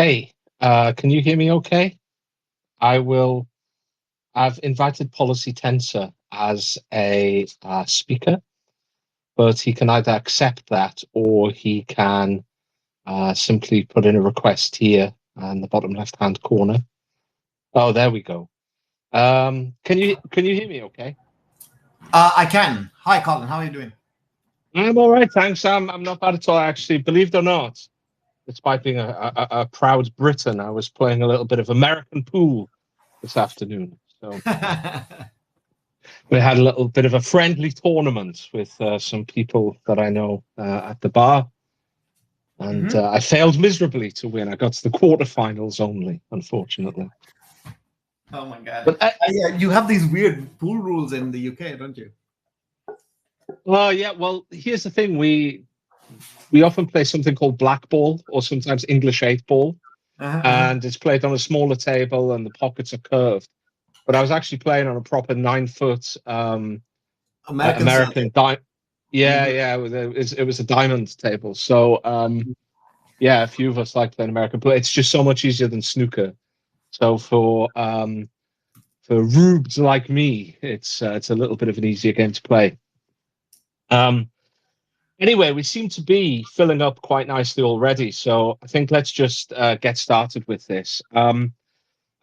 Hey, can you hear me okay? I will. I've invited Policy Tensor as a speaker, but he can either accept that or he can simply put in a request here in the bottom left-hand corner. Oh, there we go. Can you hear me okay? I can. Hi, Colin. How are you doing? I'm all right, thanks. I'm not bad at all, actually. Believe it or not, despite being a proud Briton, I was playing a little bit of American pool this afternoon. So we had a little bit of a friendly tournament with some people that I know at the bar, and I failed miserably to win. I got to the quarterfinals only, unfortunately. Oh my God. But Yeah, you have these weird pool rules in the UK, don't you? well, yeah. Well, here's the thing: we often play something called black ball, or sometimes English eight ball, and it's played on a smaller table, and the pockets are curved. But I was actually playing on a proper 9 foot American style. American diamond. Yeah, yeah, it was a diamond table. So yeah, a few of us like playing American, but it's just so much easier than snooker. So for rubes like me, it's a little bit of an easier game to play. Um, anyway, we seem to be filling up quite nicely already, so I think let's just get started with this. I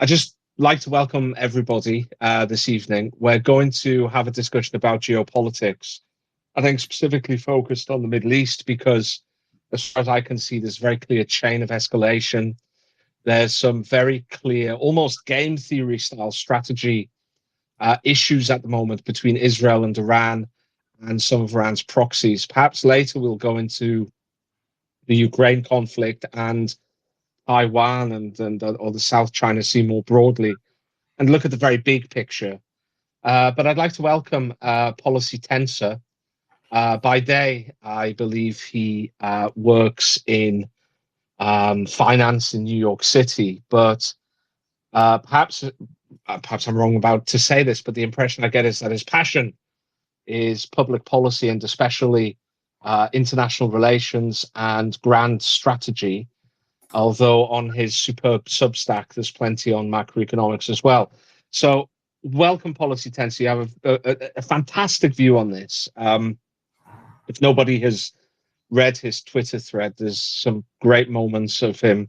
just like to welcome everybody this evening. We're going to have a discussion about geopolitics. I think specifically focused on the Middle East because, as far as I can see, there's a very clear chain of escalation. There's some very clear, almost game theory style strategy issues at the moment between Israel and Iran and some of Iran's proxies. Perhaps later we'll go into the Ukraine conflict and Taiwan and or the South China Sea more broadly and look at the very big picture. But I'd like to welcome Policy Tensor. By day, I believe he works in finance in New York City, but perhaps I'm wrong about to say this, but the impression I get is that his passion is public policy and especially international relations and grand strategy. Although on his superb Substack, there's plenty on macroeconomics as well. So, welcome, Policy Tensor. You have a fantastic view on this. If nobody has read his Twitter thread, there's some great moments of him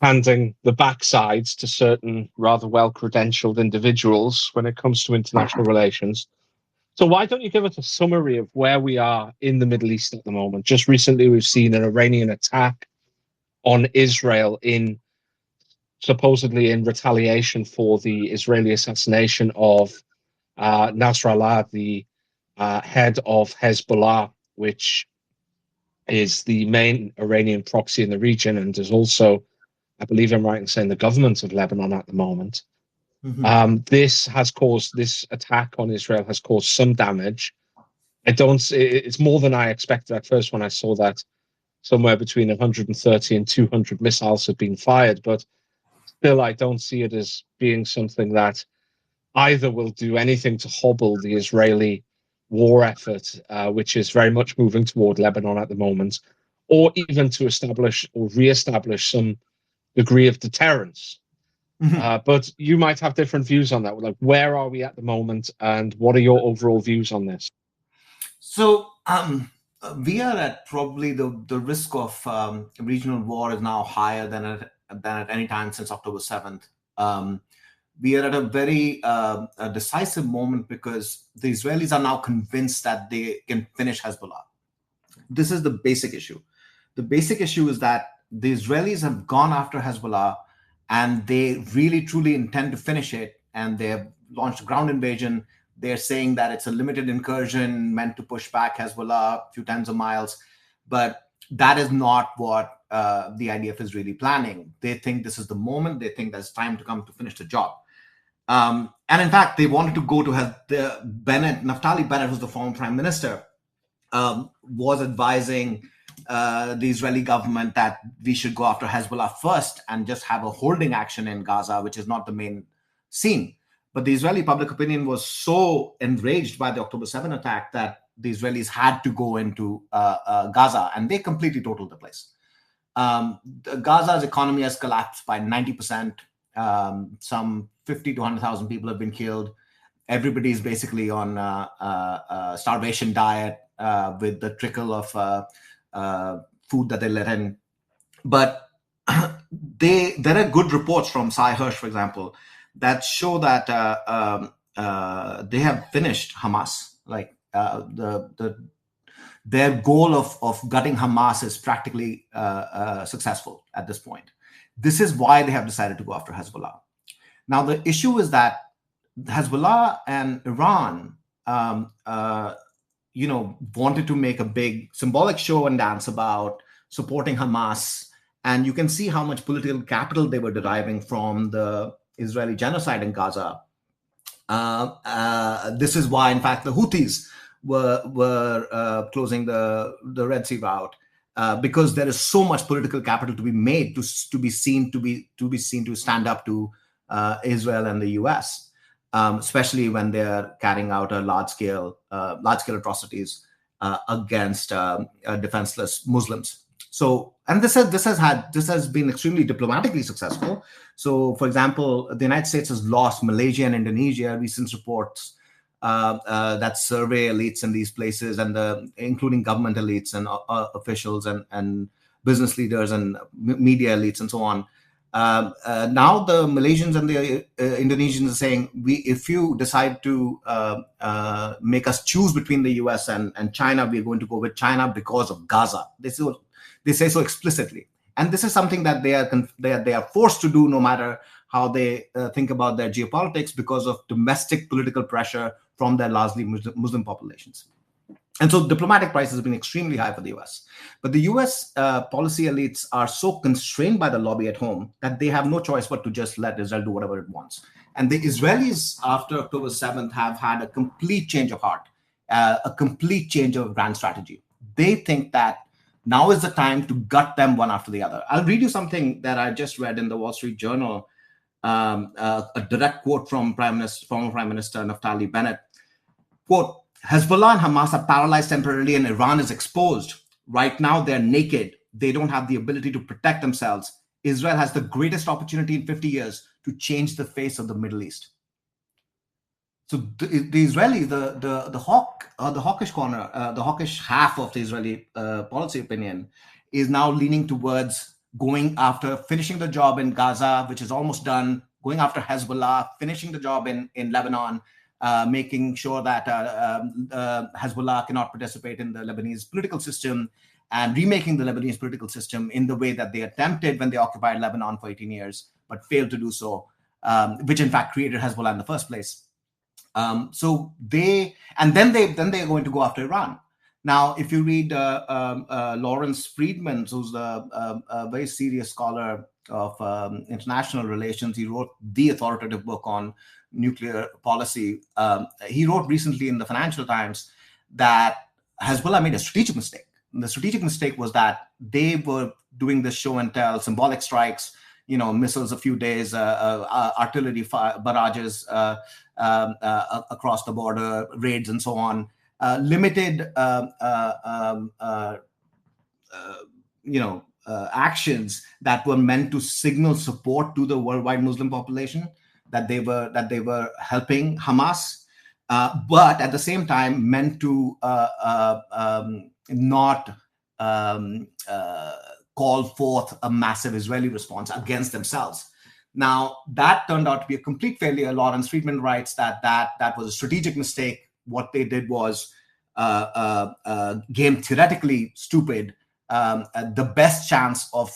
handing the backsides to certain rather well-credentialed individuals when it comes to international relations. So why don't you give us a summary of where we are in the Middle East at the moment? Just recently, we've seen an Iranian attack on Israel supposedly in retaliation for the Israeli assassination of Nasrallah, the head of Hezbollah, which is the main Iranian proxy in the region and is also, I believe I'm right in saying, the government of Lebanon at the moment. This attack on Israel has caused some damage. It's more than I expected at first when I saw that somewhere between 130 and 200 missiles had been fired, but still I don't see it as being something that either will do anything to hobble the Israeli war effort, which is very much moving toward Lebanon at the moment, or even to establish or re-establish some degree of deterrence. But you might have different views on that. Like, where are we at the moment, and what are your overall views on this? So we are at probably the risk of regional war is now higher than at any time since October 7th. We are at a very a decisive moment because the Israelis are now convinced that they can finish Hezbollah. This is the basic issue. The basic issue is that the Israelis have gone after Hezbollah and they really truly intend to finish it, and they have launched a ground invasion. They're saying that it's a limited incursion meant to push back Hezbollah a few tens of miles, but that is not what the IDF is really planning. They think this is the moment. They think there's time to come to finish the job. And in fact, they wanted to go to Naftali Bennett, who's the former prime minister, was advising the Israeli government that we should go after Hezbollah first and just have a holding action in Gaza, which is not the main scene. But the Israeli public opinion was so enraged by the October 7 attack that the Israelis had to go into Gaza, and they completely totaled the place. Gaza's economy has collapsed by 90%. Some 50 to 100,000 people have been killed. Everybody is basically on a starvation diet with the trickle of food that they let in. But there are good reports from Cy Hirsch, for example, that show that they have finished Hamas. Like their goal of gutting Hamas is practically successful at this point. This is why they have decided to go after Hezbollah. Now, the issue is that Hezbollah and Iran, wanted to make a big symbolic show and dance about supporting Hamas. And you can see how much political capital they were deriving from the Israeli genocide in Gaza. This is why, in fact, the Houthis were closing the Red Sea route, because there is so much political capital to be made to be seen to stand up to Israel and the U.S., especially when they are carrying out a large scale atrocities against defenseless Muslims. So, and this has been extremely diplomatically successful. So, for example, the United States has lost Malaysia and Indonesia. Recent reports that survey elites in these places, and including government elites and officials and business leaders and media elites and so on. Now the Malaysians and the Indonesians are saying, if you decide to make us choose between the US and China, we're going to go with China because of Gaza. They say so explicitly. And this is something that they are forced to do, no matter how they think about their geopolitics, because of domestic political pressure from their largely Muslim populations. And so diplomatic prices have been extremely high for the US. But the US policy elites are so constrained by the lobby at home that they have no choice but to just let Israel do whatever it wants. And the Israelis, after October 7th, have had a complete change of heart, a complete change of grand strategy. They think that now is the time to gut them one after the other. I'll read you something that I just read in the Wall Street Journal, a direct quote from former Prime Minister Naftali Bennett. Quote, Hezbollah and Hamas are paralyzed temporarily and Iran is exposed. Right now, they're naked. They don't have the ability to protect themselves. Israel has the greatest opportunity in 50 years to change the face of the Middle East. So the Israeli, the hawkish corner, the hawkish half of the Israeli policy opinion is now leaning towards going after finishing the job in Gaza, which is almost done, going after Hezbollah, finishing the job in Lebanon, making sure that Hezbollah cannot participate in the Lebanese political system, and remaking the Lebanese political system in the way that they attempted when they occupied Lebanon for 18 years, but failed to do so, which in fact created Hezbollah in the first place. So they're going to go after Iran. Now, if you read Lawrence Friedman, who's a very serious scholar of international relations, he wrote the authoritative book on nuclear policy. He wrote recently in the Financial Times that Hezbollah made a strategic mistake. And the strategic mistake was that they were doing this show and tell, symbolic strikes, missiles a few days, artillery barrages across the border, raids and so on, limited actions that were meant to signal support to the worldwide Muslim population, that they were helping Hamas, but at the same time meant to not call forth a massive Israeli response against themselves. Now, that turned out to be a complete failure. Lawrence Friedman writes that was a strategic mistake. What they did was game theoretically stupid. The best chance of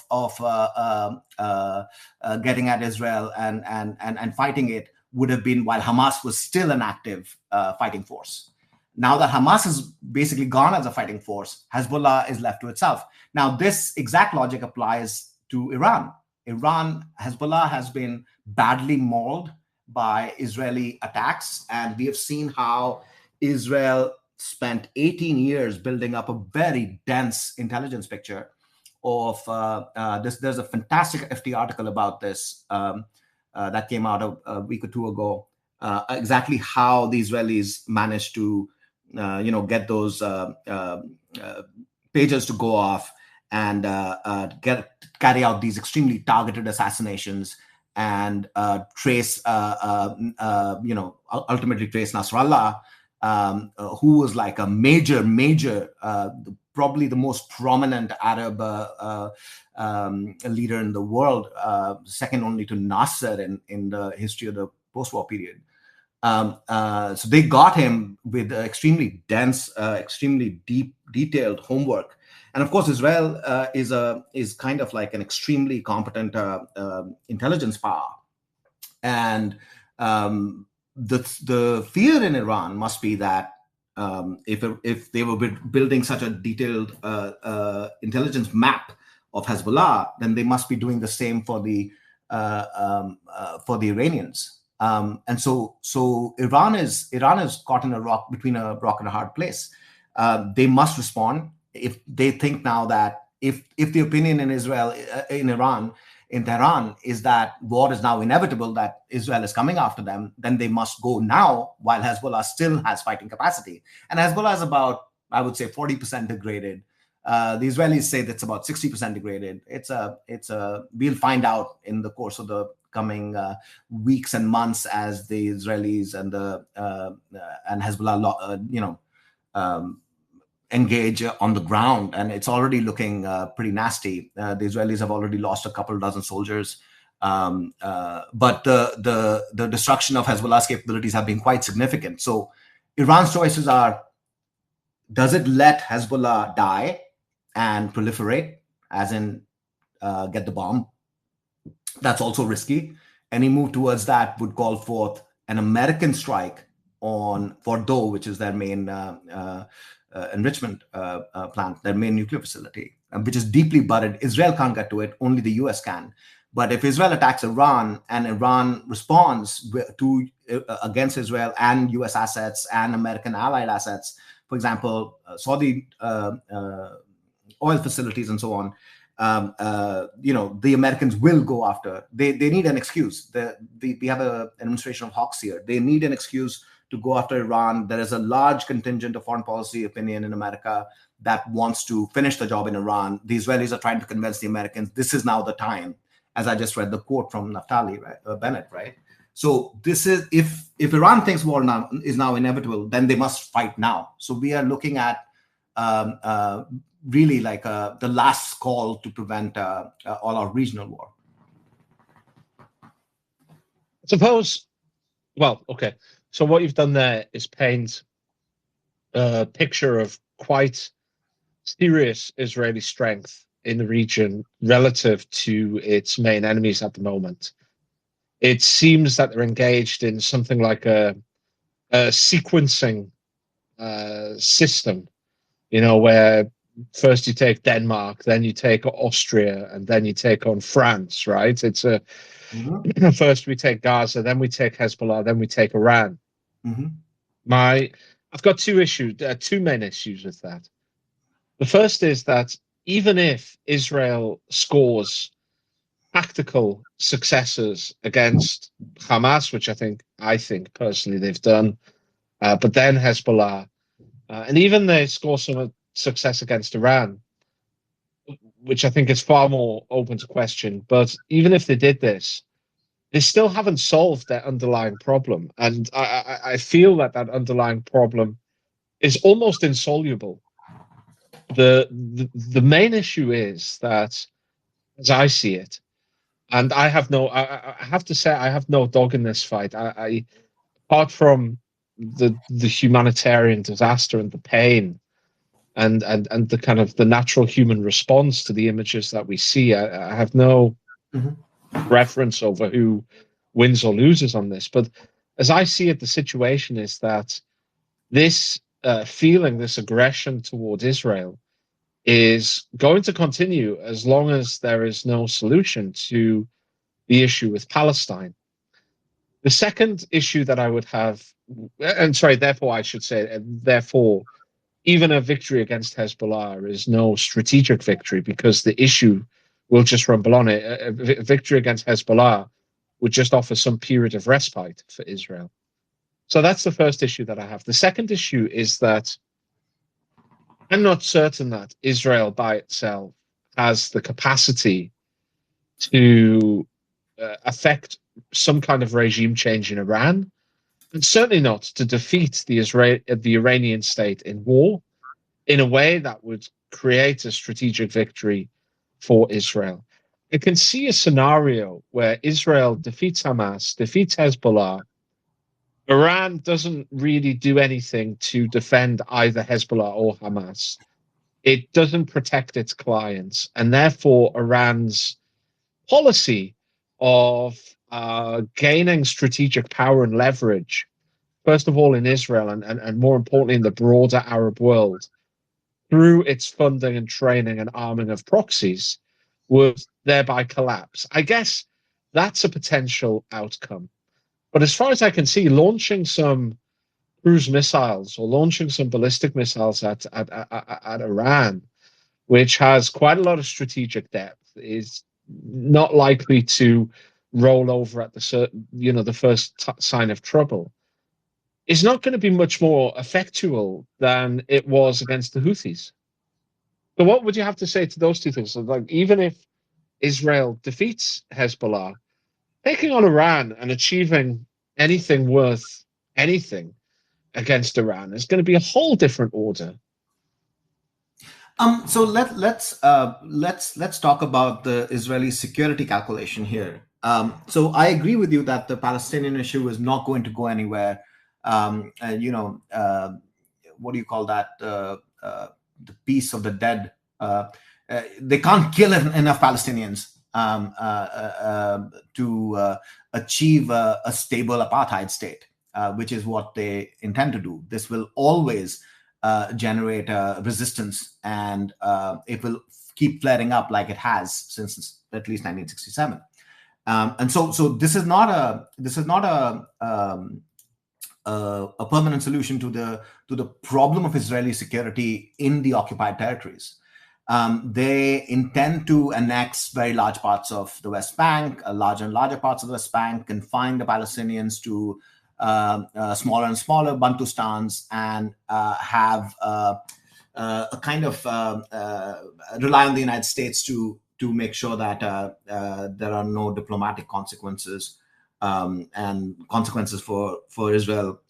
getting at Israel and fighting it would have been while Hamas was still an active fighting force. Now that Hamas is basically gone as a fighting force, Hezbollah is left to itself. Now, this exact logic applies to Iran. Hezbollah has been badly mauled by Israeli attacks, and we have seen how Israel spent 18 years building up a very dense intelligence picture of this. There's a fantastic FT article about this that came out a week or two ago, exactly how the Israelis managed to get those pages to go off and carry out these extremely targeted assassinations and ultimately trace Nasrallah, who was like a major, probably the most prominent Arab leader in the world, second only to Nasser in the history of the post-war period. So they got him with extremely dense, extremely deep, detailed homework. And of course, Israel is kind of like an extremely competent intelligence power. And the fear in Iran must be that if they were building such a detailed intelligence map of Hezbollah, then they must be doing the same for the Iranians. And so Iran is caught in between a rock and a hard place. They must respond. If they think now that if the opinion in Iran, in Tehran, is that war is now inevitable, that Israel is coming after them, then they must go now while Hezbollah still has fighting capacity. And Hezbollah is about, I would say, 40% degraded. The Israelis say that's about 60% degraded. We'll find out in the course of the coming weeks and months as the Israelis and Hezbollah, engage on the ground, and it's already looking pretty nasty. The Israelis have already lost a couple dozen soldiers, but the destruction of Hezbollah's capabilities have been quite significant. So Iran's choices are: does it let Hezbollah die and proliferate, as in get the bomb? That's also risky. Any move towards that would call forth an American strike on Fordow, which is their main enrichment plant, their main nuclear facility, which is deeply buried. Israel can't get to it, only the US can. But if Israel attacks Iran and Iran responds against Israel and US assets and American allied assets, for example, Saudi oil facilities and so on, the Americans will go after. They need an excuse. We have an administration of hawks here. They need an excuse to go after Iran. There is a large contingent of foreign policy opinion in America that wants to finish the job in Iran. The Israelis are trying to convince the Americans this is now the time, as I just read the quote from Naftali Bennett, right? So this is, if Iran thinks war now is now inevitable, then they must fight now. So we are looking at really like the last call to prevent all our regional war. Suppose, well, okay. So what you've done there is paint a picture of quite serious Israeli strength in the region relative to its main enemies at the moment. It seems that they're engaged in something like a sequencing system, where first you take Denmark, then you take Austria, and then you take on France, right? It's first we take Gaza, then we take Hezbollah, then we take Iran. I've got two main issues with that. The first is that even if Israel scores tactical successes against Hamas, which I think personally they've done, but then Hezbollah, and even they score some success against Iran, which I think is far more open to question. But even if they did this, they still haven't solved their underlying problem. And I feel that underlying problem is almost insoluble. The main issue is that, as I see it, and I have to say I have no dog in this fight. I apart from the humanitarian disaster and the pain and the kind of the natural human response to the images that we see, I have no preference over who wins or loses on this. But as I see it, the situation is that this feeling, this aggression toward Israel, is going to continue as long as there is no solution to the issue with Palestine. The second issue that I would have, therefore, even a victory against Hezbollah is no strategic victory, because the issue will just rumble on it. A victory against Hezbollah would just offer some period of respite for Israel. So that's the first issue that I have. The second issue is that I'm not certain that Israel by itself has the capacity to affect some kind of regime change in Iran, and certainly not to defeat the Iranian state in war in a way that would create a strategic victory for Israel. I can see a scenario where Israel defeats Hamas, defeats Hezbollah. Iran doesn't really do anything to defend either Hezbollah or Hamas. It doesn't protect its clients, and therefore Iran's policy of gaining strategic power and leverage, first of all in Israel and more importantly in the broader Arab world, through its funding and training and arming of proxies, would thereby collapse. I guess that's a potential outcome. But as far as I can see, launching some cruise missiles or launching some ballistic missiles at Iran, which has quite a lot of strategic depth, is not likely to roll over at the first sign of trouble. Is not going to be much more effectual than it was against the Houthis. So what would you have to say to those two things? So like, even if Israel defeats Hezbollah, taking on Iran and achieving anything worth anything against Iran is going to be a whole different order. So let's talk about the Israeli security calculation here. So I agree with you that the Palestinian issue is not going to go anywhere. What do you call that? The peace of the dead. They can't kill enough Palestinians to achieve a stable apartheid state, which is what they intend to do. This will always generate resistance, and it will keep flaring up like it has since at least 1967. And so this is not a permanent solution to the problem of Israeli security in the occupied territories. They intend to annex very large parts of the West Bank, larger and larger parts of the West Bank, confine the Palestinians to smaller and smaller Bantustans, and have a kind of rely on the United States to make sure that there are no diplomatic consequences and consequences for Israel,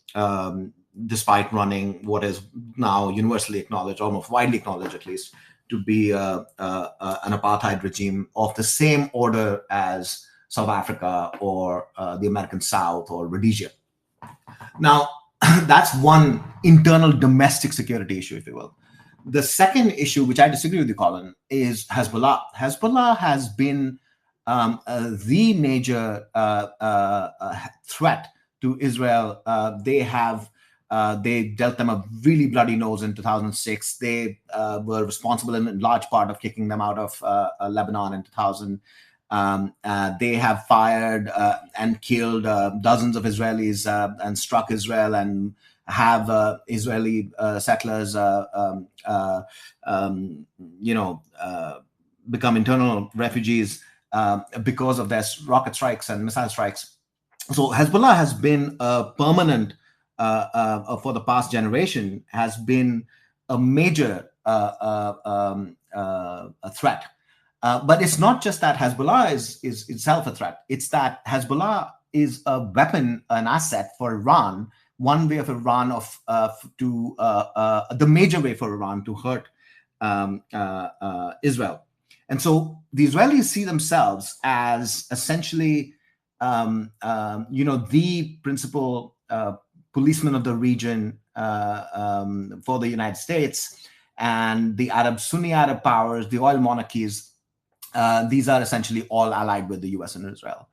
despite running what is now universally acknowledged, almost widely acknowledged at least, to be an apartheid regime of the same order as South Africa or the American South or Rhodesia. Now, that's one internal domestic security issue, if you will. The second issue, which I disagree with you, Colin, is Hezbollah. Hezbollah has been the major threat to Israel. They dealt them a really bloody nose in 2006. They were responsible in large part of kicking them out of Lebanon in 2000. They have fired and killed dozens of Israelis and struck Israel, and have Israeli settlers, become internal refugees because of their rocket strikes and missile strikes. So Hezbollah has been a permanent, for the past generation, has been a major a threat. But it's not just that Hezbollah is itself a threat. It's that Hezbollah is a weapon, an asset for Iran, one way of Iran the major way for Iran to hurt Israel. And so the Israelis see themselves as essentially, the principal policeman of the region for the United States, and the Sunni Arab powers, the oil monarchies. These are essentially all allied with the US and Israel.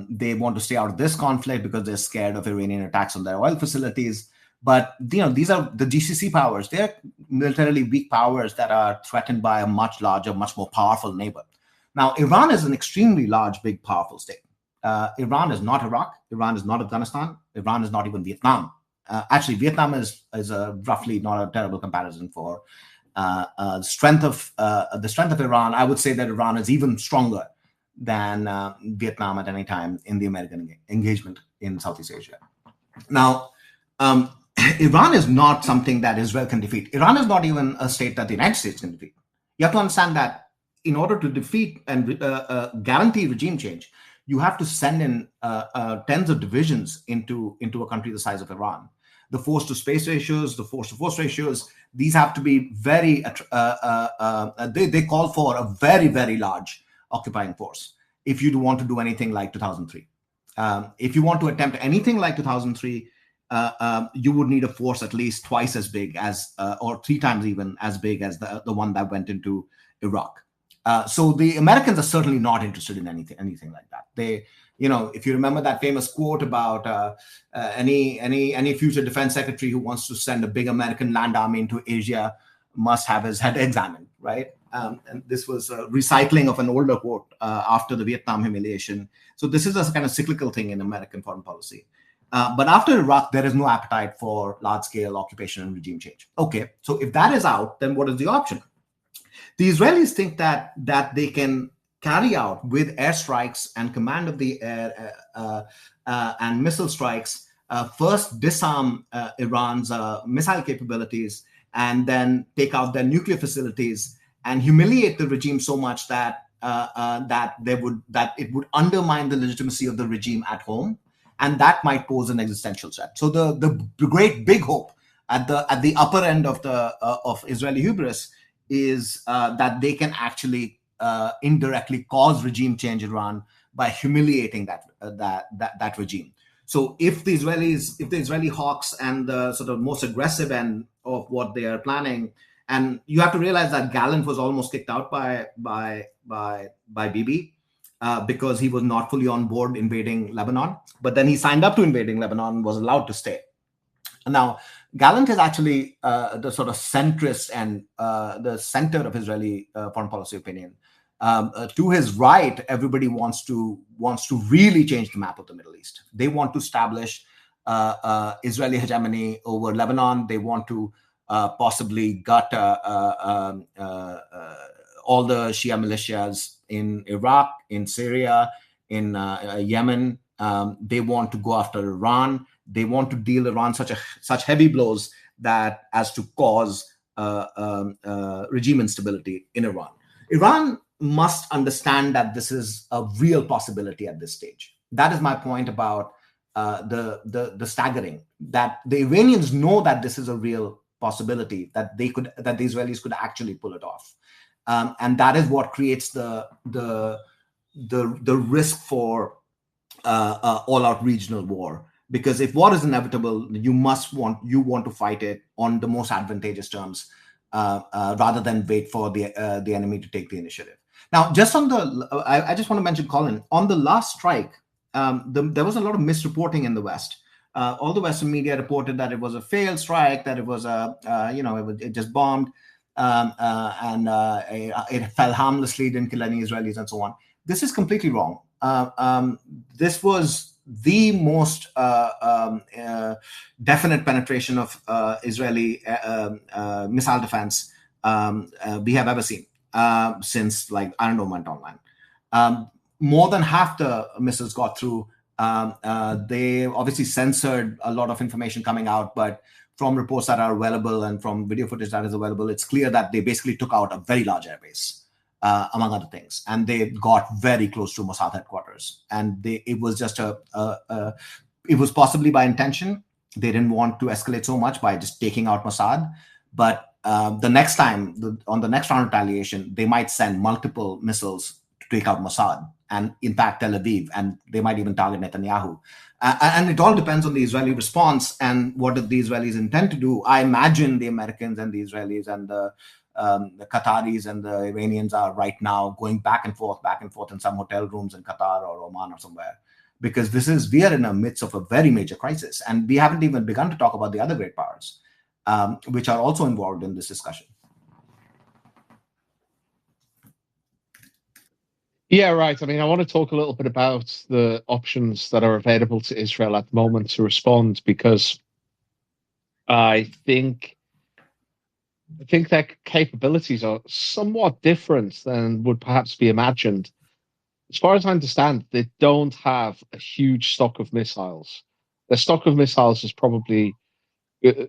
They want to stay out of this conflict because they're scared of Iranian attacks on their oil facilities. But these are the GCC powers. They're militarily weak powers that are threatened by a much larger, much more powerful neighbor. Now, Iran is an extremely large, big, powerful state. Iran is not Iraq. Iran is not Afghanistan. Iran is not even Vietnam. Actually, Vietnam is roughly not a terrible comparison for the strength of Iran. I would say that Iran is even stronger than Vietnam at any time in the American engagement in Southeast Asia. Now, Iran is not something that Israel can defeat. Iran is not even a state that the United States can defeat. You have to understand that in order to defeat and guarantee regime change, you have to send in tens of divisions into a country the size of Iran. The force to space ratios, the force to force ratios, these have to be very, they call for a very, very large occupying force if you want to do anything like 2003. If you want to attempt anything like 2003, you would need a force at least twice as big as, or three times even as big as the one that went into Iraq. So the Americans are certainly not interested in anything like that. They, if you remember that famous quote about any future defense secretary who wants to send a big American land army into Asia must have his head examined, right? And this was a recycling of an older quote after the Vietnam humiliation. So this is a kind of cyclical thing in American foreign policy. But after Iraq, there is no appetite for large-scale occupation and regime change. Okay, so if that is out, then what is the option? The Israelis think that they can carry out with airstrikes and command of the air and missile strikes, first disarm Iran's missile capabilities, and then take out their nuclear facilities and humiliate the regime so much that it would undermine the legitimacy of the regime at home, and that might pose an existential threat. So the great big hope at the upper end of Israeli hubris is that they can actually indirectly cause regime change in Iran by humiliating that regime. So if the Israeli hawks and the sort of most aggressive end of what they are planning, and you have to realize that Gallant was almost kicked out by Bibi because he was not fully on board invading Lebanon, but then he signed up to invading Lebanon and was allowed to stay. Now, Gallant is actually the sort of centrist and the center of Israeli foreign policy opinion. To his right, everybody wants to really change the map of the Middle East. They want to establish Israeli hegemony over Lebanon. They want to possibly gut all the Shia militias in Iraq, in Syria, in Yemen. They want to go after Iran. They want to deal Iran such heavy blows that as to cause regime instability in Iran. Iran must understand that this is a real possibility at this stage. That is my point about the staggering, that the Iranians know that this is a real possibility, that the Israelis could actually pull it off, and that is what creates the risk for all-out regional war. Because if war is inevitable, you want to fight it on the most advantageous terms rather than wait for the enemy to take the initiative. Now, just on I just want to mention, Colin, on the last strike, there was a lot of misreporting in the West. All the Western media reported that it was a failed strike, that it was it just bombed, and it fell harmlessly, didn't kill any Israelis, and so on. This is completely wrong. This was the most definite penetration of Israeli missile defense we have ever seen since, like, Iron Dome went online. More than half the missiles got through. They obviously censored a lot of information coming out, but from reports that are available and from video footage that is available, it's clear that they basically took out a very large airbase. Among other things, and they got very close to Mossad headquarters. And it was just it was possibly by intention. They didn't want to escalate so much by just taking out Mossad. But the next time, on the next round of retaliation, they might send multiple missiles to take out Mossad and impact Tel Aviv, and they might even target Netanyahu. And it all depends on the Israeli response and what the Israelis intend to do. I imagine the Americans and the Israelis and the Qataris and the Iranians are right now going back and forth in some hotel rooms in Qatar or Oman or somewhere, because we are in the midst of a very major crisis, and we haven't even begun to talk about the other great powers, which are also involved in this discussion. Yeah, right. I mean, I want to talk a little bit about the options that are available to Israel at the moment to respond, because I think their capabilities are somewhat different than would perhaps be imagined. As far as I understand, they don't have a huge stock of missiles. Their stock of missiles is probably,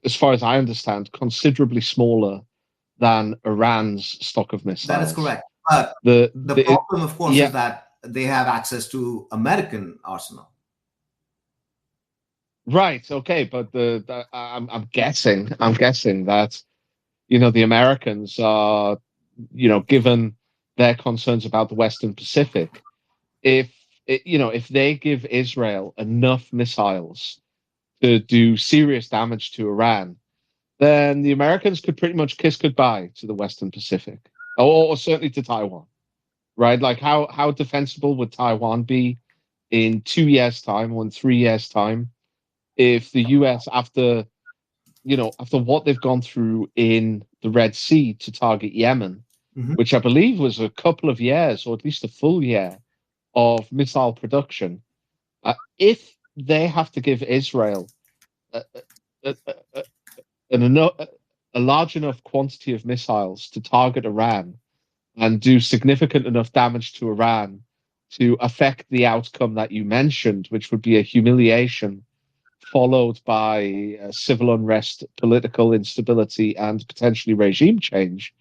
as far as I understand, considerably smaller than Iran's stock of missiles. That is correct. But the problem, of course, yeah. is that they have access to American arsenal. Right. Okay. But I'm guessing that, the Americans are, given their concerns about the Western Pacific, if they give Israel enough missiles to do serious damage to Iran, then the Americans could pretty much kiss goodbye to the Western Pacific, or certainly to Taiwan, right? Like how defensible would Taiwan be in 2 years' time or in 3 years' time if the US, after what they've gone through in the Red Sea to target Yemen, which I believe was a couple of years or at least a full year of missile production, if they have to give Israel a, a, a, a large enough quantity of missiles to target Iran and do significant enough damage to Iran to affect the outcome that you mentioned, which would be a humiliation followed by civil unrest, political instability, and potentially regime change,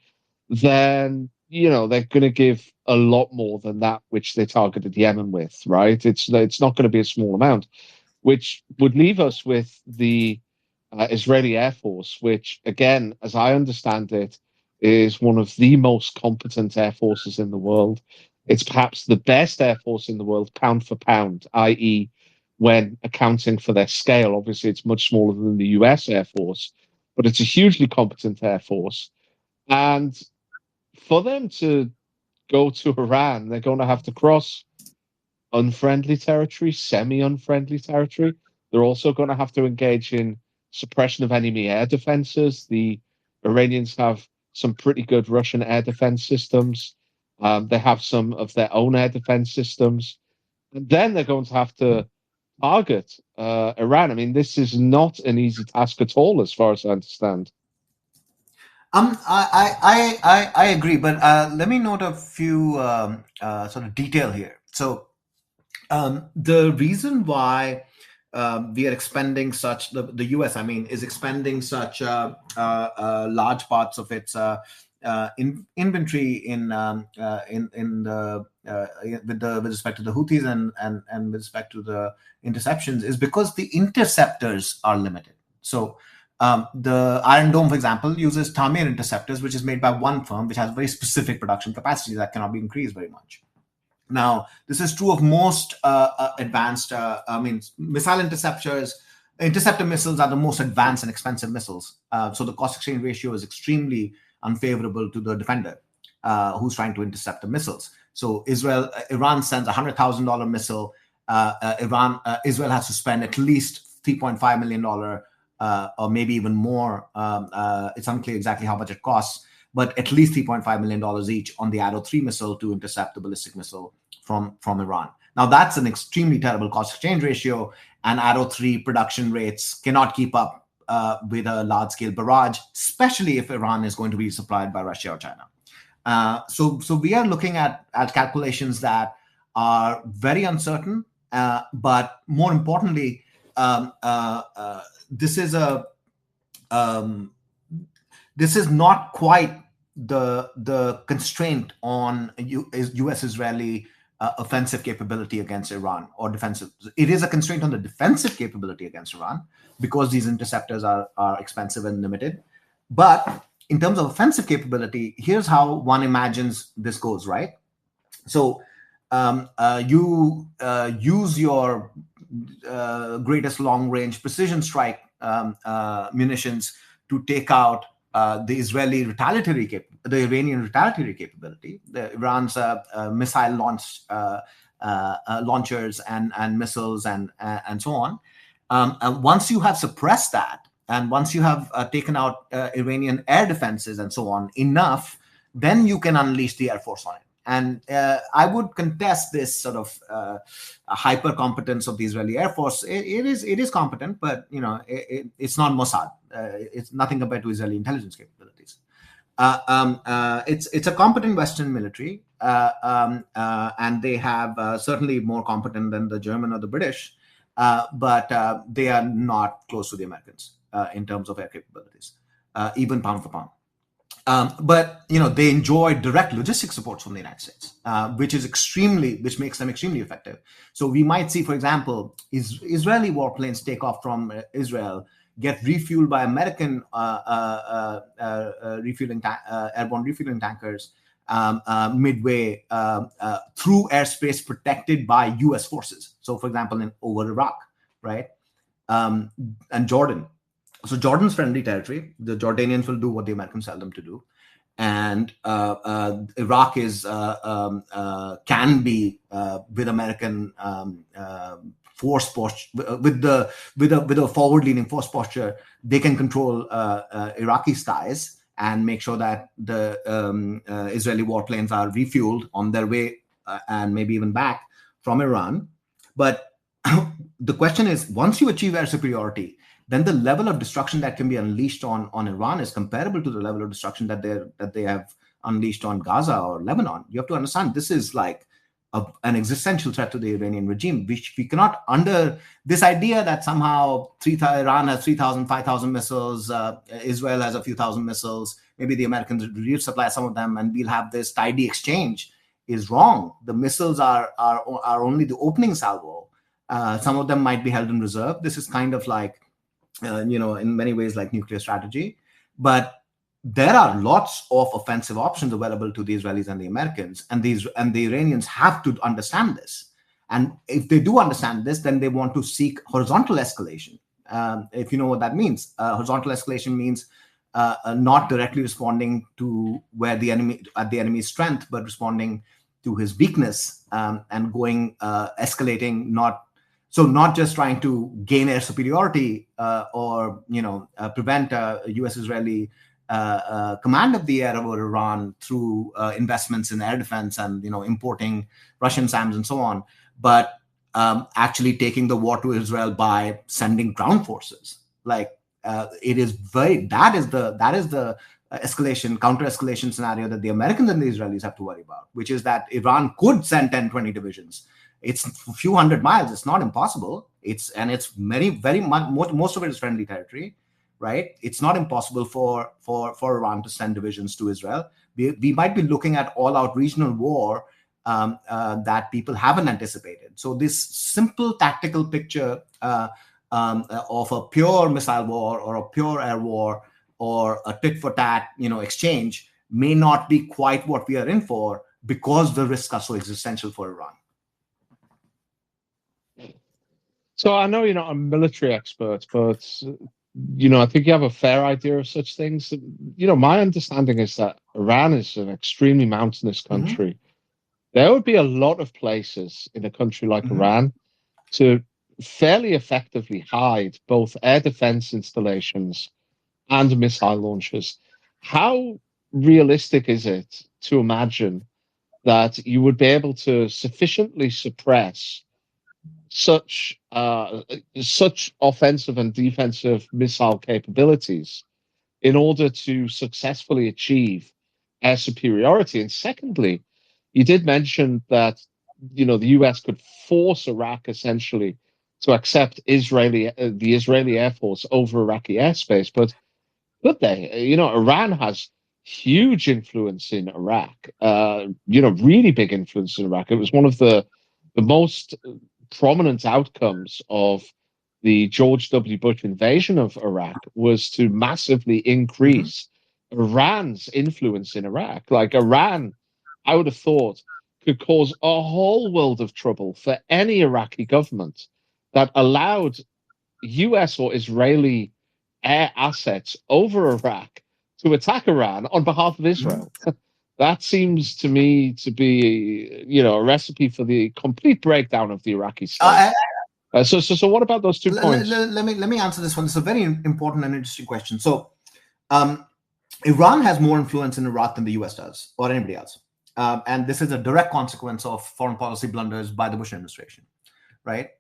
then they're going to give a lot more than that which they targeted Yemen with, right? It's not going to be a small amount, which would leave us with the Israeli Air Force, which, again, as I understand it, is one of the most competent air forces in the world. It's perhaps the best air force in the world, pound for pound, i.e., when accounting for their scale. Obviously, it's much smaller than the US Air Force, but it's a hugely competent air force. And for them to go to Iran, they're going to have to cross unfriendly territory, semi-unfriendly territory. They're also going to have to engage in suppression of enemy air defenses. The Iranians have some pretty good Russian air defense systems. They have some of their own air defense systems. And then they're going to have to target Iran. I mean, this is not an easy task at all, as far as I understand. I agree, but let me note a few sort of detail here. So the reason why we are expending the US, I mean, is expending such large parts of its inventory with respect to the Houthis and with respect to the interceptions is because the interceptors are limited. So the Iron Dome, for example, uses Tamir interceptors, which is made by one firm, which has very specific production capacity that cannot be increased very much. Now, this is true of most advanced, missile interceptors. Interceptor missiles are the most advanced and expensive missiles. So the cost exchange ratio is extremely unfavorable to the defender who's trying to intercept the missiles. So Iran sends $100,000 missile. Israel has to spend at least $3.5 million or maybe even more. It's unclear exactly how much it costs, but at least $3.5 million each on the Arrow 3 missile to intercept the ballistic missile from Iran. Now, that's an extremely terrible cost exchange ratio, and Arrow 3 production rates cannot keep up with a large-scale barrage, especially if Iran is going to be supplied by Russia or China. So we are looking at calculations that are very uncertain, but more importantly, this is not quite the constraint on U.S.-Israeli offensive capability against Iran or defensive. It is a constraint on the defensive capability against Iran because these interceptors are expensive and limited. But in terms of offensive capability, here's how one imagines this goes, right? So you use your greatest long-range precision strike munitions to take out the Iranian retaliatory capability, Iran's missile launchers and missiles and so on. Once you have suppressed that, and once you have taken out Iranian air defenses and so on enough, then you can unleash the Air Force on it. And I would contest this sort of hyper competence of the Israeli Air Force. It is competent, but it's not Mossad. It's nothing compared to Israeli intelligence capabilities. It's a competent Western military, and they have certainly more competent than the German or the British, but they are not close to the Americans in terms of air capabilities, even pound for pound. But they enjoy direct logistics support from the United States, which makes them extremely effective. So we might see, for example, Israeli warplanes take off from Israel, get refueled by American airborne refueling tankers midway through airspace protected by U.S. forces. So, for example, over Iraq, right, and Jordan. So Jordan's friendly territory. The Jordanians will do what the Americans tell them to do, and Iraq is can be with American force posture, with a forward-leaning force posture. They can control Iraqi skies and make sure that the Israeli warplanes are refueled on their way and maybe even back from Iran. But the question is, once you achieve air superiority, then the level of destruction that can be unleashed on Iran is comparable to the level of destruction that they have unleashed on Gaza or Lebanon. You have to understand, this is like an existential threat to the Iranian regime, which we cannot under this idea that somehow Iran has 3,000, 5,000 missiles, Israel has a few thousand missiles, maybe the Americans reduce supply some of them, and we'll have this tidy exchange, is wrong. The missiles are only the opening salvo. Some of them might be held in reserve. This is kind of like, in many ways like nuclear strategy. But there are lots of offensive options available to the Israelis and the Americans, and the Iranians have to understand this. And if they do understand this, then they want to seek horizontal escalation. If you know what that means, horizontal escalation means not directly responding to where the enemy's strength, but responding to his weakness, and going escalating, not just trying to gain air superiority or prevent U.S.-Israeli command of the air over Iran through investments in air defense and importing Russian SAMs and so on, but actually taking the war to Israel by sending ground forces. Like that is the counter-escalation scenario that the Americans and the Israelis have to worry about, which is that Iran could send 10, 20 divisions. It's a few hundred miles. It's not impossible. It's very much, most of it is friendly territory, right? It's not impossible for Iran to send divisions to Israel. We might be looking at all-out regional war that people haven't anticipated. So this simple tactical picture of a pure missile war or a pure air war or a tit-for-tat, exchange may not be quite what we are in for, because the risks are so existential for Iran. So I know you're not a military expert, but I think you have a fair idea of such things. My understanding is that Iran is an extremely mountainous country. Mm-hmm. There would be a lot of places in a country like mm-hmm. Iran to fairly effectively hide both air defense installations and missile launchers. How realistic is it to imagine that you would be able to sufficiently suppress such offensive and defensive missile capabilities in order to successfully achieve air superiority? And secondly, you did mention that the US could force Iraq essentially to accept the Israeli Air Force over Iraqi airspace, but could they? Iran has huge influence in Iraq. Really big influence in Iraq. It was one of the most prominent outcomes of the George W. Bush invasion of Iraq was to massively increase Iran's influence in Iraq. Like Iran, I would have thought, could cause a whole world of trouble for any Iraqi government that allowed US or Israeli air assets over Iraq to attack Iran on behalf of Israel. That seems to me to be, a recipe for the complete breakdown of the Iraqi state. So what about those 2 points? Let me answer this one. It's a very important and interesting question. So, Iran has more influence in Iraq than the US does, or anybody else. And this is a direct consequence of foreign policy blunders by the Bush administration, right?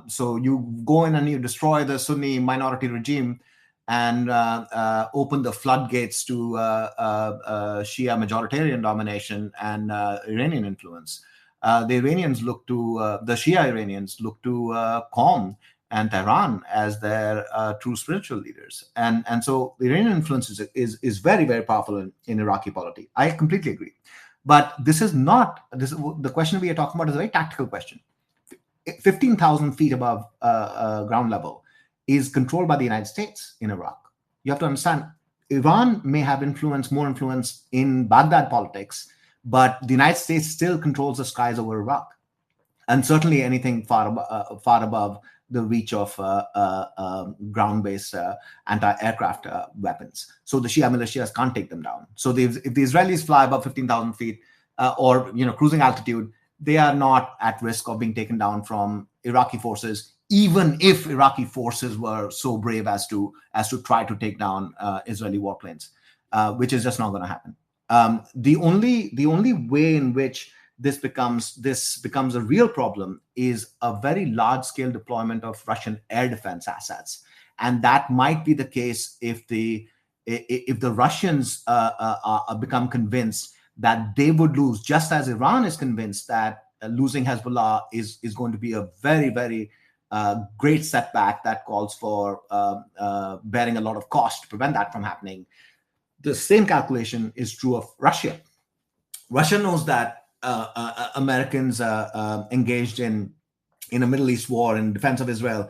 So you go in and you destroy the Sunni minority regime and open the floodgates to Shia majoritarian domination and Iranian influence. The Shia Iranians look to calm and Tehran as their true spiritual leaders. And so the Iranian influence is very, very powerful in Iraqi polity. I completely agree. But this is not, the question we are talking about is a very tactical question. 15,000 feet above ground level is controlled by the United States in Iraq. You have to understand, Iran may have more influence in Baghdad politics, but the United States still controls the skies over Iraq, and certainly anything far above the reach of ground-based anti-aircraft weapons. So the Shia militias can't take them down. So if the Israelis fly above 15,000 feet or cruising altitude, they are not at risk of being taken down from Iraqi forces, even if Iraqi forces were so brave as to try to take down Israeli warplanes, which is just not going to happen. The only way in which this becomes a real problem is a very large-scale deployment of Russian air defense assets, and that might be the case if the Russians become convinced that they would lose, just as Iran is convinced that losing Hezbollah is going to be a very, very great setback that calls for bearing a lot of cost to prevent that from happening. The same calculation is true of Russia. Russia knows that Americans engaged in a Middle East war in defense of Israel,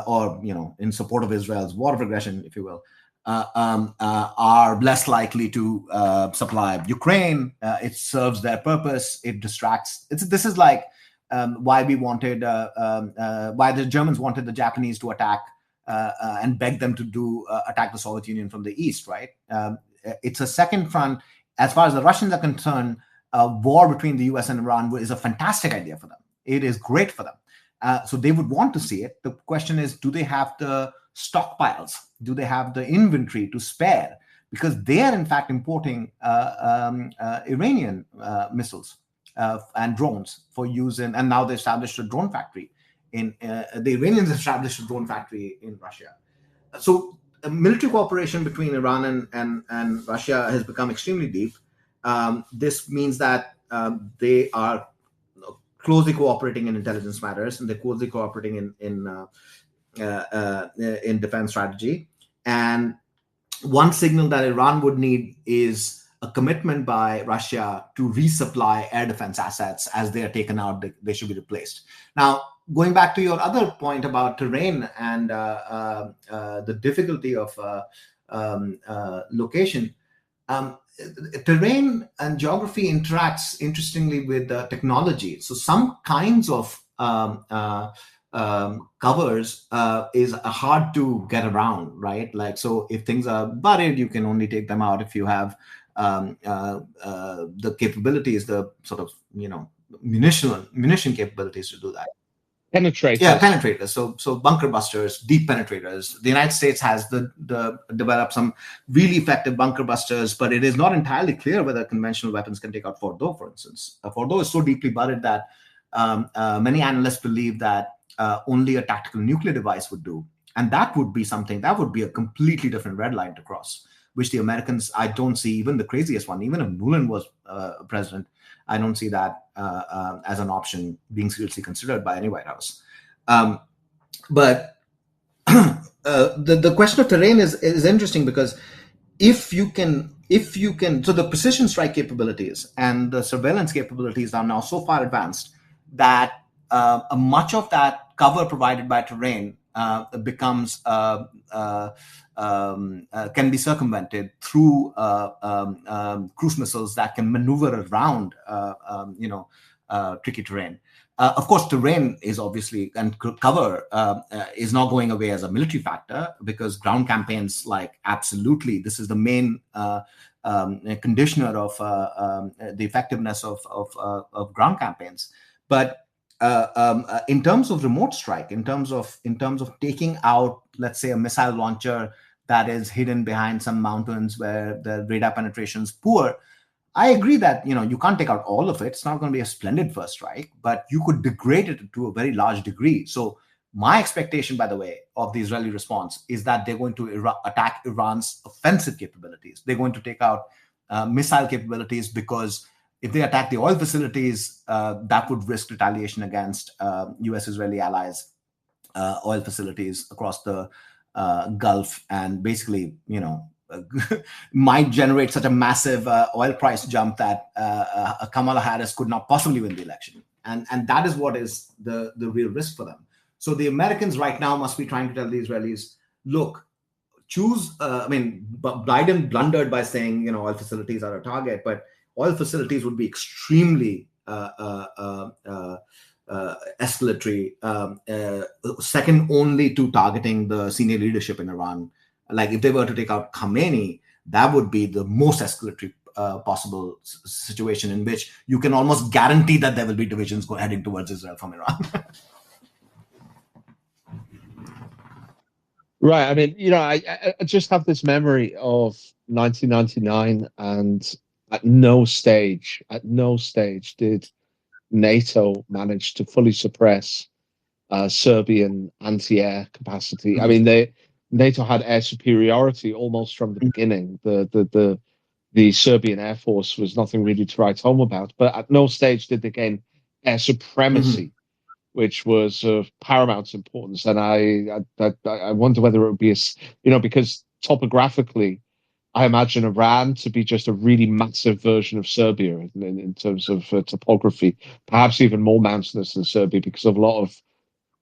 or in support of Israel's war of aggression, if you will, are less likely to supply Ukraine. It serves their purpose. It distracts. This is like why the Germans wanted the Japanese to attack and beg them to attack the Soviet Union from the east, right? It's a second front. As far as the Russians are concerned, a war between the US and Iran is a fantastic idea for them. It is great for them. So they would want to see it. The question is, do they have the stockpiles? Do they have the inventory to spare? Because they are, in fact, importing Iranian missiles and drones for use in, and now they established a drone factory the Iranians established a drone factory in Russia. So military cooperation between Iran and Russia has become extremely deep. This means that they are closely cooperating in intelligence matters, and they're closely cooperating in defense strategy. And one signal that Iran would need is a commitment by Russia to resupply air defense assets. As they are taken out, they should be replaced. Now, going back to your other point about terrain and the difficulty of location, terrain and geography interacts interestingly with technology. So some kinds of covers is hard to get around, right? Like, so if things are buried, you can only take them out if you have the capabilities, the sort of munition capabilities to do that. Penetrators. Yeah, penetrators. So bunker busters, deep penetrators. The United States has developed some really effective bunker busters, but it is not entirely clear whether conventional weapons can take out Fordo, for instance. Fordo is so deeply buried that many analysts believe that only a tactical nuclear device would do. And that would be something, that would be a completely different red line to cross, which the Americans, I don't see, even the craziest one, even if Mullen was president, I don't see that as an option being seriously considered by any White House. But the question of terrain is interesting, because if you can, so the precision strike capabilities and the surveillance capabilities are now so far advanced that much of that cover provided by terrain becomes can be circumvented through cruise missiles that can maneuver around tricky terrain. Of course, terrain is obviously, and cover is not going away as a military factor, because ground campaigns, like, absolutely, this is the main conditioner of the effectiveness of ground campaigns. But in terms of remote strike, in terms of taking out, let's say, a missile launcher that is hidden behind some mountains where the radar penetration is poor, I agree that you can't take out all of it. It's not going to be a splendid first strike, but you could degrade it to a very large degree. So my expectation, by the way, of the Israeli response is that they're going to attack Iran's offensive capabilities. They're going to take out missile capabilities, because if they attack the oil facilities, that would risk retaliation against U.S.-Israeli allies. oil facilities across the Gulf, and basically, might generate such a massive oil price jump that Kamala Harris could not possibly win the election. And that is what is the real risk for them. So the Americans right now must be trying to tell the Israelis, look, choose. Biden blundered by saying, oil facilities are a target, but oil facilities would be extremely escalatory, second only to targeting the senior leadership in Iran. Like if they were to take out Khamenei, that would be the most escalatory possible situation, in which you can almost guarantee that there will be divisions heading towards Israel from Iran. Right. I mean, I just have this memory of 1999, and at no stage did NATO manage to fully suppress Serbian anti-air capacity. I mean, NATO had air superiority almost from the beginning. The Serbian Air Force was nothing really to write home about, but at no stage did they gain air supremacy, which was of paramount importance. And I wonder whether it would be because topographically, I imagine Iran to be just a really massive version of Serbia in terms of topography, perhaps even more mountainous than Serbia because of a lot of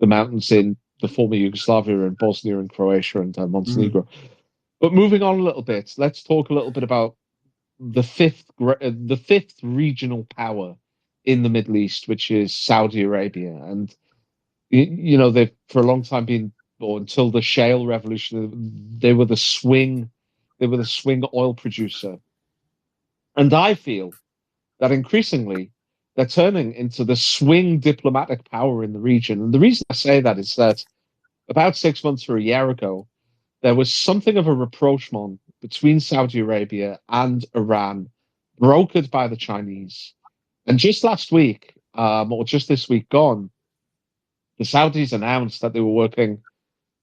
the mountains in the former Yugoslavia and Bosnia and Croatia and Montenegro. But moving on a little bit, let's talk a little bit about the fifth regional power in the Middle East, which is Saudi Arabia. And they've for a long time been, or until the shale revolution, they were the swing oil producer. And I feel that increasingly they're turning into the swing diplomatic power in the region. And the reason I say that is that about 6 months or a year ago, there was something of a rapprochement between Saudi Arabia and Iran, brokered by the Chinese. And just last week, or just this week gone, the Saudis announced that they were working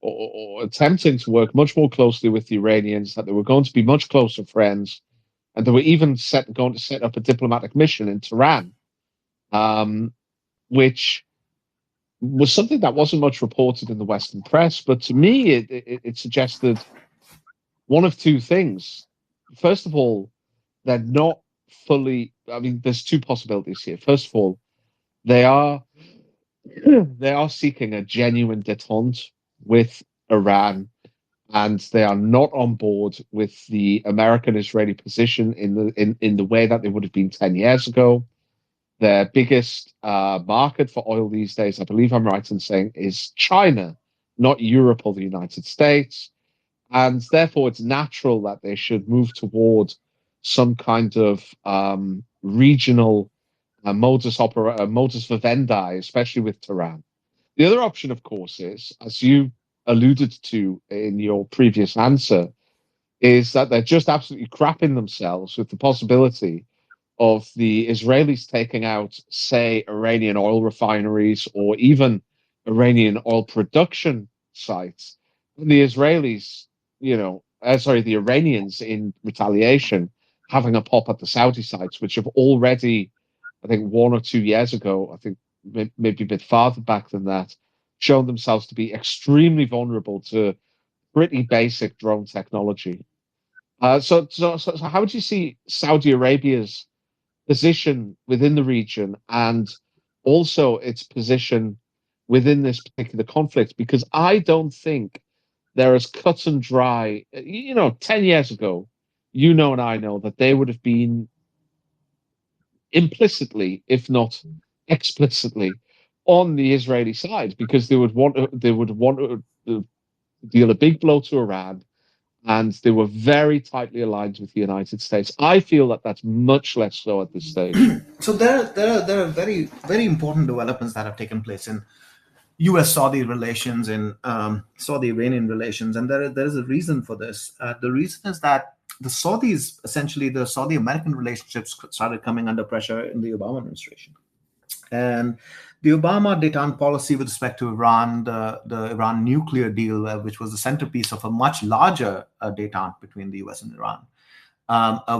or attempting to work much more closely with the Iranians, that they were going to be much closer friends, and they were even going to set up a diplomatic mission in Tehran, which was something that wasn't much reported in the Western press. But to me, it suggested one of two things. First of all, they're not fully. I mean, there's two possibilities here. First of all, they are seeking a genuine détente with Iran, and they are not on board with the American-Israeli position in the way that they would have been 10 years ago. Their biggest market for oil these days, I believe I'm right in saying, is China, not Europe or the United States. And therefore, it's natural that they should move toward some kind of regional modus vivendi, especially with Tehran. The other option, of course, is, as you alluded to in your previous answer, is that they're just absolutely crapping themselves with the possibility of the Israelis taking out, say, Iranian oil refineries or even Iranian oil production sites. And the Israelis, the Iranians in retaliation having a pop at the Saudi sites, which have already, I think 1 or 2 years ago, I think maybe a bit farther back than that, shown themselves to be extremely vulnerable to pretty basic drone technology. So how would you see Saudi Arabia's position within the region and also its position within this particular conflict? Because I don't think they're as cut and dry. 10 years ago, and I know that they would have been implicitly, if not explicitly, on the Israeli side, because they would want to deal a big blow to Iran, and they were very tightly aligned with the United States. I feel that that's much less so at this stage. So there are very, very important developments that have taken place in U.S.-Saudi relations and Saudi-Iranian relations, and there is a reason for this. The reason is that the Saudis, essentially the Saudi-American relationships, started coming under pressure in the Obama administration. And the Obama détente policy with respect to Iran, the Iran nuclear deal, which was the centerpiece of a much larger détente between the US and Iran,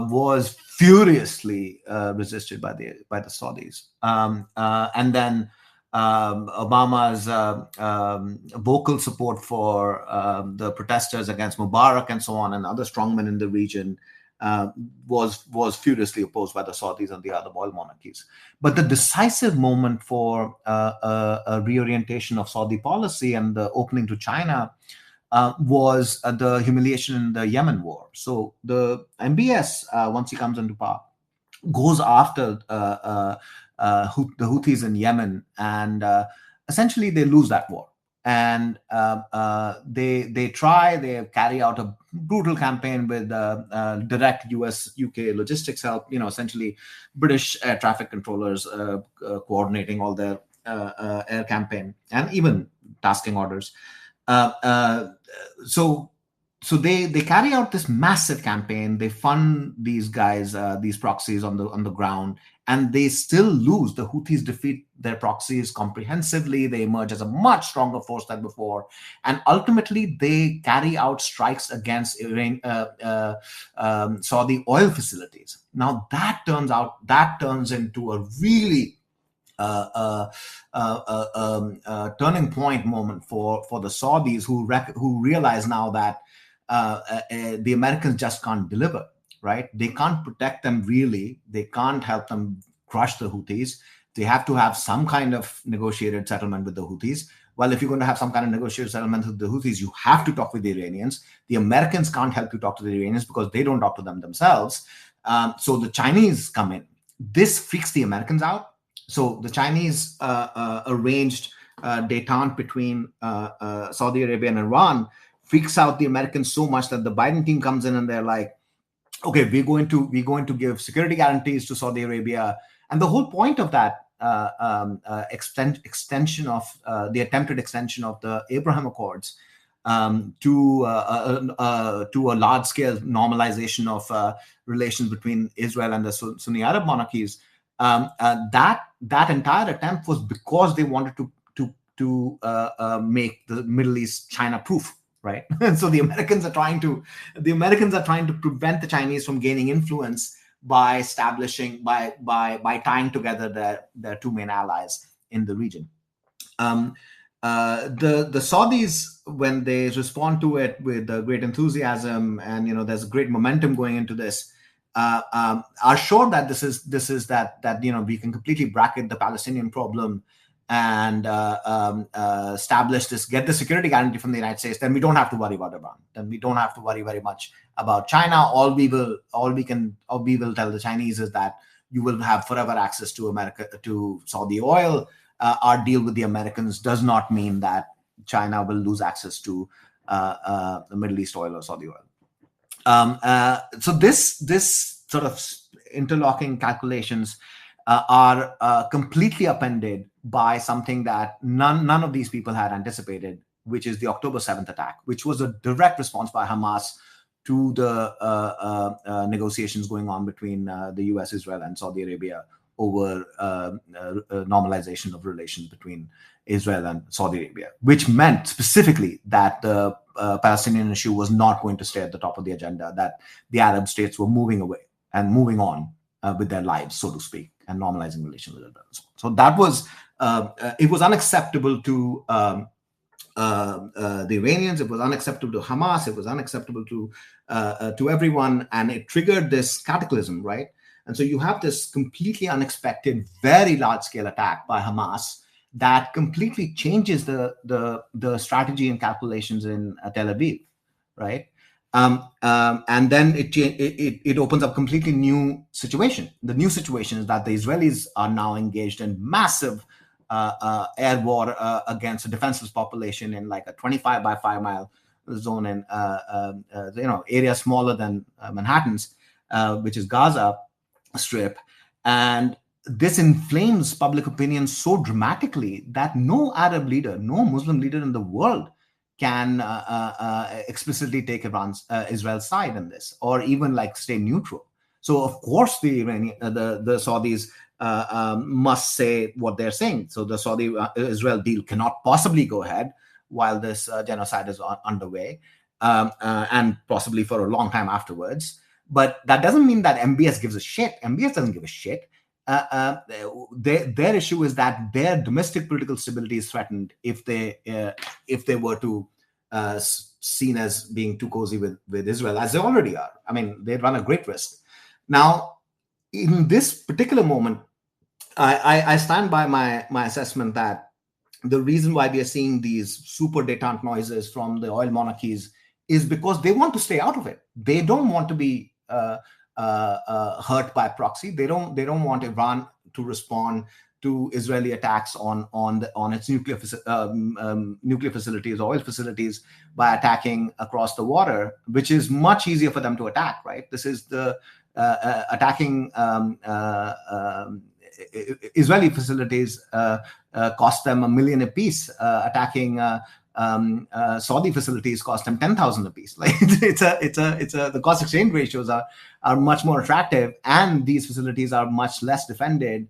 was furiously resisted by the Saudis. And then Obama's vocal support for the protesters against Mubarak and so on, and other strongmen in the region, was furiously opposed by the Saudis and the Arab oil monarchies. But the decisive moment for a reorientation of Saudi policy and the opening to China was the humiliation in the Yemen war. So the MBS, once he comes into power, goes after the Houthis in Yemen, and essentially they lose that war. And they carry out a brutal campaign with direct US-UK logistics help, essentially British air traffic controllers coordinating all their air campaign and even tasking orders. So they carry out this massive campaign. They fund these guys, these proxies on the ground, and they still lose. The Houthis defeat their proxies comprehensively. They emerge as a much stronger force than before, and ultimately they carry out strikes against Saudi oil facilities. Now that turns into a really turning point moment for the Saudis, who realize now that the Americans just can't deliver, right? They can't protect them really. They can't help them crush the Houthis. They have to have some kind of negotiated settlement with the Houthis. Well, if you're going to have some kind of negotiated settlement with the Houthis, you have to talk with the Iranians. The Americans can't help you talk to the Iranians because they don't talk to them themselves. So the Chinese come in. This freaks the Americans out. So the Chinese arranged détente between Saudi Arabia and Iran freaks out the Americans so much that the Biden team comes in and they're like, okay, we're going to give security guarantees to Saudi Arabia. And the whole point of that extension of the attempted extension of the Abraham Accords to a large scale normalization of relations between Israel and the Sunni Arab monarchies, that entire attempt was because they wanted to make the Middle East China proof. Right, and so the Americans are trying to prevent the Chinese from gaining influence by tying together their two main allies in the region. The Saudis, when they respond to it with great enthusiasm, and there's great momentum going into this, are sure that this is that we can completely bracket the Palestinian problem and establish this, get the security guarantee from the United States, then we don't have to worry about Iran. Then we don't have to worry very much about China. All we will tell the Chinese is that you will have forever access to Saudi oil. Our deal with the Americans does not mean that China will lose access to the Middle East oil or Saudi oil. So this sort of interlocking calculations are completely upended by something that none of these people had anticipated, which is the October 7th attack, which was a direct response by Hamas to the negotiations going on between the US, Israel, and Saudi Arabia over normalization of relations between Israel and Saudi Arabia, which meant specifically that the Palestinian issue was not going to stay at the top of the agenda, that the Arab states were moving away and moving on with their lives, so to speak, and normalizing relations with Israel. So that was it was unacceptable to the Iranians. It was unacceptable to Hamas. It was unacceptable to everyone, and it triggered this cataclysm, right? And so you have this completely unexpected, very large-scale attack by Hamas that completely changes the strategy and calculations in Tel Aviv, right? And then it opens up completely new situation. The new situation is that the Israelis are now engaged in massive air war against a defenseless population in like a 25 by 5 mile zone in area smaller than Manhattan's, which is Gaza Strip, and this inflames public opinion so dramatically that no Arab leader, no Muslim leader in the world can explicitly take Israel's side in this, or even like stay neutral. So of course the Saudis must say what they're saying. So the Saudi-Israel deal cannot possibly go ahead while this genocide is underway, and possibly for a long time afterwards. But that doesn't mean that MBS gives a shit. MBS doesn't give a shit. their issue is that their domestic political stability is threatened if they were to seen as being too cozy with Israel, as they already are. I mean, they run a great risk. Now, in this particular moment, I stand by my assessment that the reason why we are seeing these super detente noises from the oil monarchies is because they want to stay out of it. They don't want to be hurt by proxy. They don't want Iran to respond to Israeli attacks on its nuclear facilities, oil facilities, by attacking across the water, which is much easier for them to attack. Right? This is the attacking Israeli facilities cost them $1 million apiece. Attacking Saudi facilities cost them 10,000 apiece. Like the cost exchange ratios are much more attractive, and these facilities are much less defended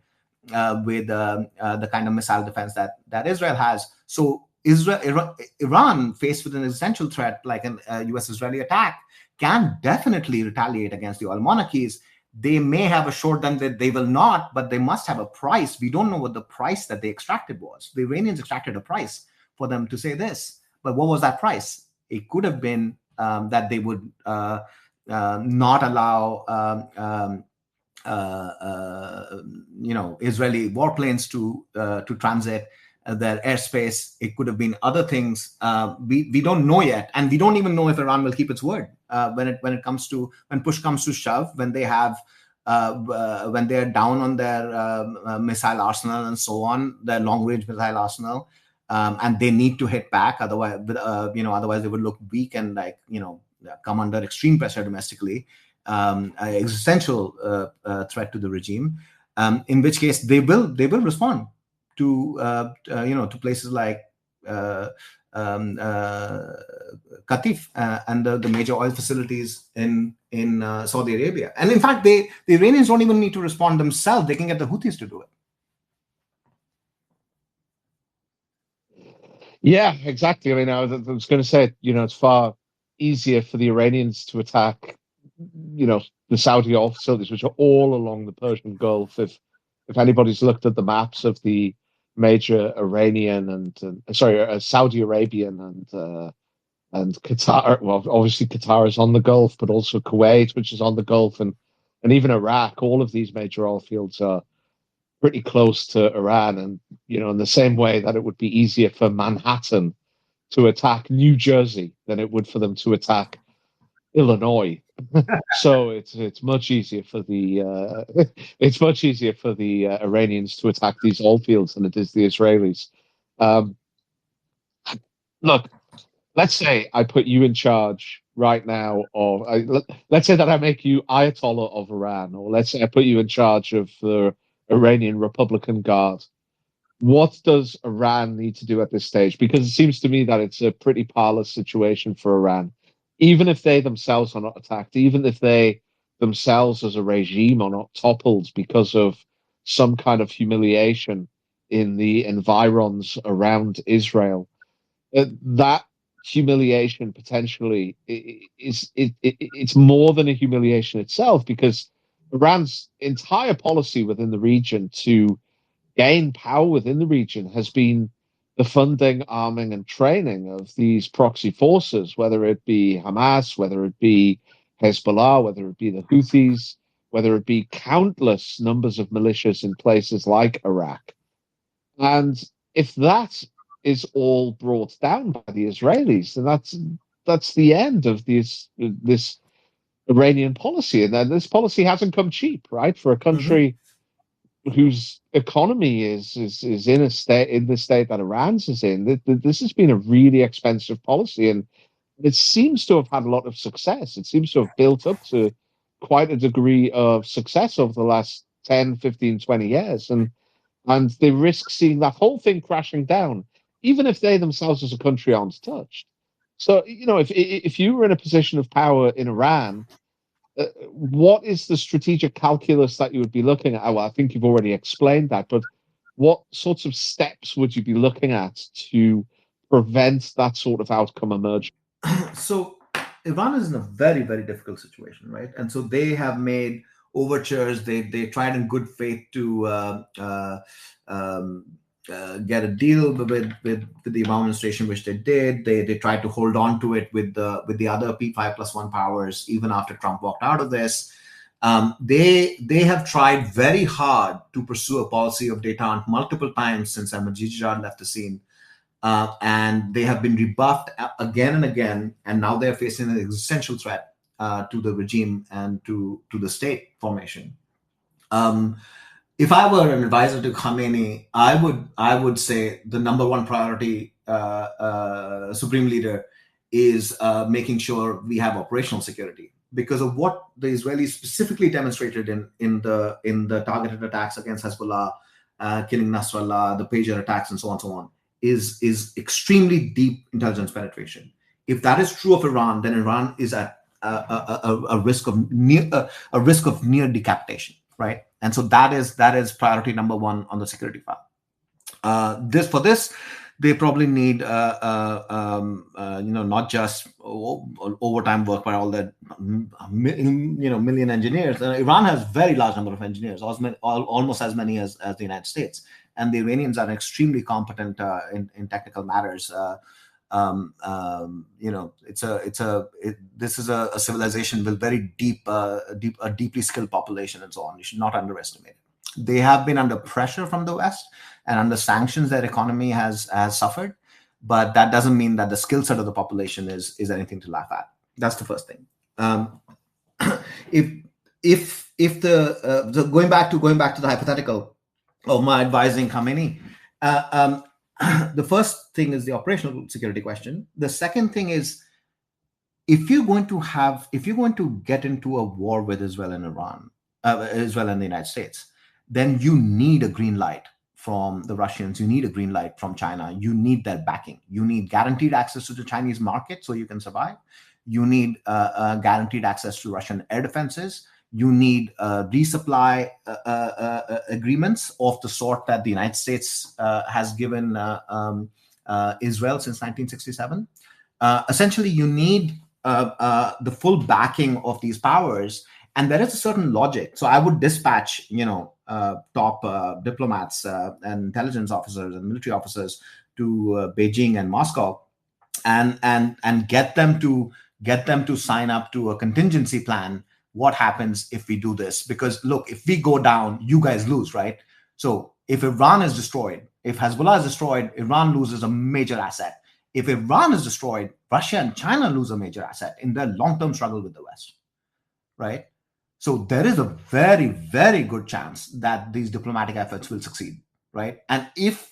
with the kind of missile defense that Israel has. So Iran, faced with an existential threat like a U.S.-Israeli attack, can definitely retaliate against the oil monarchies. They may have assured them that they will not, but they must have a price. We don't know what the price that they extracted was. The Iranians extracted a price for them to say this. But what was that price? It could have been that they would not allow Israeli warplanes to transit their airspace. It could have been other things. We don't know yet, and we don't even know if Iran will keep its word when push comes to shove, when they have when they're down on their missile arsenal and so on, their long range missile arsenal, and they need to hit back. Otherwise, they would look weak and come under extreme pressure domestically. Existential threat to the regime. In which case they will respond to places like Qatif and the major oil facilities in Saudi Arabia. And in fact, the Iranians don't even need to respond themselves. They can get the Houthis to do it. Yeah, exactly. I mean, I was going to say, it's far easier for the Iranians to attack, the Saudi oil facilities, which are all along the Persian Gulf. If anybody's looked at the maps of the major Iranian and Saudi Arabian and Qatar, well, obviously Qatar is on the Gulf, but also Kuwait, which is on the Gulf, and even Iraq, all of these major oil fields are pretty close to Iran. And, in the same way that it would be easier for Manhattan to attack New Jersey than it would for them to attack Illinois. So it's much easier for the Iranians to attack these oil fields than it is the Israelis. Look, let's say I put you in charge right now let's say that I make you Ayatollah of Iran, or let's say I put you in charge of the Iranian Republican Guard. What does Iran need to do at this stage? Because it seems to me that it's a pretty parlous situation for Iran. Even if they themselves are not attacked, even if they themselves as a regime are not toppled because of some kind of humiliation in the environs around Israel, that humiliation potentially it's more than a humiliation itself, because Iran's entire policy within the region to gain power within the region has been the funding, arming, and training of these proxy forces, whether it be Hamas, whether it be Hezbollah, whether it be the Houthis, whether it be countless numbers of militias in places like Iraq. And if that is all brought down by the Israelis, then that's the end of this Iranian policy. And then this policy hasn't come cheap, right? For a country whose economy is in the state that Iran's is in. This has been a really expensive policy, and it seems to have had a lot of success. It seems to have built up to quite a degree of success over the last 10, 15, 20 years. And they risk seeing that whole thing crashing down, even if they themselves as a country aren't touched. So, if you were in a position of power in Iran, what is the strategic calculus that you would be looking at? Well, I think you've already explained that, but what sorts of steps would you be looking at to prevent that sort of outcome emerging? So Iran is in a very, very difficult situation, right? And so they have made overtures. They tried in good faith to get a deal with the Obama administration, which they did. They tried to hold on to it with the other P5+1 powers even after Trump walked out of this. They have tried very hard to pursue a policy of détente multiple times since Ahmadinejad left the scene, and they have been rebuffed again and again. And now they are facing an existential threat to the regime and to the state formation. If I were an advisor to Khamenei, I would say the number one priority, Supreme Leader, is making sure we have operational security, because of what the Israelis specifically demonstrated in the targeted attacks against Hezbollah, killing Nasrallah, the pager attacks, and so on, is extremely deep intelligence penetration. If that is true of Iran, then Iran is at a risk of near decapitation, right? And so that is priority number one on the security file. For this, they probably need not just overtime work by all that million engineers. Iran has very large number of engineers, almost as many as the United States, and the Iranians are extremely competent in technical matters. This is a civilization with very deeply skilled population and so on. You should not underestimate it. They have been under pressure from the West, and under sanctions, their economy has suffered. But that doesn't mean that the skill set of the population is anything to laugh at. That's the first thing. Going back to the hypothetical of my advising Khamenei, the first thing is the operational security question. The second thing is, if you're going to get into a war with Israel and Iran, Israel and the United States, then you need a green light from the Russians. You need a green light from China. You need their backing. You need guaranteed access to the Chinese market so you can survive. You need guaranteed access to Russian air defenses. You need resupply agreements of the sort that the United States has given Israel since 1967. Essentially, you need the full backing of these powers, and there is a certain logic. So I would dispatch, top diplomats and intelligence officers and military officers to Beijing and Moscow, and get them to sign up to a contingency plan. What happens if we do this? Because look, if we go down, you guys lose, right? So if Iran is destroyed, if Hezbollah is destroyed, Iran loses a major asset. If Iran is destroyed, Russia and China lose a major asset in their long-term struggle with the West, right? So there is a very, very good chance that these diplomatic efforts will succeed, right? And if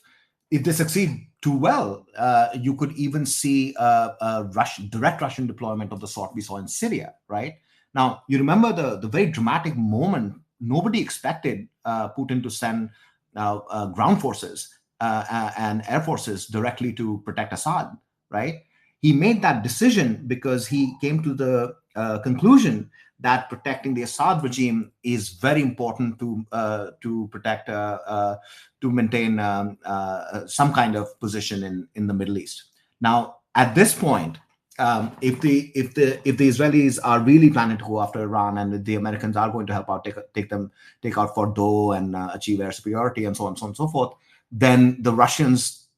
they succeed too well, you could even see a direct Russian deployment of the sort we saw in Syria, right? Now, you remember the very dramatic moment. Nobody expected Putin to send ground forces and air forces directly to protect Assad, right? He made that decision because he came to the conclusion that protecting the Assad regime is very important to protect, to maintain some kind of position in the Middle East. Now, at this point, if the Israelis are really planning to go after Iran, and the Americans are going to help out, take out Fordo and achieve air superiority and so on and so forth, then the Russians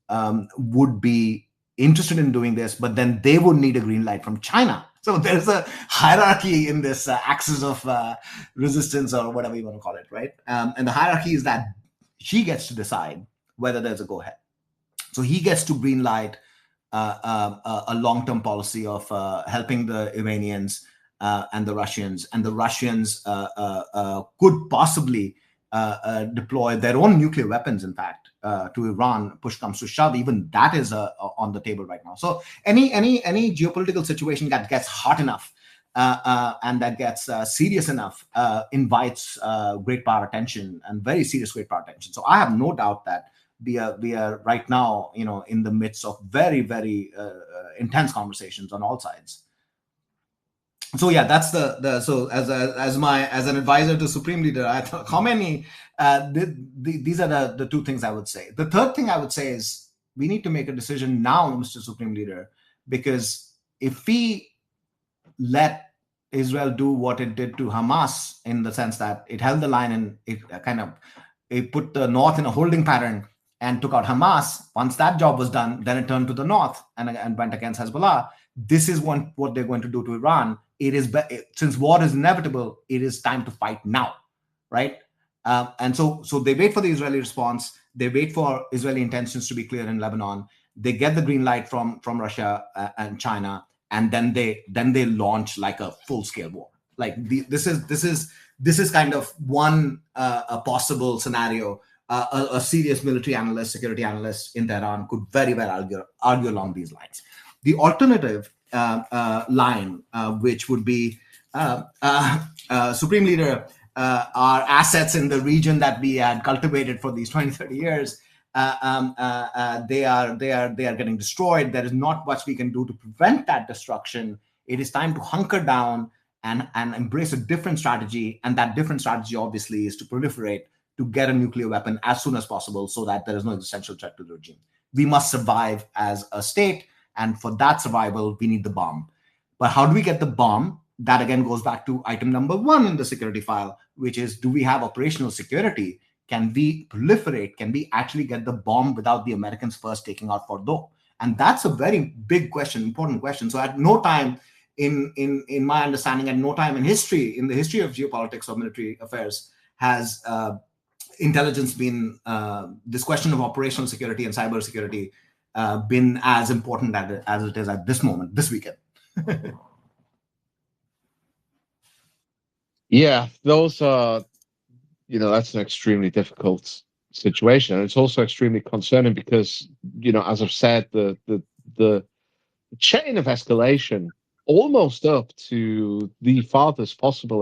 would be interested in doing this, but then they would need a green light from China. So there's a hierarchy in this axis of resistance, or whatever you want to call it, right? And the hierarchy is that he gets to decide whether there's a go-ahead. So he gets to green light a long-term policy of helping the Iranians and the Russians. And the Russians could possibly deploy their own nuclear weapons, in fact, to Iran. Push comes to shove, even that is on the table right now. So any geopolitical situation that gets hot enough and that gets serious enough invites great power attention, and very serious great power attention. So I have no doubt that we are right now, in the midst of very, very intense conversations on all sides. So yeah, that's so as an advisor to Supreme Leader, I thought, how many? These are the two things I would say. The third thing I would say is we need to make a decision now, Mr. Supreme Leader, because if we let Israel do what it did to Hamas, in the sense that it held the line and it put the North in a holding pattern and took out Hamas. Once that job was done, then it turned to the North and went against Hezbollah. This is what they're going to do to Iran. Since war is inevitable, it is time to fight now, right? And so they wait for the Israeli response. They wait for Israeli intentions to be clear in Lebanon. They get the green light from Russia and China, and then they launch like a full-scale war. Like this is kind of one a possible scenario. A serious military analyst, security analyst in Tehran could very well argue along these lines. The alternative line, which would be Supreme Leader, our assets in the region that we had cultivated for these 20, 30 years, they are getting destroyed. There is not much we can do to prevent that destruction. It is time to hunker down and embrace a different strategy. And that different strategy, obviously, is to proliferate, to get a nuclear weapon as soon as possible so that there is no existential threat to the regime. We must survive as a state. And for that survival, we need the bomb. But how do we get the bomb? That again goes back to item number 1 in the security file, which is, do we have operational security? Can we proliferate? Can we actually get the bomb without the Americans first taking out Fordo? And that's a very big question, important question. So at no time in my understanding, at no time in the history of geopolitics or military affairs, has intelligence been, this question of operational security and cyber security been as important as it is at this moment, this weekend. Yeah, those are, that's an extremely difficult situation. And it's also extremely concerning because, as I've said, the chain of escalation almost up to the farthest possible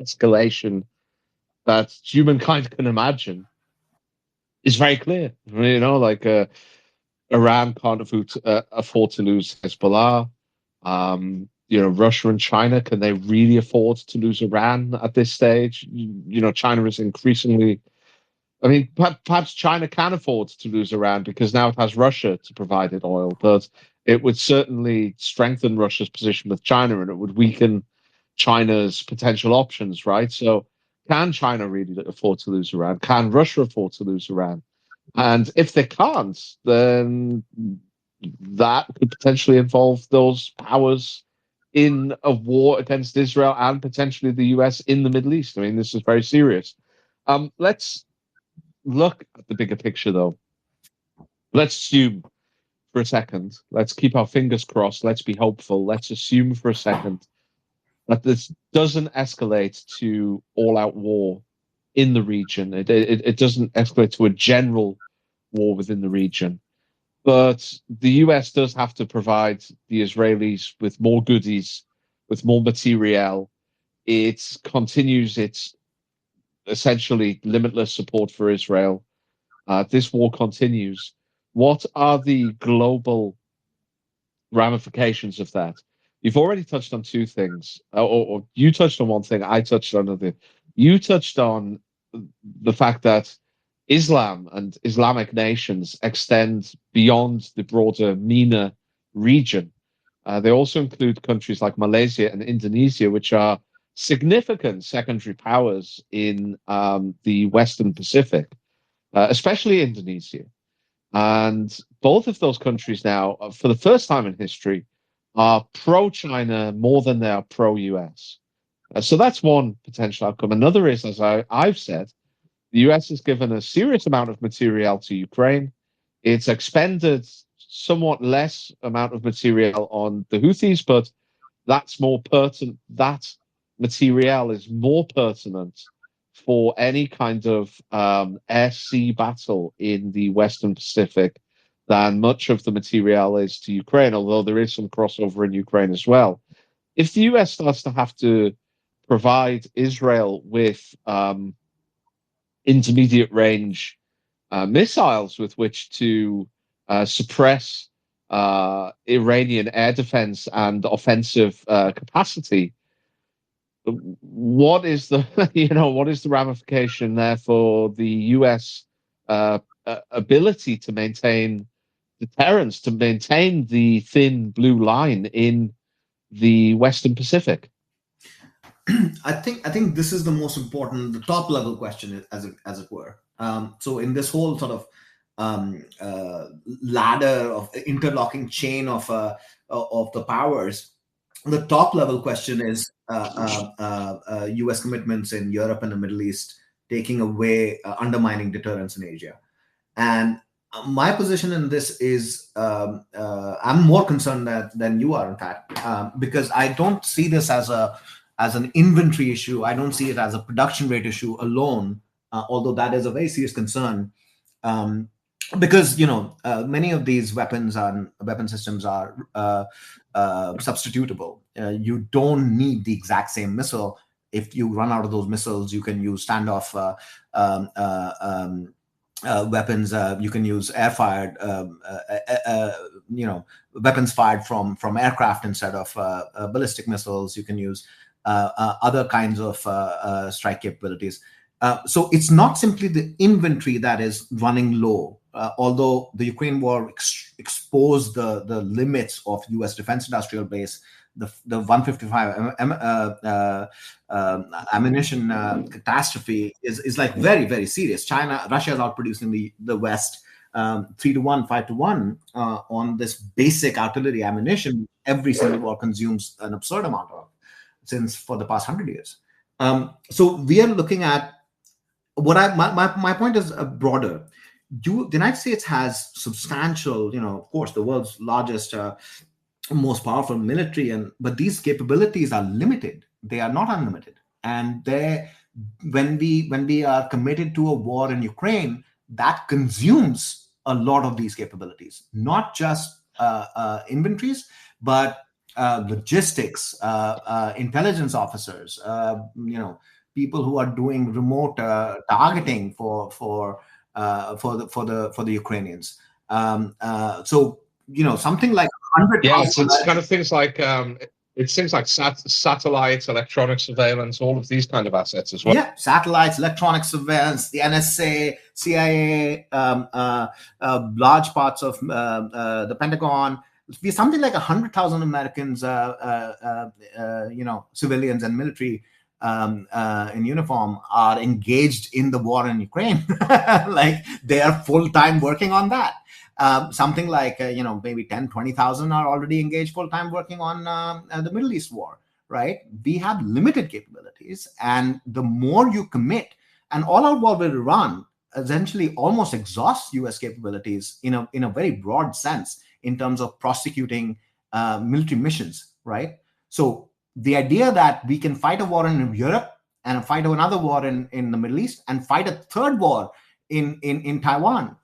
escalation that humankind can imagine is very clear. Iran can't afford to lose Hezbollah. Russia and China, can they really afford to lose Iran at this stage? China is increasingly, perhaps China can afford to lose Iran because now it has Russia to provide it oil, but it would certainly strengthen Russia's position with China and it would weaken China's potential options, right? So can China really afford to lose Iran? Can Russia afford to lose Iran? And if they can't, then that could potentially involve those powers in a war against Israel and potentially the US in the Middle East. This is very serious. Let's look at the bigger picture, though. Let's assume for a second, let's keep our fingers crossed, let's be hopeful, let's assume for a second that this doesn't escalate to all-out war in the region. It doesn't escalate to a general war within the region. But the US does have to provide the Israelis with more goodies, with more materiel. It continues its essentially limitless support for Israel. This war continues. What are the global ramifications of that? You've already touched on two things, or you touched on one thing, I touched on another. You touched on the fact that Islam and Islamic nations extend beyond the broader MENA region. They also include countries like Malaysia and Indonesia, which are significant secondary powers in the Western Pacific, especially Indonesia. And both of those countries now, for the first time in history, are pro-China more than they are pro-US. So that's one potential outcome. Another is, as I've said, the US has given a serious amount of material to Ukraine. It's expended somewhat less amount of material on the Houthis, but that's more pertinent. That material is more pertinent for any kind of air-sea battle in the Western Pacific than much of the material is to Ukraine, although there is some crossover in Ukraine as well. If the US starts to have to provide Israel with intermediate range missiles with which to suppress Iranian air defense and offensive capacity, what is the what is the ramification there for the US ability to maintain deterrence, to maintain the thin blue line in the Western Pacific? I think this is the most important, the top level question, as it were. So in this whole sort of ladder of interlocking chain of the powers, the top level question is U.S. commitments in Europe and the Middle East taking away, undermining deterrence in Asia. And my position in this is, I'm more concerned than you are, in fact, because I don't see this as an inventory issue. I don't see it as a production rate issue alone, although that is a very serious concern. Because many of these weapon systems are substitutable. You don't need the exact same missile. If you run out of those missiles, you can use standoff weapons. You can use air-fired, weapons fired from aircraft instead of ballistic missiles. You can use other kinds of strike capabilities. So it's not simply the inventory that is running low, although the Ukraine war exposed the limits of U.S. defense industrial base. The 155 ammunition catastrophe is like very, very serious. Russia is outproducing the West 3-1, 5-1 on this basic artillery ammunition. Every single war consumes an absurd amount of, for the past 100 years. So we are looking at my point is broader. The United States has substantial, of course, the world's largest, most powerful military, but these capabilities are limited. They are not unlimited. And when we are committed to a war in Ukraine, that consumes a lot of these capabilities, not just inventories, but logistics, intelligence officers, people who are doing remote targeting for the Ukrainians. So something like 100. Yeah, it's kind of things like satellites, electronic surveillance, all of these kind of assets as well. Yeah, satellites, electronic surveillance, the NSA, CIA, large parts of the Pentagon. Something like 100,000 Americans, civilians and military in uniform are engaged in the war in Ukraine. Like they are full-time working on that. Something like, maybe 10, 20,000 are already engaged full-time working on the Middle East war, right? We have limited capabilities, and the more you commit, and all-out war will run essentially almost exhausts U.S. capabilities in a very broad sense in terms of prosecuting military missions, right? So the idea that we can fight a war in Europe and fight another war in the Middle East and fight a third war in Taiwan,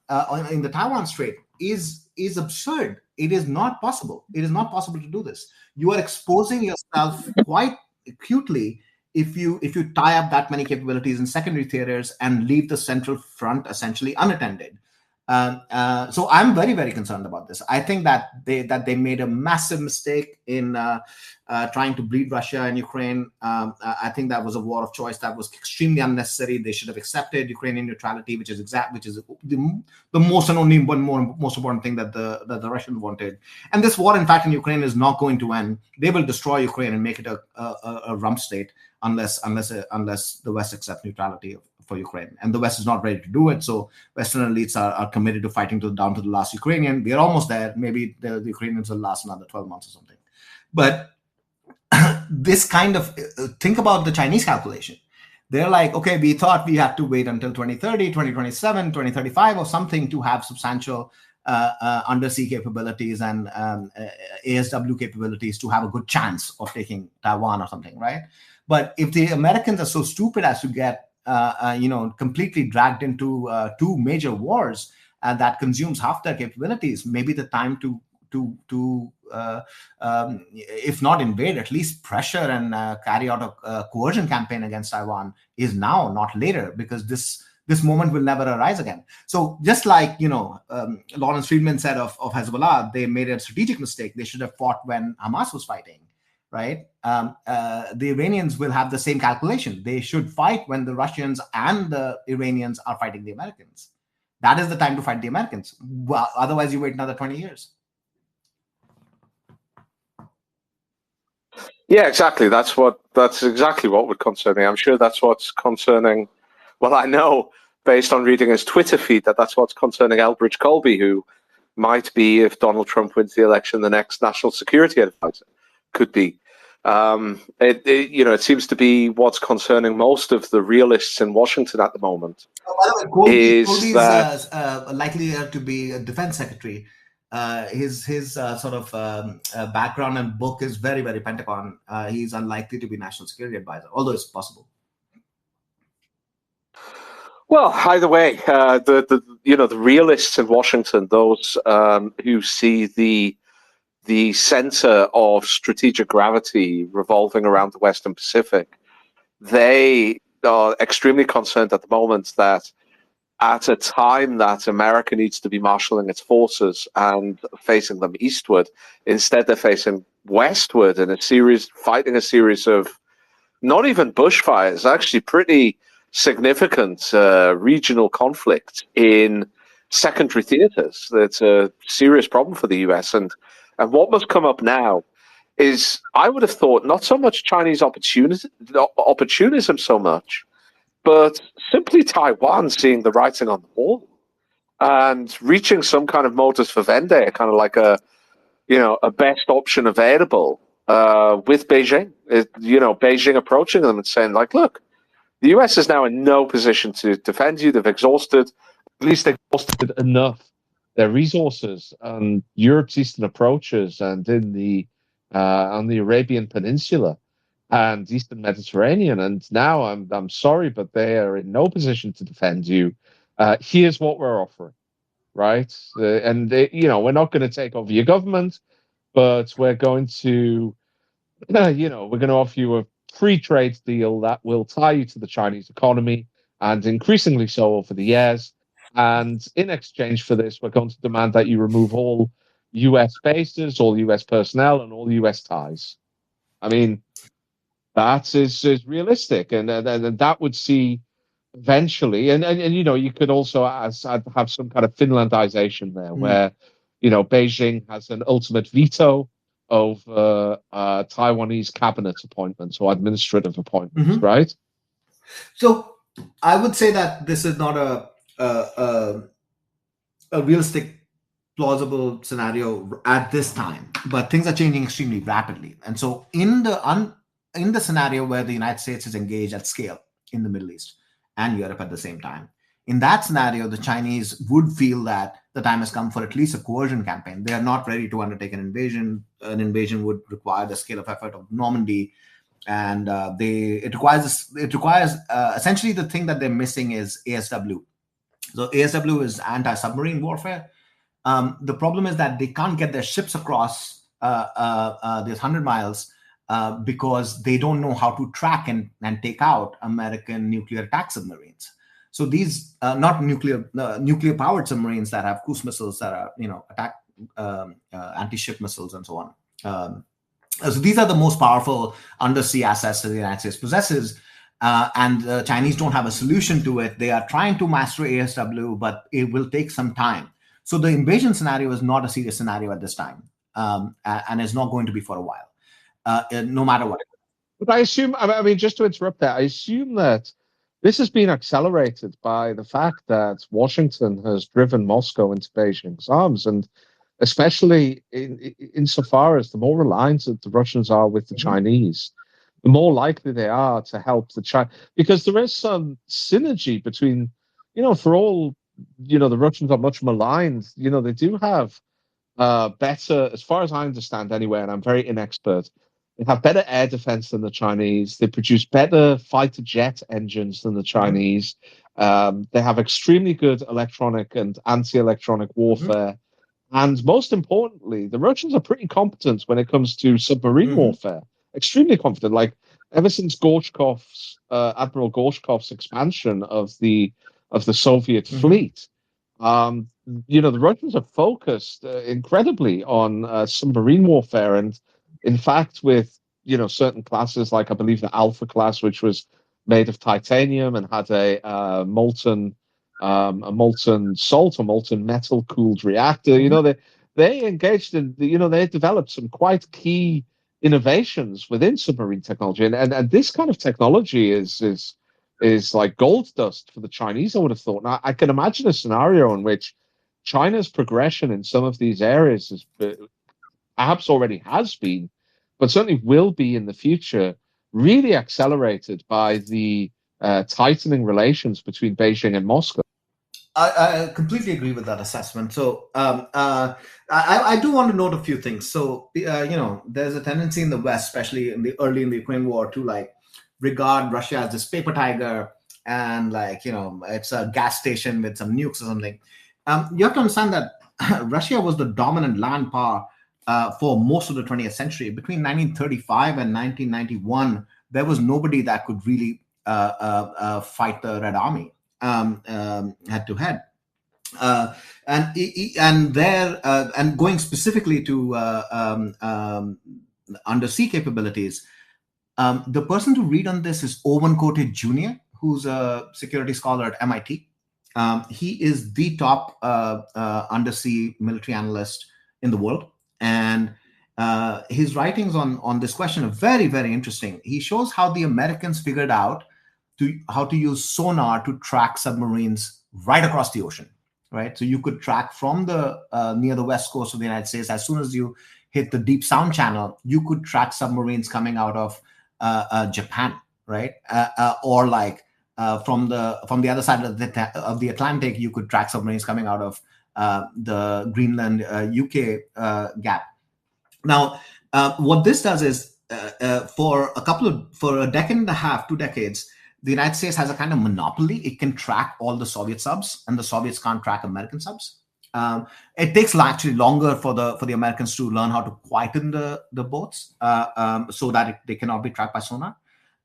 in the Taiwan Strait, is absurd. It is not possible. It is not possible to do this. You are exposing yourself quite acutely if you tie up that many capabilities in secondary theaters and leave the central front essentially unattended. So I'm very, very concerned about this. I think that they made a massive mistake in trying to bleed Russia and Ukraine. I think that was a war of choice that was extremely unnecessary. They should have accepted Ukrainian neutrality, which is the most and only most important thing that the Russians wanted. And this war, in fact, in Ukraine is not going to end. They will destroy Ukraine and make it a rump state unless the West accepts neutrality for Ukraine, and the West is not ready to do it. So Western elites are committed to fighting down to the last Ukrainian. We are almost there. Maybe the Ukrainians will last another 12 months or something. But this kind of think about the Chinese calculation. They're like, okay, we thought we had to wait until 2030, 2027, 2035 or something to have substantial undersea capabilities and ASW capabilities to have a good chance of taking Taiwan or something, right? But if the Americans are so stupid as to get completely dragged into two major wars that consumes half their capabilities, maybe the time to if not invade, at least pressure and carry out a coercion campaign against Taiwan is now, not later, because this moment will never arise again. So just like, Lawrence Friedman said of Hezbollah, they made a strategic mistake. They should have fought when Hamas was fighting, right? The Iranians will have the same calculation. They should fight when the Russians and the Iranians are fighting the Americans. That is the time to fight the Americans. Well, otherwise, you wait another 20 years. Yeah, exactly. That's exactly what would concern me. I'm sure that's what's concerning. Well, I know based on reading his Twitter feed that's what's concerning Elbridge Colby, who might be, if Donald Trump wins the election, the next national security advisor. Could be. It seems to be what's concerning most of the realists in Washington at the moment. By the way, Colby is likely to be a defense secretary. His sort of background and book is very, very Pentagon. He's unlikely to be national security advisor, although it's possible. Well, either way, the realists in Washington, those who see the center of strategic gravity revolving around the Western Pacific, they are extremely concerned at the moment that at a time that America needs to be marshalling its forces and facing them eastward, instead they're facing westward in fighting a series of not even bushfires, actually pretty significant regional conflict in secondary theaters. That's a serious problem for the US. And what must come up now is, I would have thought, not so much Chinese opportunism so much, but simply Taiwan seeing the writing on the wall and reaching some kind of modus vivendi, kind of like a best option available with Beijing. Beijing approaching them and saying, like, look, the US is now in no position to defend you. They've exhausted enough their resources on Europe's eastern approaches and on the Arabian Peninsula and Eastern Mediterranean, and now I'm sorry, but they are in no position to defend you. Here's what we're offering, right? We're not going to take over your government, but we're going to, we're going to offer you a free trade deal that will tie you to the Chinese economy, and increasingly so over the years. And in exchange for this, we're going to demand that you remove all U.S. bases, all U.S. personnel, and all U.S. ties. I mean, that is realistic, and that would see eventually, and you could also have some kind of Finlandization there, where Beijing has an ultimate veto over Taiwanese cabinet appointments or administrative appointments, right? So I would say that this is not a realistic, plausible scenario at this time, but things are changing extremely rapidly. And so in the scenario where the United States is engaged at scale in the Middle East and Europe at the same time, in that scenario, the Chinese would feel that the time has come for at least a coercion campaign. They are not ready to undertake an invasion. An invasion would require the scale of effort of Normandy, and it requires essentially the thing that they're missing is ASW. So ASW is anti-submarine warfare. The problem is that they can't get their ships across these 100 miles because they don't know how to track and take out American nuclear attack submarines. So these not nuclear powered submarines that have cruise missiles that are attack anti-ship missiles and so on. So these are the most powerful undersea assets that the United States possesses. And the Chinese don't have a solution to it. They are trying to master ASW, but it will take some time. So the invasion scenario is not a serious scenario at this time, and is not going to be for a while, no matter what. But I assume, I mean, just to interrupt that, I assume that this has been accelerated by the fact that Washington has driven Moscow into Beijing's arms, and especially insofar as the more reliant that the Russians are with the Chinese, the more likely they are to help the China, because there is some synergy between, for all, the Russians are much maligned, they do have better, as far as I understand anyway, and I'm very inexpert, they have better air defense than the Chinese. They produce better fighter jet engines than the Chinese. They have extremely good electronic and anti-electronic warfare. And most importantly, the Russians are pretty competent when it comes to submarine warfare. Extremely competent. Like, ever since Gorshkov's Admiral Gorshkov's expansion of the Soviet fleet, the Russians are focused incredibly on submarine warfare, and in fact, with certain classes, like I believe the Alpha class, which was made of titanium and had a molten salt or molten metal cooled reactor. They engaged in, they developed some quite key innovations within submarine technology, and this kind of technology is like gold dust for the Chinese, I would have thought. Now, I can imagine a scenario in which China's progression in some of these areas is perhaps already has been, but certainly will be in the future, really accelerated by the tightening relations between Beijing and Moscow. I completely agree with that assessment. So I do want to note a few things. So there's a tendency in the West, especially early in the Ukraine war, to like regard Russia as this paper tiger, and like it's a gas station with some nukes or something. You have to understand that Russia was the dominant land power for most of the 20th century. Between 1935 and 1991, there was nobody that could really fight the Red Army head to head. And going specifically to undersea capabilities, the person to read on this is Owen Cote Jr., who's a security scholar at MIT. He is the top undersea military analyst in the world, and his writings on this question are very, very interesting. He shows how the Americans figured out how to use sonar to track submarines right across the ocean, right? So you could track from the near the west coast of the United States. As soon as you hit the Deep Sound Channel, you could track submarines coming out of Japan, right? Or like from the other side of the Atlantic, you could track submarines coming out of the Greenland UK gap. Now, what this does is for a decade and a half, 2 decades, the United States has a kind of monopoly. It can track all the Soviet subs, and the Soviets can't track American subs. It takes actually longer for the Americans to learn how to quieten the boats so that they cannot be tracked by sonar.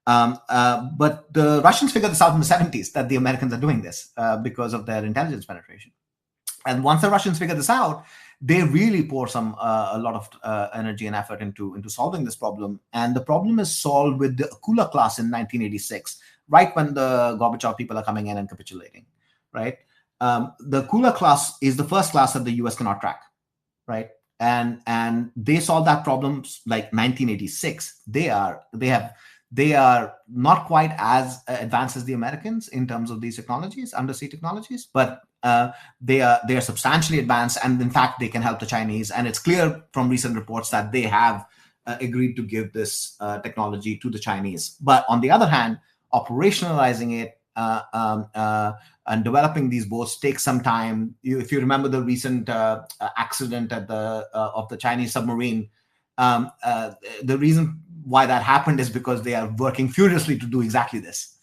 But the Russians figured this out in the 70s, that the Americans are doing this because of their intelligence penetration. And once the Russians figure this out, they really pour a lot of energy and effort into solving this problem. And the problem is solved with the Akula class in 1986, right when the Gorbachev people are coming in and capitulating, right? The Akula class is the first class that the US cannot track, right? And they solved that problem like 1986. They are not quite as advanced as the Americans in terms of these technologies, undersea technologies, but they are substantially advanced, and in fact they can help the Chinese. And it's clear from recent reports that they have agreed to give this technology to the Chinese. But on the other hand, operationalizing it and developing these boats takes some time. If you remember the recent accident at of the Chinese submarine, the reason why that happened is because they are working furiously to do exactly this.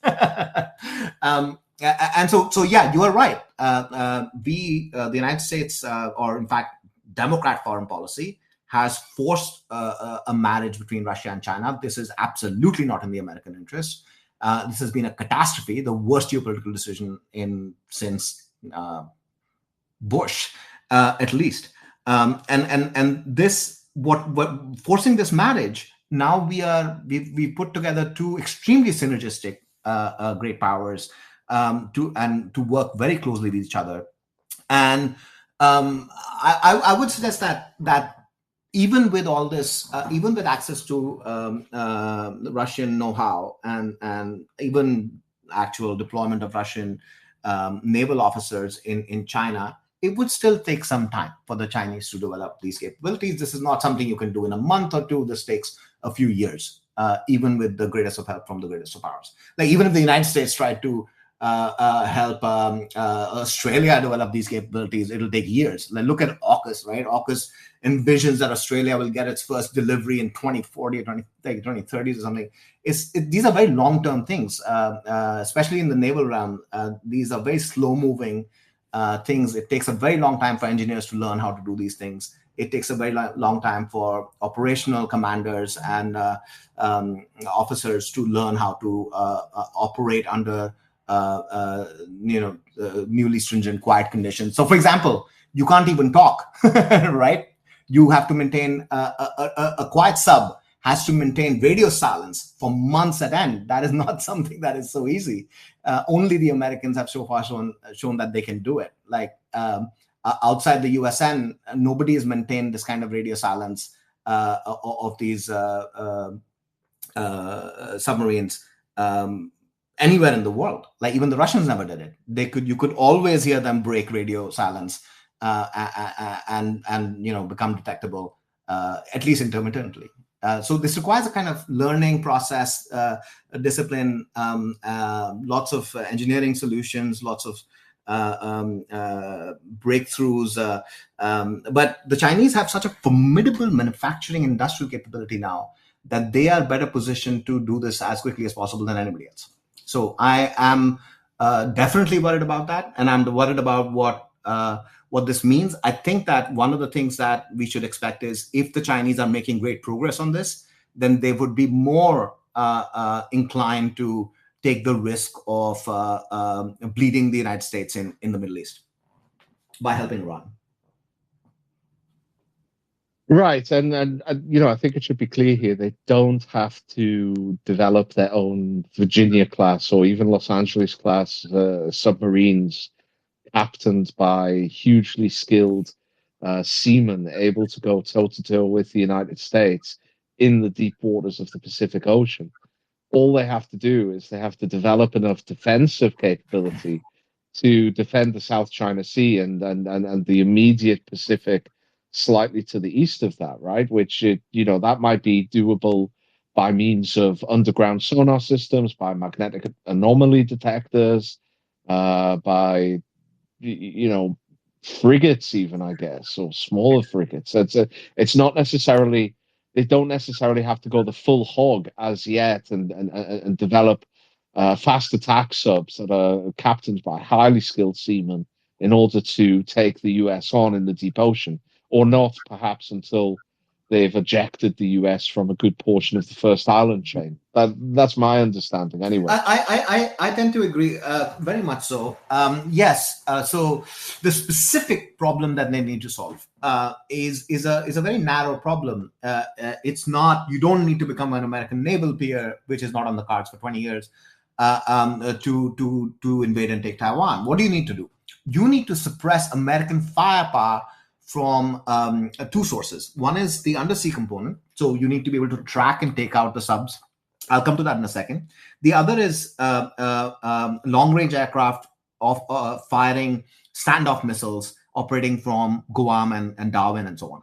And so yeah, you are right. The United States, or in fact, Democrat foreign policy, has forced a marriage between Russia and China. This is absolutely not in the American interest. This has been a catastrophe, the worst geopolitical decision since Bush, at least. And this what forcing this marriage. Now we put together two extremely synergistic great powers to work very closely with each other. And I would suggest that even with all this, even with access to Russian know-how and even actual deployment of Russian naval officers in China, it would still take some time for the Chinese to develop these capabilities. This is not something you can do in a month or two. This takes a few years, even with the greatest of help from the greatest of powers. Like even if the United States tried to help Australia develop these capabilities, it'll take years. Like look at AUKUS, right? AUKUS envisions that Australia will get its first delivery in 2040 or 2030s or something. These are very long-term things, especially in the naval realm. These are very slow-moving things. It takes a very long time for engineers to learn how to do these things. It takes a very long time for operational commanders and officers to learn how to operate under newly stringent quiet conditions. So, for example, you can't even talk, right? You have to maintain a quiet sub has to maintain radio silence for months at end. That is not something that is so easy. Only the Americans have so far shown that they can do it. Like outside the USN, nobody has maintained this kind of radio silence of these submarines anywhere in the world. Like even the Russians never did it. You could always hear them break radio silence and become detectable, at least intermittently. So this requires a kind of learning process, discipline, lots of engineering solutions, lots of breakthroughs. But the Chinese have such a formidable manufacturing industrial capability now that they are better positioned to do this as quickly as possible than anybody else. So I am definitely worried about that, and I'm worried about what this means. I think that one of the things that we should expect is if the Chinese are making great progress on this, then they would be more inclined to take the risk of bleeding the United States in the Middle East by helping Iran. Right, and I think it should be clear here they don't have to develop their own Virginia class or even Los Angeles class submarines captained by hugely skilled seamen able to go toe-to-toe with the United States in the deep waters of the Pacific Ocean. All they have to do is they have to develop enough defensive capability to defend the South China Sea and the immediate Pacific slightly to the east of that, right? Which, that might be doable by means of underground sonar systems, by magnetic anomaly detectors, by, frigates even, I guess, or smaller frigates. It's not necessarily, they don't necessarily have to go the full hog as yet and develop fast attack subs that are captained by highly skilled seamen in order to take the US on in the deep ocean, or not perhaps until they've ejected the US from a good portion of the first island chain. That's my understanding anyway. I tend to agree very much so. Yes. So the specific problem that they need to solve is a very narrow problem. It's not, you don't need to become an American naval peer, which is not on the cards for 20 years, to invade and take Taiwan. What do you need to do? You need to suppress American firepower from two sources. One is the undersea component. So you need to be able to track and take out the subs. I'll come to that in a second. The other is long-range aircraft of firing standoff missiles operating from Guam and Darwin and so on.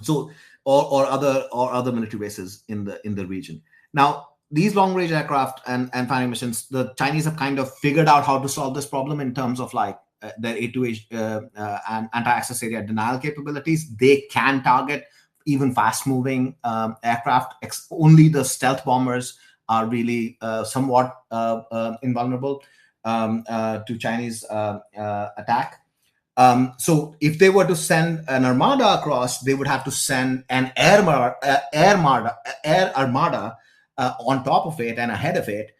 So or other military bases in the region. Now, these long-range aircraft and firing missions, the Chinese have kind of figured out how to solve this problem in terms of like their A2H and anti-access area denial capabilities. They can target even fast-moving aircraft. Only the stealth bombers are really somewhat invulnerable to Chinese attack. So if they were to send an armada across, they would have to send an air armada on top of it and ahead of it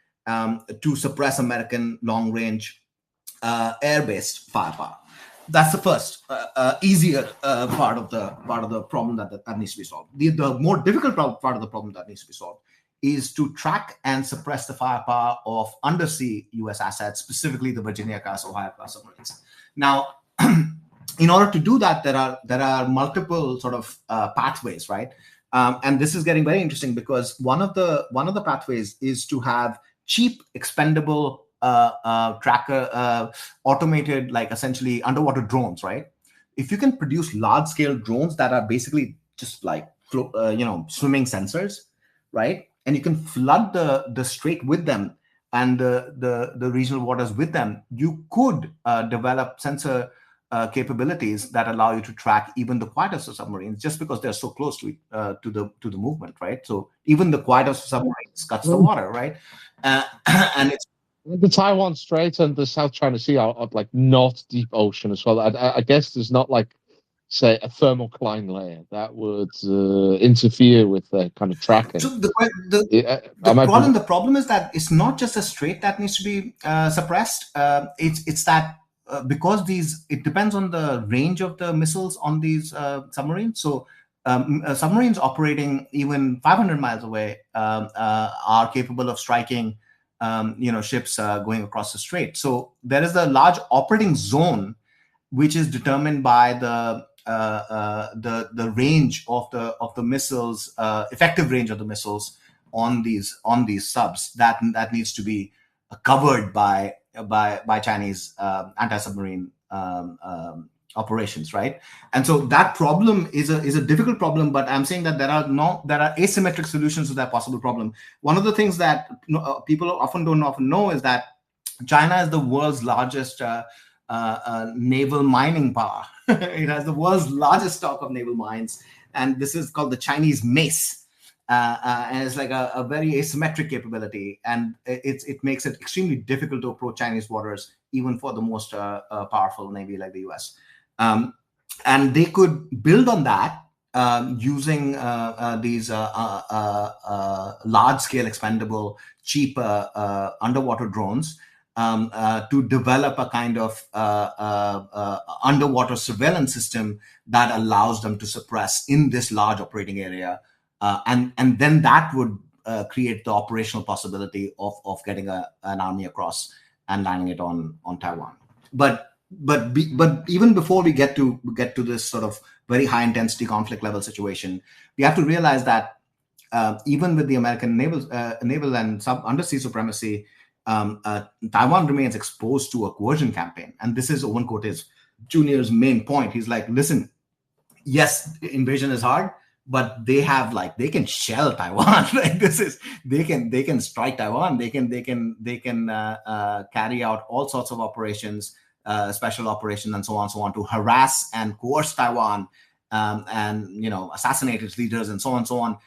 to suppress American long-range air-based firepower. That's the first easier part of the problem that needs to be solved. The more difficult part of the problem that needs to be solved is to track and suppress the firepower of undersea U.S. assets, specifically the Virginia-class, Ohio-class submarines. Now, in order to do that, there are multiple sort of pathways, right? And this is getting very interesting because one of the pathways is to have cheap, expendable tracker, automated, like essentially underwater drones, right? If you can produce large-scale drones that are basically just like swimming sensors, right? And you can flood the strait with them and the regional waters with them, you could develop sensor capabilities that allow you to track even the quietest of submarines, just because they're so close to the movement, right? So even the quietest of submarines cuts the water, right? And it's the Taiwan Strait and the South China Sea are like not deep ocean as well. I guess there's not like, say, a thermocline layer that would interfere with the kind of tracking. So the problem is that it's not just a strait that needs to be suppressed. It's that because it depends on the range of the missiles on these submarines. So submarines operating even 500 miles away are capable of striking ships going across the strait. So there is a large operating zone which is determined by the the range of the missiles, effective range of the missiles on these subs. That needs to be covered by Chinese anti-submarine operations, right? And so that problem is a difficult problem, but I'm saying that there are asymmetric solutions to that possible problem. One of the things that people often don't know is that China is the world's largest naval mining power. It has the world's largest stock of naval mines, and this is called the Chinese mace. And it's like a very asymmetric capability, and it makes it extremely difficult to approach Chinese waters, even for the most powerful navy like the US. And they could build on that using these large-scale, expendable, cheap underwater drones to develop a kind of underwater surveillance system that allows them to suppress in this large operating area. And then that would create the operational possibility of getting an army across and landing it on Taiwan. But even before we get to this sort of very high intensity conflict level situation, we have to realize that even with the American naval and undersea supremacy, Taiwan remains exposed to a coercion campaign. And this is Owen Cortes Jr.'s main point. He's like, listen, yes, invasion is hard, but they can shell Taiwan. Like they can strike Taiwan. They can carry out all sorts of operations, special operations, and so on to harass and coerce Taiwan, and assassinate its leaders, and so on,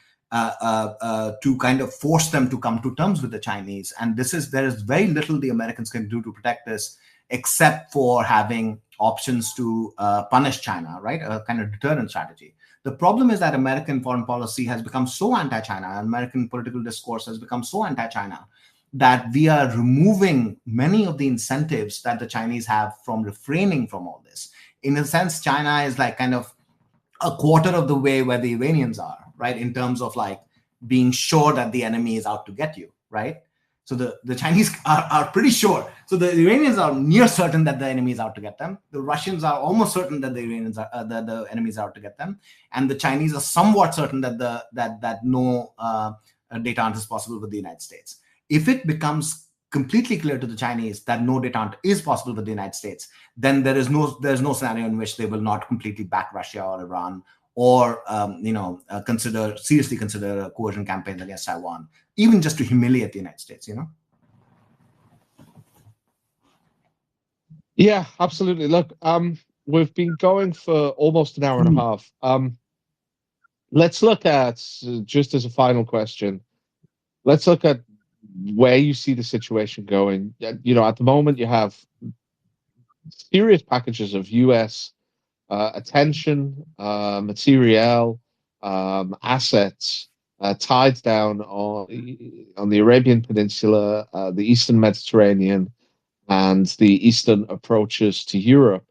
to kind of force them to come to terms with the Chinese. And there is very little the Americans can do to protect this, except for having options to punish China, right? A kind of deterrent strategy. The problem is that American foreign policy has become so anti-China, American political discourse has become so anti-China, that we are removing many of the incentives that the Chinese have from refraining from all this. In a sense, China is like kind of a quarter of the way where the Iranians are, right? In terms of like being sure that the enemy is out to get you, right? So the Chinese are pretty sure. So the Iranians are near certain that the enemy is out to get them. The Russians are almost certain that the Iranians are the enemy is out to get them, and the Chinese are somewhat certain that no détente is possible with the United States. If it becomes completely clear to the Chinese that no détente is possible with the United States, then there's no scenario in which they will not completely back Russia or Iran, or seriously consider coercion campaigns against Taiwan, even just to humiliate the United States. Yeah, absolutely. Look, we've been going for almost an hour and a half. Let's look at, just as a final question, let's look at where you see the situation going. At the moment, you have serious packages of US attention, materiel, assets tied down on the Arabian Peninsula, the Eastern Mediterranean, and the eastern approaches to Europe.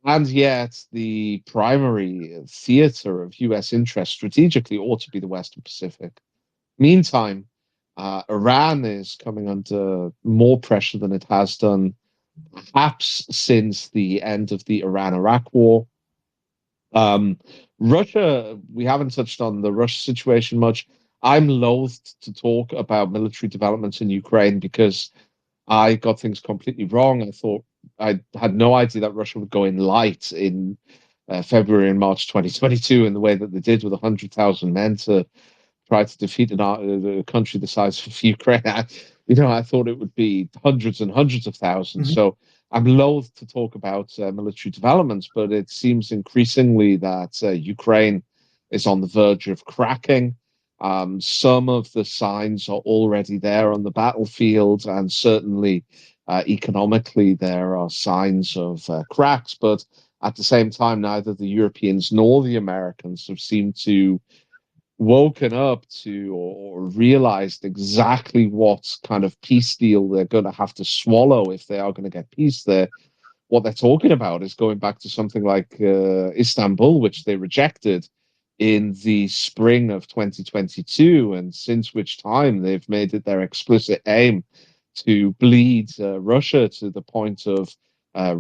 And yet the primary theater of US interest strategically ought to be the Western Pacific. Meantime, Iran is coming under more pressure than it has done perhaps since the end of the Iran-Iraq war. Russia, we haven't touched on the Russia situation much. I'm loath to talk about military developments in Ukraine because I got things completely wrong. I had no idea that Russia would go in light in February and March 2022 in the way that they did with 100,000 men to try to defeat a country the size of Ukraine. I thought it would be hundreds and hundreds of thousands. Mm-hmm. So I'm loath to talk about military developments, but it seems increasingly that Ukraine is on the verge of cracking. Some of the signs are already there on the battlefield, and certainly economically there are signs of cracks. But at the same time, neither the Europeans nor the Americans have seemed to woken up to or realized exactly what kind of peace deal they're going to have to swallow if they are going to get peace there. What they're talking about is going back to something like Istanbul, which they rejected in the spring of 2022, and since which time they've made it their explicit aim to bleed Russia to the point of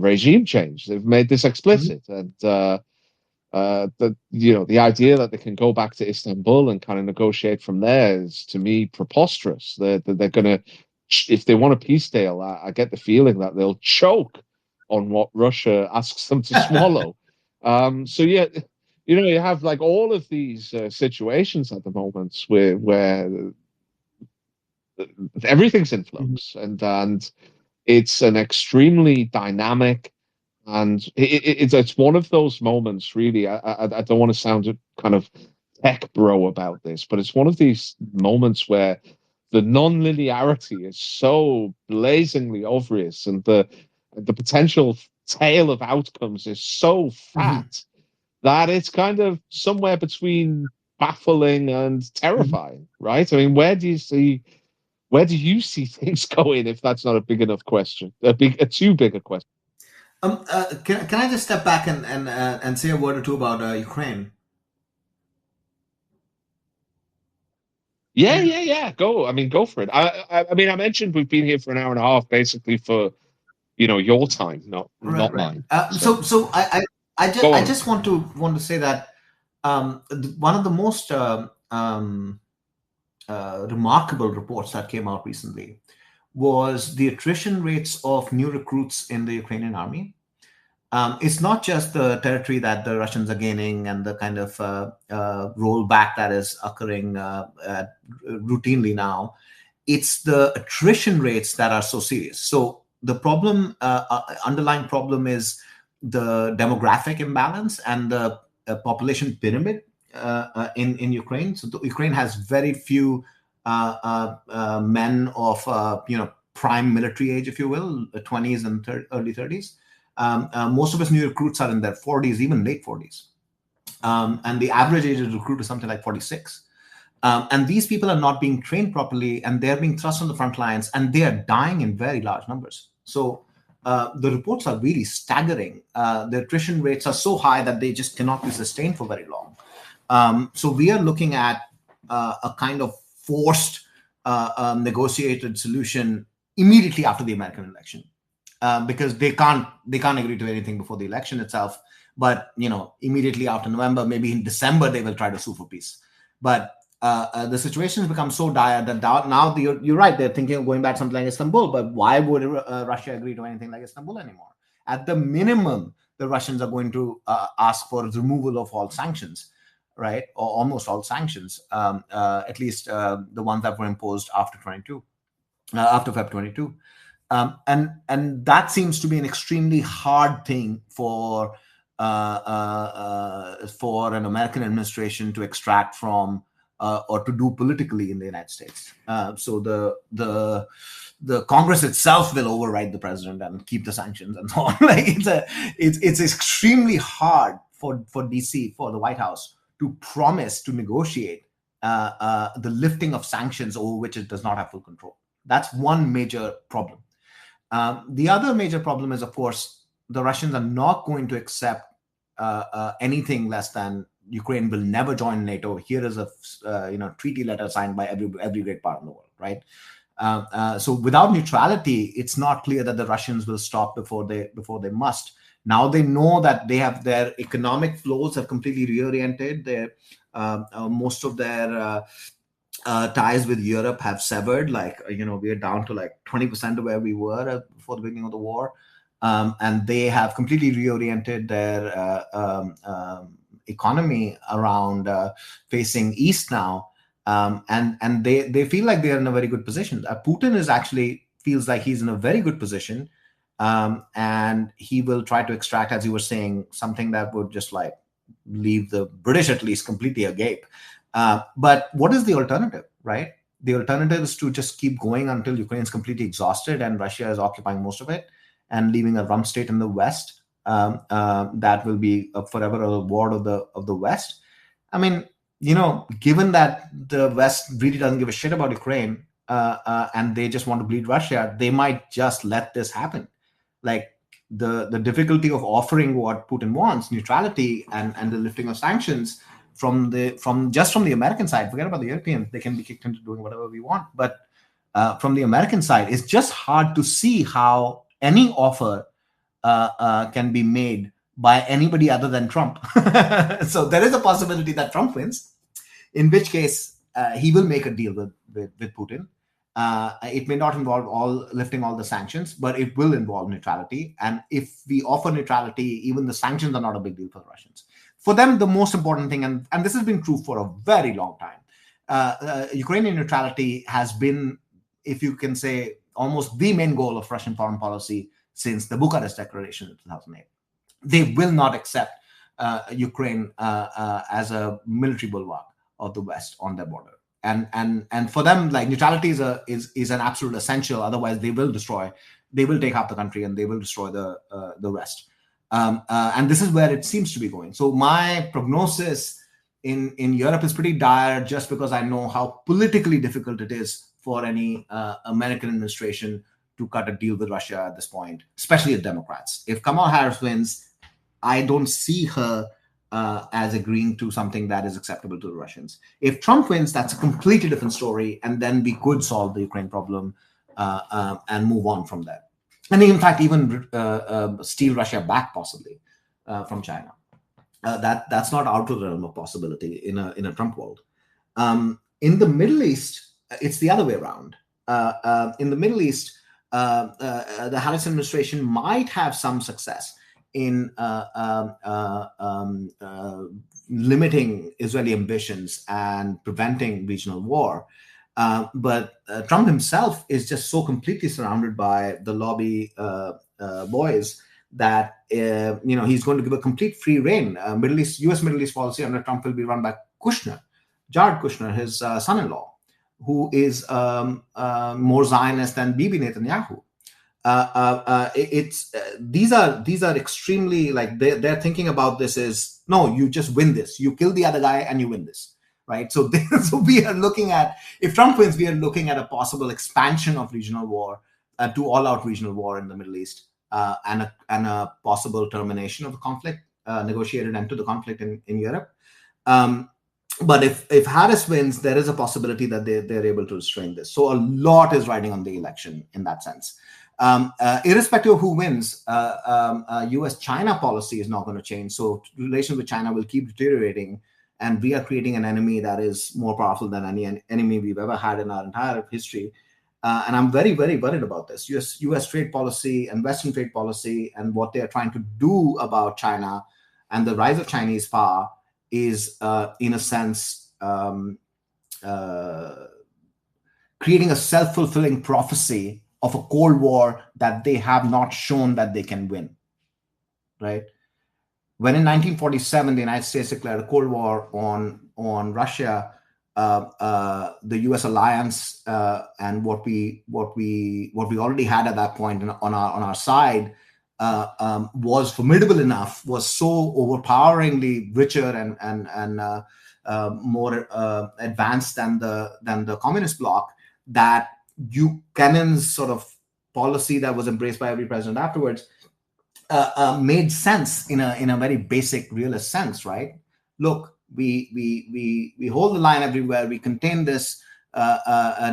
regime change. They've made this explicit. Mm-hmm. And the idea that they can go back to Istanbul and kind of negotiate from there is, to me, preposterous. They're going to, if they want a peace deal, I get the feeling that they'll choke on what Russia asks them to swallow. So yeah, you have like all of these situations at the moment where everything's in flux, and it's an extremely dynamic, and it's one of those moments. Really, I don't want to sound kind of tech bro about this, but it's one of these moments where the non-linearity is so blazingly obvious, and the potential tail of outcomes is so fat that it's kind of somewhere between baffling and terrifying, right? I mean, where do you see things going, if that's not a big enough question, a too big a question? Can I just step back and say a word or two about Ukraine? Yeah. Go. I mean, go for it. I mean, I mentioned we've been here for an hour and a half, basically for your time, not mine. So I just want to say that one of the most remarkable reports that came out recently was the attrition rates of new recruits in the Ukrainian army. It's not just the territory that the Russians are gaining and the kind of rollback that is occurring routinely now. It's the attrition rates that are so serious. So the problem, underlying problem, is the demographic imbalance and the population pyramid in Ukraine. So Ukraine has very few men of prime military age, if you will, 20s and early 30s. Most of its new recruits are in their 40s, even late 40s. And the average age of recruit is something like 46. And these people are not being trained properly, and they're being thrust on the front lines, and they are dying in very large numbers. So the reports are really staggering. The attrition rates are so high that they just cannot be sustained for very long. So we are looking at a kind of forced negotiated solution immediately after the American election, because they can't agree to anything before the election itself. But immediately after November, maybe in December, they will try to sue for peace. But the situation has become so dire that now you're right, they're thinking of going back to something like Istanbul. But why would Russia agree to anything like Istanbul anymore? At the minimum, the Russians are going to ask for the removal of all sanctions, right? Or almost all sanctions, at least the ones that were imposed after Feb 22. And that seems to be an extremely hard thing for an American administration to extract from or to do politically in the United States. So the Congress itself will override the president and keep the sanctions and so on. Like it's extremely hard for DC, for the White House, to promise to negotiate the lifting of sanctions over which it does not have full control. That's one major problem. The other major problem is, of course, the Russians are not going to accept anything less than Ukraine will never join NATO. Here is a treaty letter signed by every great part of the world, right? So without neutrality, it's not clear that the Russians will stop before they must. Now they know that they have their economic flows have completely reoriented. Most of their ties with Europe have severed. We are down to like 20% of where we were before the beginning of the war. And they have completely reoriented their economy around facing east now. And they feel like they're in a very good position. Putin feels like he's in a very good position. And he will try to extract, as you were saying, something that would just like leave the British at least completely agape. But what is the alternative, right? The alternative is to just keep going until Ukraine is completely exhausted and Russia is occupying most of it and leaving a rump state in the West. That will be forever a ward of the West. I mean, given that the West really doesn't give a shit about Ukraine and they just want to bleed Russia, they might just let this happen. Like the difficulty of offering what Putin wants, neutrality and the lifting of sanctions from the American side. Forget about the Europeans; they can be kicked into doing whatever we want. But from the American side, it's just hard to see how any offer can be made by anybody other than Trump. So there is a possibility that Trump wins, in which case he will make a deal with Putin. It may not involve lifting all the sanctions, but it will involve neutrality. And if we offer neutrality, even the sanctions are not a big deal for the Russians. For them, the most important thing, and this has been true for a very long time, Ukrainian neutrality has been, if you can say, almost the main goal of Russian foreign policy since the Bucharest Declaration in 2008. They will not accept Ukraine as a military bulwark of the West on their border. And for them, like, neutrality is an absolute essential. Otherwise, they will take half the country and they will destroy the rest. And this is where it seems to be going. So my prognosis in Europe is pretty dire, just because I know how politically difficult it is for any American administration to cut a deal with Russia at this point, especially the Democrats. If Kamala Harris wins, I don't see her as agreeing to something that is acceptable to the Russians. If Trump wins, that's a completely different story, and then we could solve the Ukraine problem and move on from there. And in fact, even steal Russia back possibly from China. That's not out of the realm of possibility in a Trump world. In the Middle East, it's the other way around. In the Middle East, the Harris administration might have some success in limiting Israeli ambitions and preventing regional war. But Trump himself is just so completely surrounded by the lobby boys that he's going to give a complete free rein. U.S. Middle East policy under Trump will be run by Jared Kushner, his son-in-law, who is more Zionist than Bibi Netanyahu. These are extremely, like, they're thinking about this as, no, you just win this. You kill the other guy and you win this, right? So we are looking at, if Trump wins, we are looking at a possible expansion of regional war to all-out regional war in the Middle East, and a possible termination of the conflict, negotiated end to the conflict in Europe. But if Harris wins, there is a possibility that they're able to restrain this. So a lot is riding on the election in that sense. Irrespective of who wins, U.S.-China policy is not going to change. So relations with China will keep deteriorating, and we are creating an enemy that is more powerful than any enemy we've ever had in our entire history. And I'm very, very worried about this. U.S. trade policy and Western trade policy and what they are trying to do about China and the rise of Chinese power is, in a sense, creating a self-fulfilling prophecy of a Cold War that they have not shown that they can win, right? When in 1947, the United States declared a Cold War on Russia, the U.S. alliance and what we already had at that point on our side was formidable enough, was so overpoweringly richer and more advanced than the communist bloc, that Buchanan's sort of policy that was embraced by every president afterwards made sense in a very basic realist sense, right? Look, we hold the line everywhere. We contain this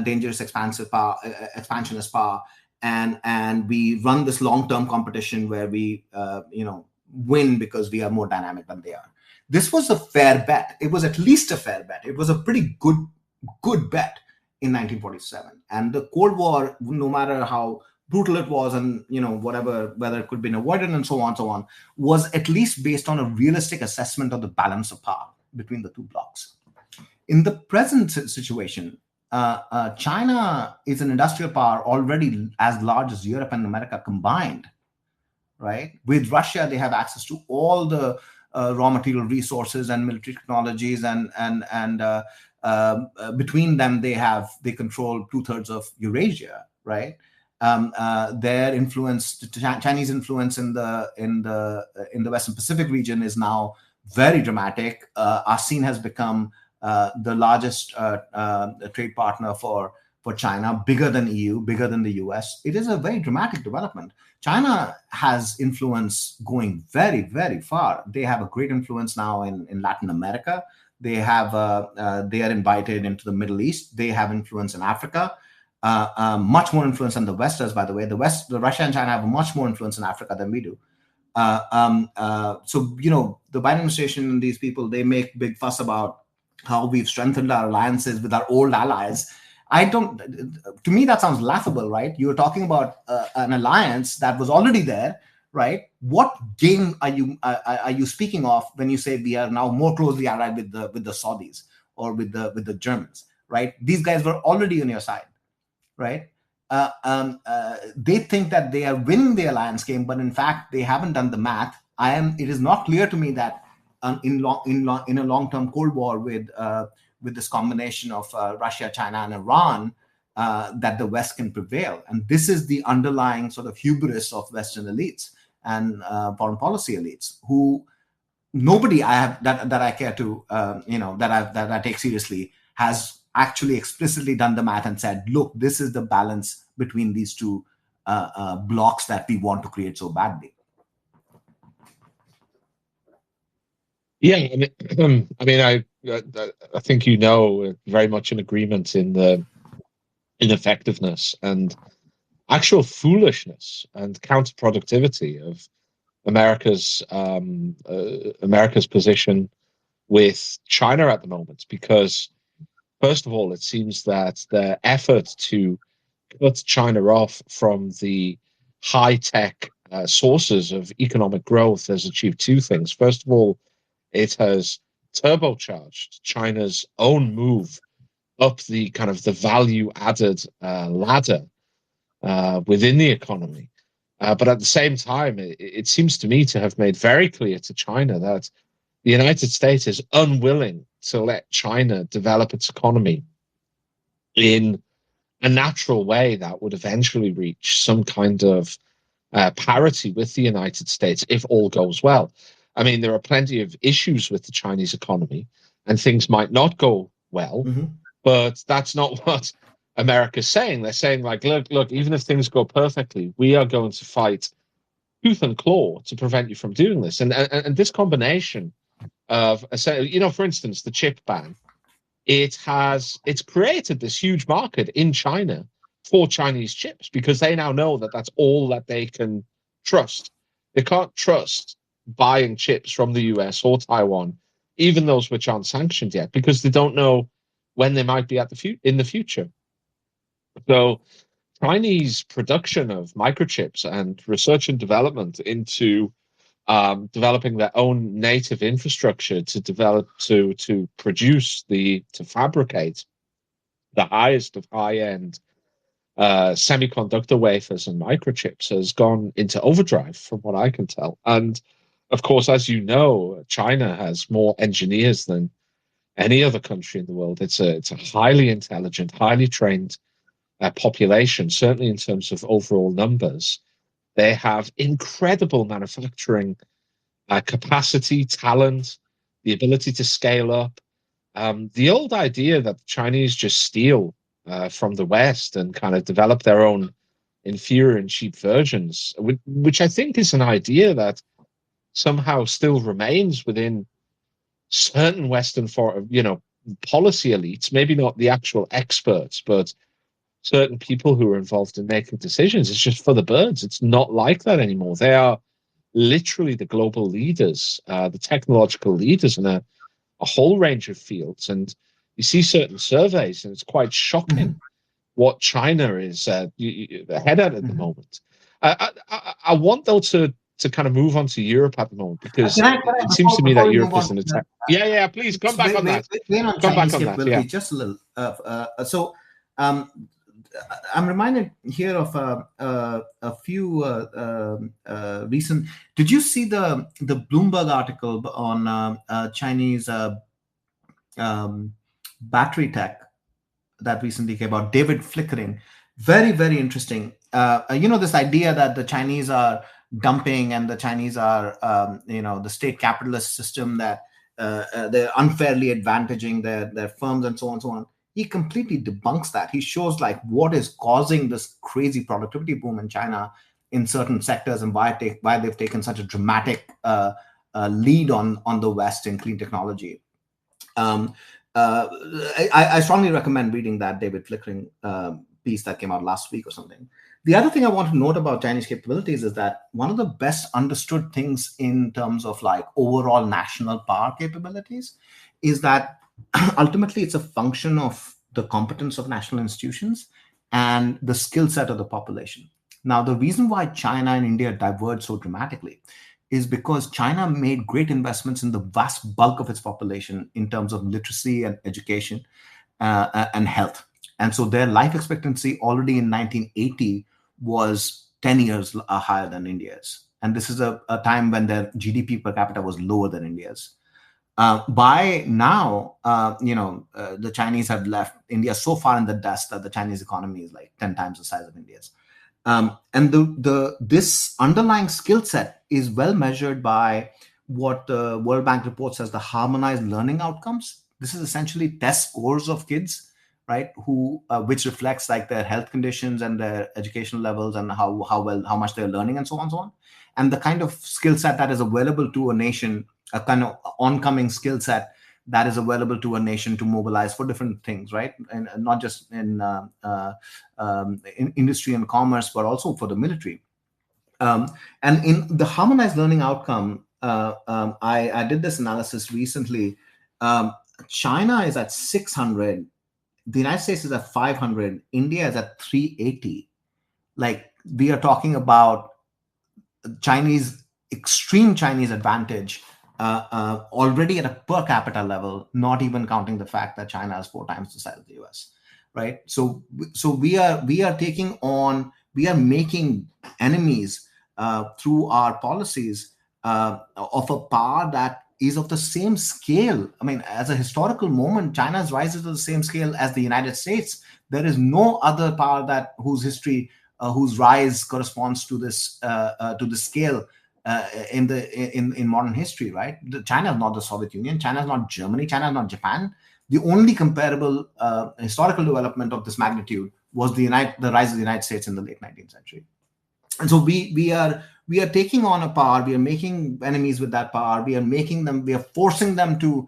dangerous expansionist power, and we run this long-term competition where we win because we are more dynamic than they are. This was a fair bet. It was at least a fair bet. It was a pretty good bet in 1947. And the Cold War, no matter how brutal it was, and whether it could have been avoided and so on, was at least based on a realistic assessment of the balance of power between the two blocs. In the present situation, China is an industrial power already as large as Europe and America combined, right? With Russia, they have access to all the raw material resources and military technologies, and between them, they control 2/3 of Eurasia, right? Their influence, Chinese influence in the Western Pacific region, is now very dramatic. ASEAN has become the largest trade partner for China, bigger than EU, bigger than the US. It is a very dramatic development. China has influence going very, very far. They have a great influence now in Latin America. They are invited into the Middle East. They have influence in Africa. Much more influence than the West does, by the way. The Russia and China have much more influence in Africa than we do. So, the Biden administration and these people, they make big fuss about how we've strengthened our alliances with our old allies. To me, that sounds laughable, right? You're talking about an alliance that was already there, right? What game are you speaking of when you say we are now more closely allied with the Saudis or with the Germans, right? These guys were already on your side, right? They think that they are winning the alliance game, but in fact, they haven't done the math. It is not clear to me that in a long-term Cold War with this combination of Russia, China, and Iran, that the West can prevail. And this is the underlying sort of hubris of Western elites and foreign policy elites, who nobody I have that I care to that I take seriously has actually explicitly done the math and said, look, this is the balance between these two blocks that we want to create so badly. Yeah, I think very much in agreement in the ineffectiveness and actual foolishness and counterproductivity of America's position with China at the moment, because first of all, it seems that their effort to cut China off from the high-tech sources of economic growth has achieved two things. First of all, it has turbocharged China's own move up the kind of the value-added ladder within the economy. But at the same time, it seems to me to have made very clear to China that the United States is unwilling to let China develop its economy in a natural way that would eventually reach some kind of parity with the United States if all goes well. I mean, there are plenty of issues with the Chinese economy, and things might not go well, but that's not what America's saying. They're saying, like, look, even if things go perfectly, we are going to fight tooth and claw to prevent you from doing this. And this combination of, for instance, the chip ban, it's created this huge market in China for Chinese chips, because they now know that that's all that they can trust. They can't trust buying chips from the US or Taiwan, even those which aren't sanctioned yet, because they don't know when they might be in the future. So Chinese production of microchips and research and development into developing their own native infrastructure to fabricate the highest of high-end semiconductor wafers and microchips has gone into overdrive, from what I can tell. And of course, as you know, China has more engineers than any other country in the world. It's a highly intelligent, highly trained population, certainly in terms of overall numbers. They have incredible manufacturing capacity, talent, the ability to scale up. The old idea that the Chinese just steal from the West and kind of develop their own inferior and cheap versions, which I think is an idea that somehow still remains within certain Western policy elites, maybe not the actual experts, but certain people who are involved in making decisions. It's just for the birds. It's not like that anymore. They are literally the global leaders, the technological leaders in a whole range of fields. And you see certain surveys, and it's quite shocking what China is ahead at the moment. I want, though, to kind of move on to Europe at the moment, because it seems to me that Europe is an attack. Yeah, please come back on that. Come back on that. Yeah. Just a little. I'm reminded here of a few recent. Did you see the Bloomberg article on Chinese battery tech that recently came out? David flickering, very, very interesting. This idea that the Chinese are dumping and the Chinese are the state capitalist system, that they're unfairly advantaging their firms and so on and so on. He completely debunks that. He shows like what is causing this crazy productivity boom in China in certain sectors, and why they've taken such a dramatic lead on the West in clean technology. I strongly recommend reading that David Flickering piece that came out last week or something. The other thing I want to note about Chinese capabilities is that one of the best understood things in terms of like overall national power capabilities is that ultimately it's a function of the competence of national institutions and the skill set of the population. Now, the reason why China and India diverge so dramatically is because China made great investments in the vast bulk of its population in terms of literacy and education and health. And so their life expectancy already in 1980 was 10 years higher than India's. And this is a time when their GDP per capita was lower than India's. By now, the Chinese have left India so far in the dust that the Chinese economy is like 10 times the size of India's. And this underlying skill set is well measured by what the World Bank reports as the harmonized learning outcomes. This is essentially test scores of kids, right? Which reflects like their health conditions and their educational levels and how much they're learning and so on and so on. And the kind of skill set that is available to a nation, a kind of oncoming skill set that is available to a nation to mobilize for different things, right? And not just in industry and commerce, but also for the military. And in the harmonized learning outcome, I did this analysis recently. China is at 600, the United States is at 500, India is at 380. Like, we are talking about extreme Chinese advantage already at a per capita level, not even counting the fact that China is 4 times the size of the US, right? So we are making enemies through our policies of a power that is of the same scale. I mean, as a historical moment, China's rise is to the same scale as the United States. There is no other power whose rise corresponds to this scale in modern history, right? China is not the Soviet Union. China is not Germany. China is not Japan. The only comparable historical development of this magnitude was the rise of the United States in the late 19th century. And so we are taking on a power. We are making enemies with that power. We are forcing them to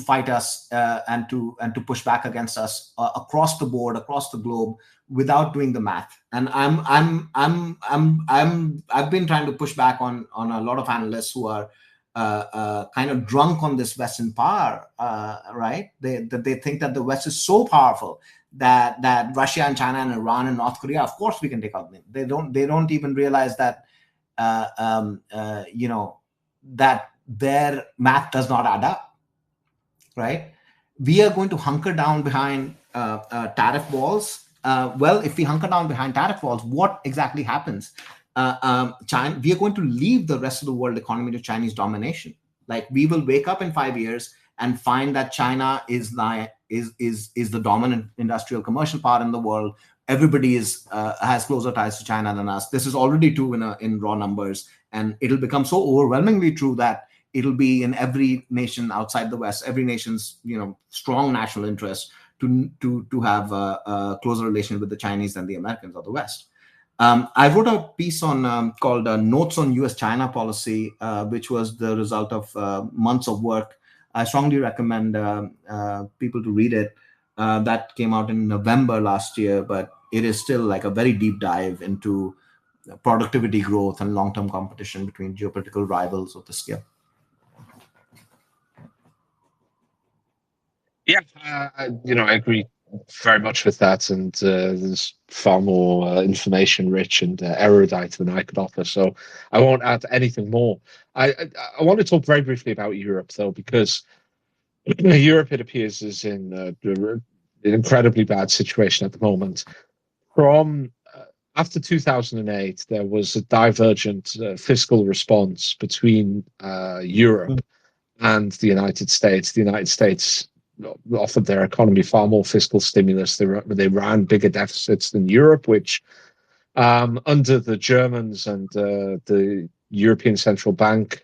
fight us and to push back against us across the board, across the globe, without doing the math. And I've been trying to push back on a lot of analysts who are kind of drunk on this Western power, right? They think that the West is so powerful that Russia and China and Iran and North Korea, of course, we can take out. They don't even realize that that their math does not add up, right? We are going to hunker down behind tariff walls. Well, if we hunker down behind tariff walls, what exactly happens? China, we are going to leave the rest of the world economy to Chinese domination. Like, we will wake up in 5 years and find that China is the dominant industrial commercial power in the world. Everybody has closer ties to China than us. This is already true in raw numbers, and it'll become so overwhelmingly true that it'll be in every nation outside the West, every nation's strong national interest to have a closer relation with the Chinese than the Americans or the West. I wrote a piece called Notes on U.S.-China Policy, which was the result of months of work. I strongly recommend people to read it. That came out in November last year, but it is still like a very deep dive into productivity growth and long-term competition between geopolitical rivals of the scale. Yeah, I agree very much with that, and there's far more information-rich and erudite than I could offer, so I won't add anything more. I want to talk very briefly about Europe, though, because Europe, it appears, is in an incredibly bad situation at the moment. From after 2008, there was a divergent fiscal response between Europe and the United States. The United States offered their economy far more fiscal stimulus. They ran bigger deficits than Europe, which under the Germans and the European Central Bank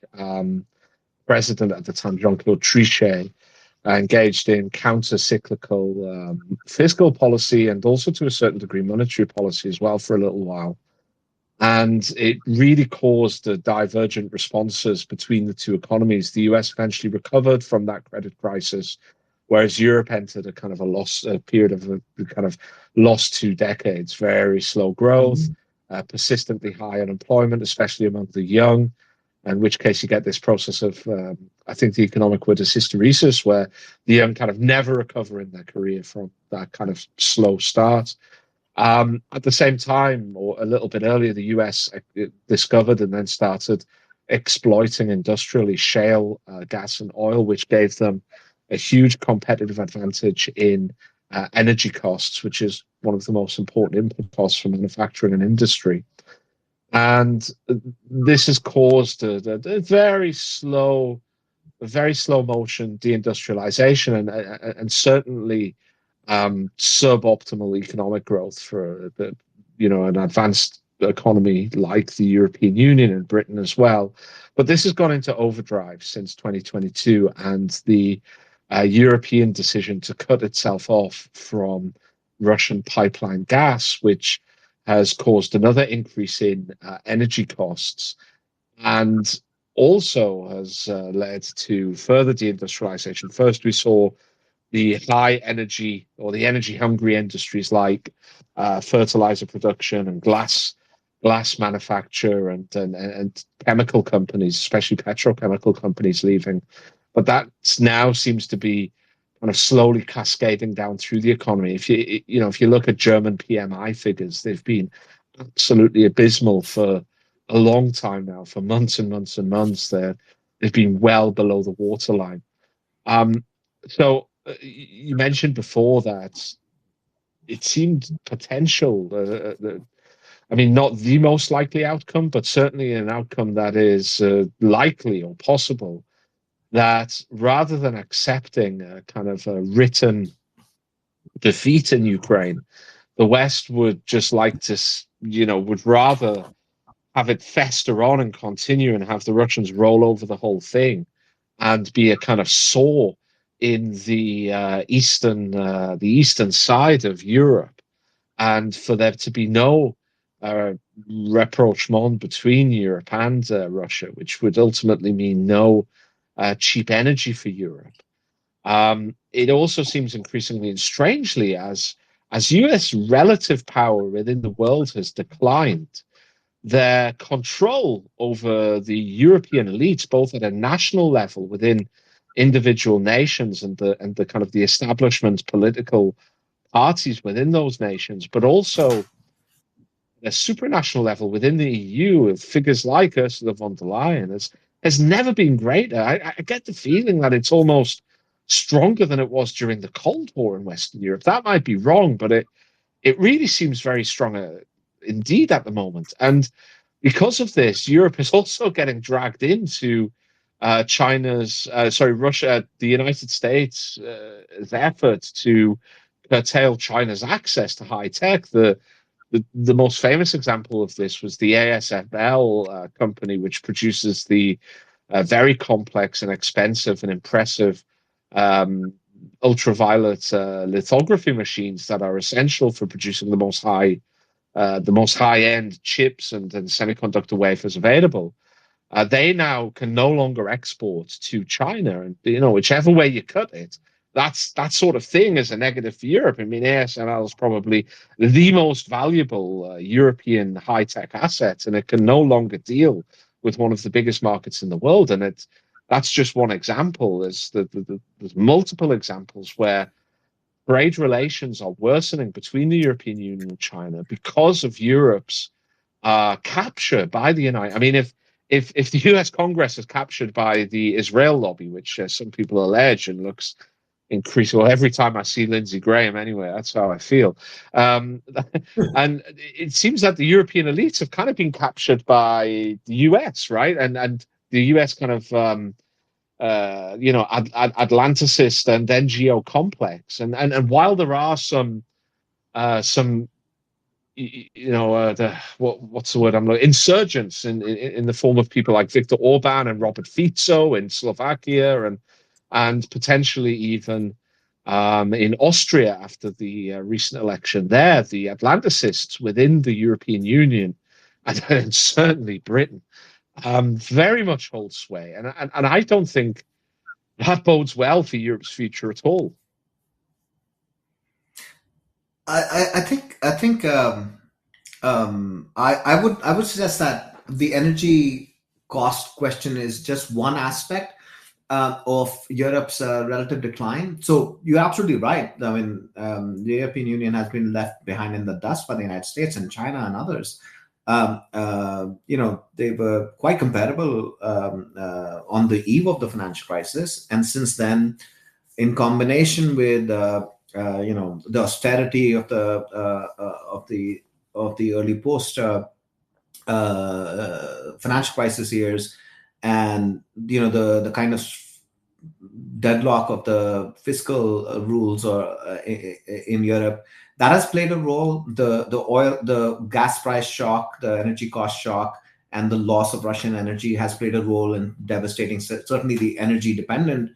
president at the time, Jean-Claude Trichet, engaged in counter-cyclical fiscal policy and also to a certain degree monetary policy as well for a little while. And it really caused divergent responses between the two economies. The US eventually recovered from that credit crisis, whereas Europe entered a period of a kind of lost 2 decades, very slow growth, persistently high unemployment, especially among the young, in which case you get this process of, I think the economic word is hysteresis, where the young kind of never recover in their career from that kind of slow start. At the same time, or a little bit earlier, the US discovered and then started exploiting industrially shale gas and oil, which gave them a huge competitive advantage in energy costs, which is one of the most important input costs for manufacturing and industry. And this has caused a very slow motion deindustrialization and certainly suboptimal economic growth for an advanced economy like the European Union and Britain as well. But this has gone into overdrive since 2022, and the European decision to cut itself off from Russian pipeline gas, which has caused another increase in energy costs, and also has led to further deindustrialization. First, we saw the high energy or the energy hungry industries like fertilizer production and glass manufacture and chemical companies, especially petrochemical companies, leaving. But that now seems to be kind of slowly cascading down through the economy. If you look at German PMI figures, they've been absolutely abysmal for a long time now, for months and months and months. They've been well below the waterline. So you mentioned before that it seemed potential. I mean, not the most likely outcome, but certainly an outcome that is likely or possible, that rather than accepting a kind of a written defeat in Ukraine, the West would just like to, would rather have it fester on and continue and have the Russians roll over the whole thing and be a kind of sore in the eastern side of Europe, and for there to be no rapprochement between Europe and Russia, which would ultimately mean no cheap energy for Europe. It also seems increasingly and strangely, as US relative power within the world has declined, their control over the European elites, both at a national level within individual nations and the kind of the establishment political parties within those nations, but also at a supranational level within the EU, with figures like Ursula von der Leyen, has never been greater. I get the feeling that it's almost stronger than it was during the Cold War in Western Europe. That might be wrong, but it really seems very strong indeed at the moment. And because of this, Europe is also getting dragged into Russia, the United States' effort to curtail China's access to high tech. The most famous example of this was the ASML company, which produces the very complex and expensive and impressive ultraviolet lithography machines that are essential for producing the most high-end chips and semiconductor wafers available. They now can no longer export to China, and whichever way you cut it, that sort of thing is a negative for Europe. I mean, ASML is probably the most valuable European high-tech asset, and it can no longer deal with one of the biggest markets in the world. And that's just one example. There's multiple examples where trade relations are worsening between the European Union and China because of Europe's capture by the United. I mean, if the U.S. Congress is captured by the Israel lobby, which some people allege and looks increasing, well, every time I see Lindsey Graham, anyway, that's how I feel. And it seems that the European elites have kind of been captured by the U.S., right? And the U.S. kind of Atlanticist and NGO complex, and while there are some what's the word I'm looking, insurgents in the form of people like Viktor Orban and Robert Fico in Slovakia, and potentially even in Austria after the recent election there, the Atlanticists within the European Union and certainly Britain very much hold sway, and I don't think that bodes well for Europe's future at all. I think I would suggest that the energy cost question is just one aspect of Europe's relative decline. So you're absolutely right. I mean, the European Union has been left behind in the dust by the United States and China and others. They were quite comparable on the eve of the financial crisis, and since then, in combination with the austerity of the early post financial crisis years, and the kind of deadlock of the fiscal rules or in Europe, that has played a role. The gas price shock, the energy cost shock, and the loss of Russian energy has played a role in devastating certainly the energy dependent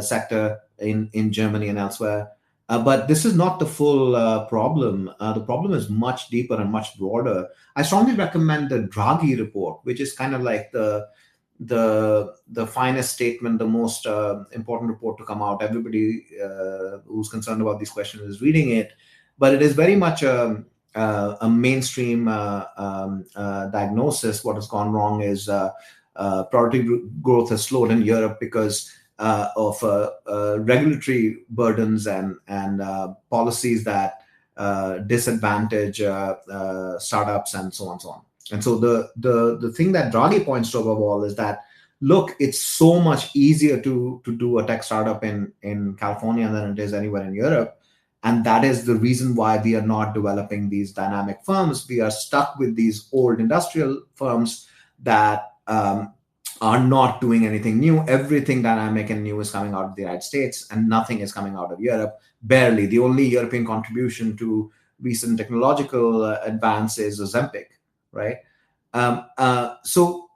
sector in Germany and elsewhere. But this is not the full problem. The problem is much deeper and much broader. I strongly recommend the Draghi report, which is kind of like the finest statement, the most important report to come out. Everybody who's concerned about these questions is reading it, but it is very much a mainstream diagnosis. What has gone wrong is productivity growth has slowed in Europe because of regulatory burdens and policies that disadvantage startups and so on and so on. And so the thing that Draghi points to above all is that, look, it's so much easier to do a tech startup in California than it is anywhere in Europe. And that is the reason why we are not developing these dynamic firms. We are stuck with these old industrial firms that are not doing anything new. Everything dynamic and new is coming out of the United States, and nothing is coming out of Europe. Barely. The only European contribution to recent technological advance is Ozempic, right? So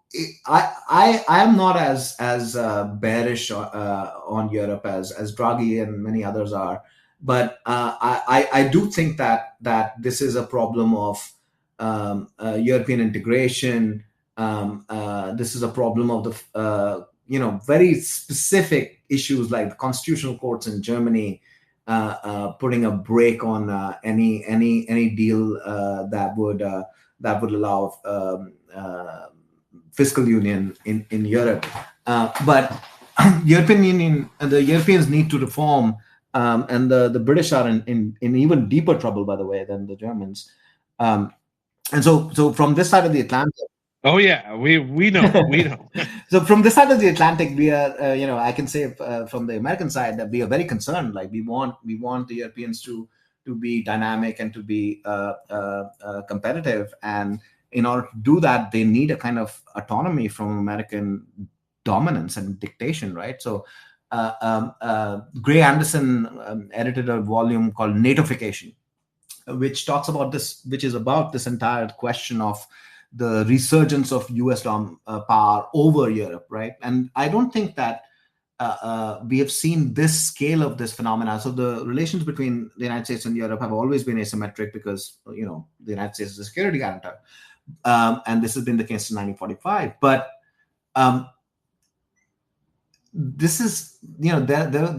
I am not as bearish on Europe as Draghi and many others are, but I do think that this is a problem of European integration. This is a problem of the very specific issues like the constitutional courts in Germany putting a brake on any deal that would allow fiscal union in Europe. But European Union and the Europeans need to reform, and the British are in even deeper trouble, by the way, than the Germans. And so from this side of the Atlantic. Oh yeah, we know. So from this side of the Atlantic, we are, I can say from the American side that we are very concerned. Like we want the Europeans to be dynamic and to be competitive, and in order to do that, they need a kind of autonomy from American dominance and dictation, right? So Gray Anderson edited a volume called NATOification, which talks about this, which is about this entire question of the resurgence of US power over Europe, right? And I don't think that we have seen this scale of this phenomena. So the relations between the United States and Europe have always been asymmetric because, the United States is a security guarantor. And this has been the case since 1945. But this is, there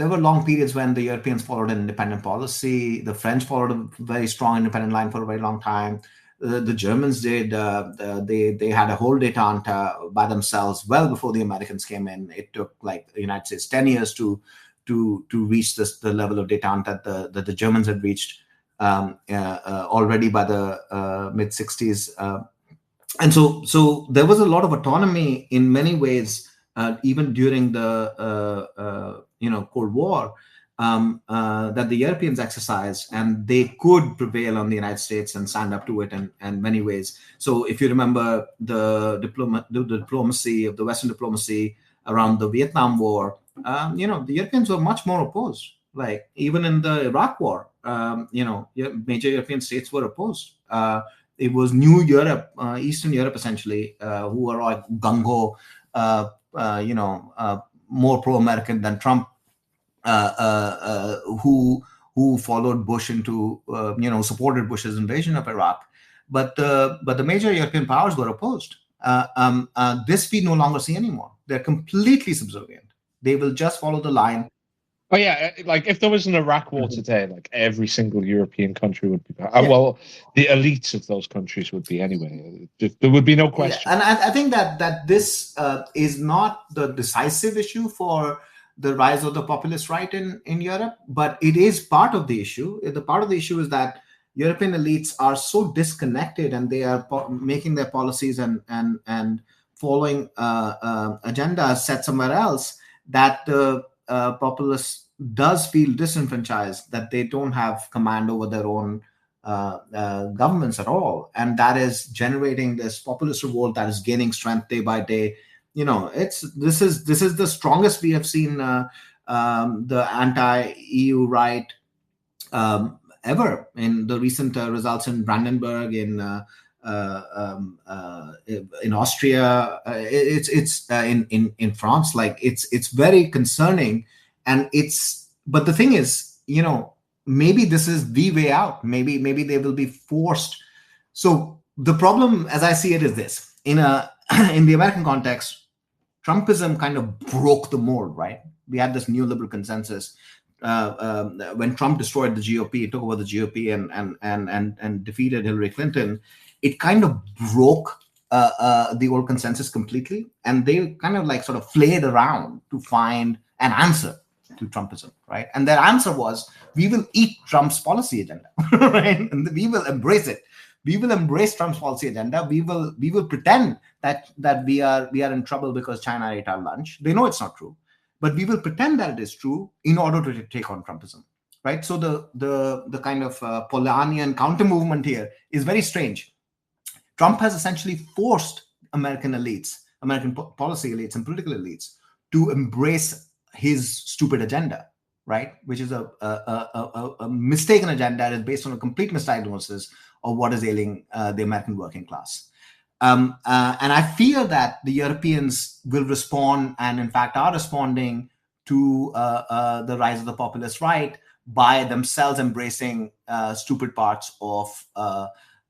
were long periods when the Europeans followed an independent policy. The French followed a very strong independent line for a very long time. The Germans did. They had a whole détente by themselves well before the Americans came in. It took like the United States 10 years to reach the level of détente that the Germans had reached already by the mid 60s. And so there was a lot of autonomy in many ways, even during the Cold War. That the Europeans exercised, and they could prevail on the United States and stand up to it in many ways. So if you remember the diplomacy of the Western diplomacy around the Vietnam War, the Europeans were much more opposed. Like even in the Iraq War, major European states were opposed. It was New Europe, Eastern Europe essentially, who were like gung-ho, more pro-American than Trump. Who followed Bush into supported Bush's invasion of Iraq, but the major European powers were opposed. This we no longer see anymore. They're completely subservient. They will just follow the line Oh yeah, like if there was an Iraq war today, like every single European country would be. Yeah. Well, the elites of those countries would be anyway. There would be no question. Yeah, and I think that this is not the decisive issue for the rise of the populist right in Europe, but it is part of the issue. The part of the issue is that European elites are so disconnected, and they are making their policies and following agendas set somewhere else, that the populace does feel disenfranchised, that they don't have command over their own governments at all, and that is generating this populist revolt that is gaining strength day by day. This is the strongest we have seen the anti-EU right ever in the recent results in Brandenburg, in Austria, it's in France. Like it's very concerning, and but the thing is, maybe this is the way out. Maybe they will be forced. So the problem, as I see it, is this: in the American context, Trumpism kind of broke the mold, right? We had this neoliberal consensus when Trump destroyed the GOP, took over the GOP, and defeated Hillary Clinton. It kind of broke the old consensus completely, and they kind of like sort of flayed around to find an answer to Trumpism, right? And their answer was, we will eat Trump's policy agenda, right? And we will embrace it. We will embrace Trump's policy agenda. We will pretend that we are in trouble because China ate our lunch. They know it's not true, but we will pretend that it is true in order to take on Trumpism, right? So the kind of Polanyian counter movement here is very strange. Trump has essentially forced American elites, American policy elites and political elites to embrace his stupid agenda, right? Which is a mistaken agenda that is based on a complete misdiagnosis of what is ailing the American working class. And I fear that the Europeans will respond, and in fact are responding to the rise of the populist right by themselves embracing stupid parts of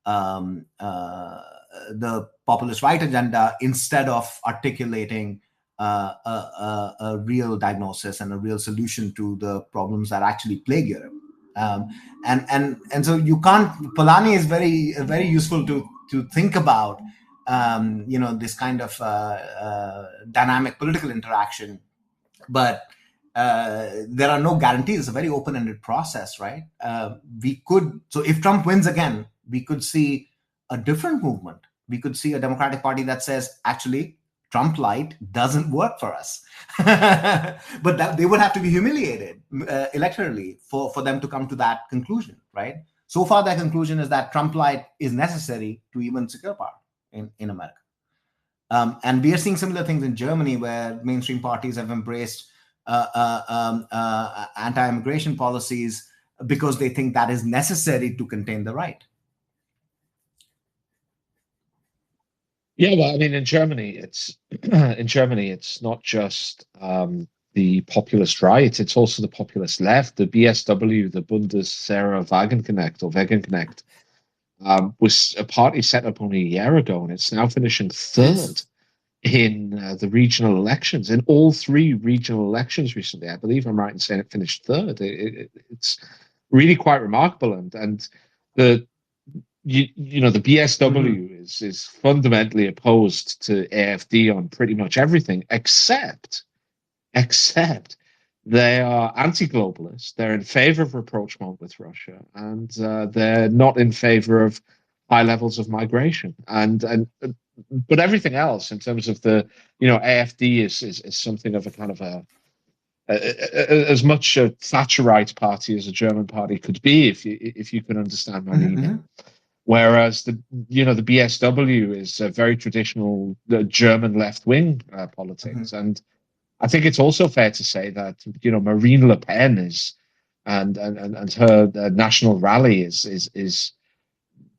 the populist right agenda, instead of articulating a real diagnosis and a real solution to the problems that actually plague Europe. And so you can't. Polanyi is very very useful to think about. This kind of dynamic political interaction, but there are no guarantees. It's a very open-ended process, right? So if Trump wins again, we could see a different movement. We could see a Democratic Party that says, actually, Trump light doesn't work for us. But that they would have to be humiliated electorally for them to come to that conclusion, right? So far, their conclusion is that Trump light is necessary to even secure power in America. And we are seeing similar things in Germany, where mainstream parties have embraced anti-immigration policies because they think that is necessary to contain the right. Yeah, well, I mean, in Germany, it's not just the populist right; it's also the populist left. The BSW, the Bundeswehrwagenknecht was a party set up only a year ago, and it's now finishing third in the regional elections. In all three regional elections recently, I believe I'm right in saying it finished third. It's really quite remarkable, and the the BSW is fundamentally opposed to AfD on pretty much everything, except they are anti-globalist. They're in favor of rapprochement with Russia, and they're not in favor of high levels of migration. But everything else, in terms of the AfD is something of a kind of as much a Thatcherite party as a German party could be, if you can understand my meaning. Whereas the BSW is a very traditional German left-wing politics, and I think it's also fair to say that Marine Le Pen is and her national rally is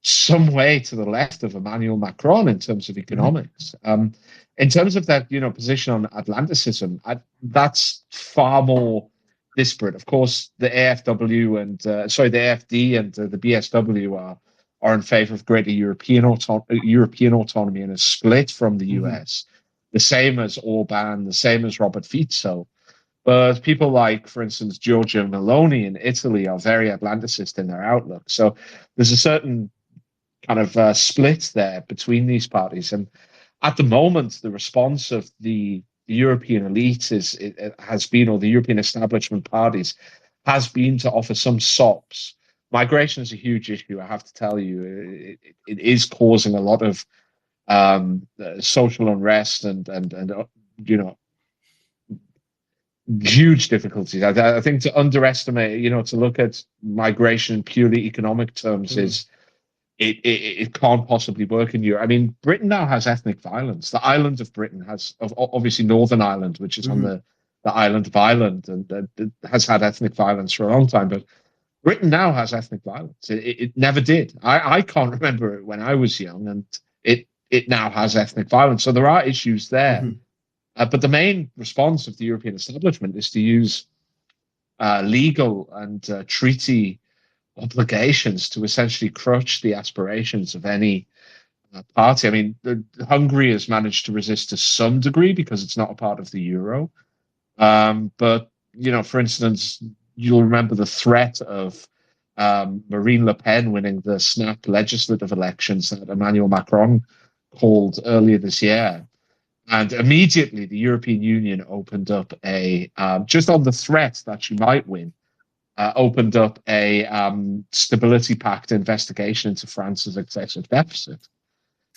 some way to the left of Emmanuel Macron in terms of economics. In terms of that position on Atlanticism, that's far more disparate. Of course, the AFD and the BSW are in favor of greater European autonomy and a split from the US, the same as Orban, the same as Robert Fico. But people like, for instance, Giorgia Meloni in Italy are very Atlanticist in their outlook. So there's a certain kind of split there between these parties. And at the moment, the response of the European elite it has been, or the European establishment parties, has been to offer some SOPs. Migration is a huge issue, I have to tell you. It is causing a lot of social unrest and huge difficulties. I think to underestimate, to look at migration in purely economic terms is it can't possibly work in Europe. I mean, Britain now has ethnic violence. The island of Britain has, obviously, Northern Ireland, which is on the island of Ireland, and has had ethnic violence for a long time. But Britain now has ethnic violence. It never did. I can't remember it when I was young, and it now has ethnic violence. So there are issues there. But the main response of the European establishment is to use legal and treaty obligations to essentially crush the aspirations of any party. I mean, Hungary has managed to resist to some degree because it's not a part of the euro. But, for instance, you'll remember the threat of Marine Le Pen winning the snap legislative elections that Emmanuel Macron called earlier this year. And immediately the European Union opened up just on the threat that she might win, opened up a stability pact investigation into France's excessive deficit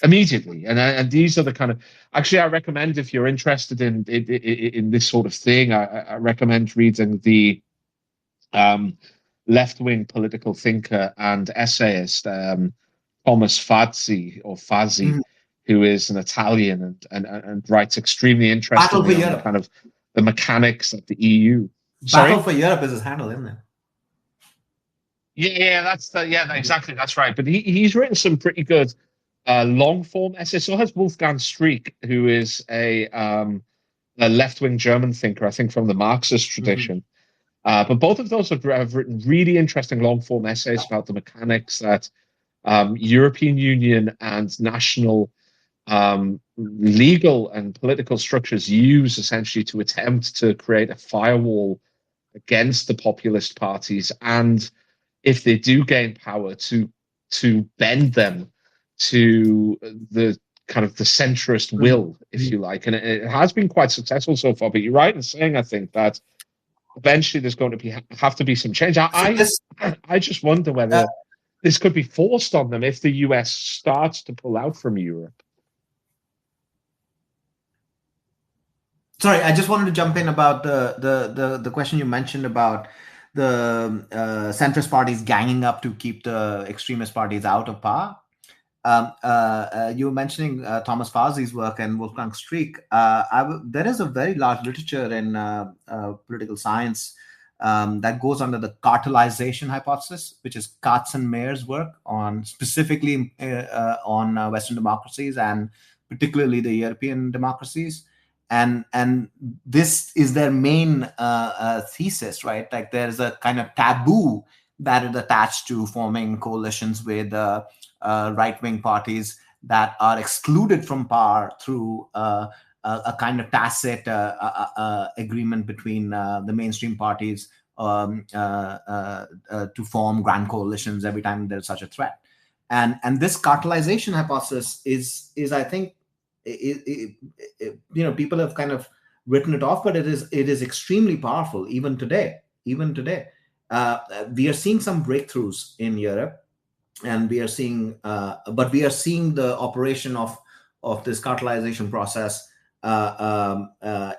immediately. And these are the kind of, actually, I recommend, if you're interested in this sort of thing, I recommend reading the left-wing political thinker and essayist Thomas Fazzi, who is an Italian and writes extremely interestingly on the kind of the mechanics of the EU. Battle for Europe is his handle, isn't it? Yeah, exactly, that's right. But he's written some pretty good long form essays. So has Wolfgang Streeck, who is a left-wing German thinker, I think from the Marxist tradition. But both of those have written really interesting long form essays about the mechanics that European Union and national legal and political structures use essentially to attempt to create a firewall against the populist parties, and if they do gain power, to bend them to the kind of the centrist will, if you like. And it has been quite successful so far. But you're right in saying, I think, that eventually there's going to have to be some change. I just wonder whether this could be forced on them if the US starts to pull out from Europe. Sorry, I just wanted to jump in about the question you mentioned about the centrist parties ganging up to keep the extremist parties out of power. You were mentioning Thomas Fazzi's work and Wolfgang Streeck. There is a very large literature in political science that goes under the cartelization hypothesis, which is Katzenmeyer's work on specifically on Western democracies and particularly the European democracies. And this is their main thesis, right? Like there's a kind of taboo that is attached to forming coalitions with right-wing parties that are excluded from power through a kind of tacit agreement between the mainstream parties to form grand coalitions every time there's such a threat. And this cartelization hypothesis is I think, people have kind of written it off, but it is extremely powerful even today. We are seeing some breakthroughs in Europe, and we are seeing the operation of this cartelization process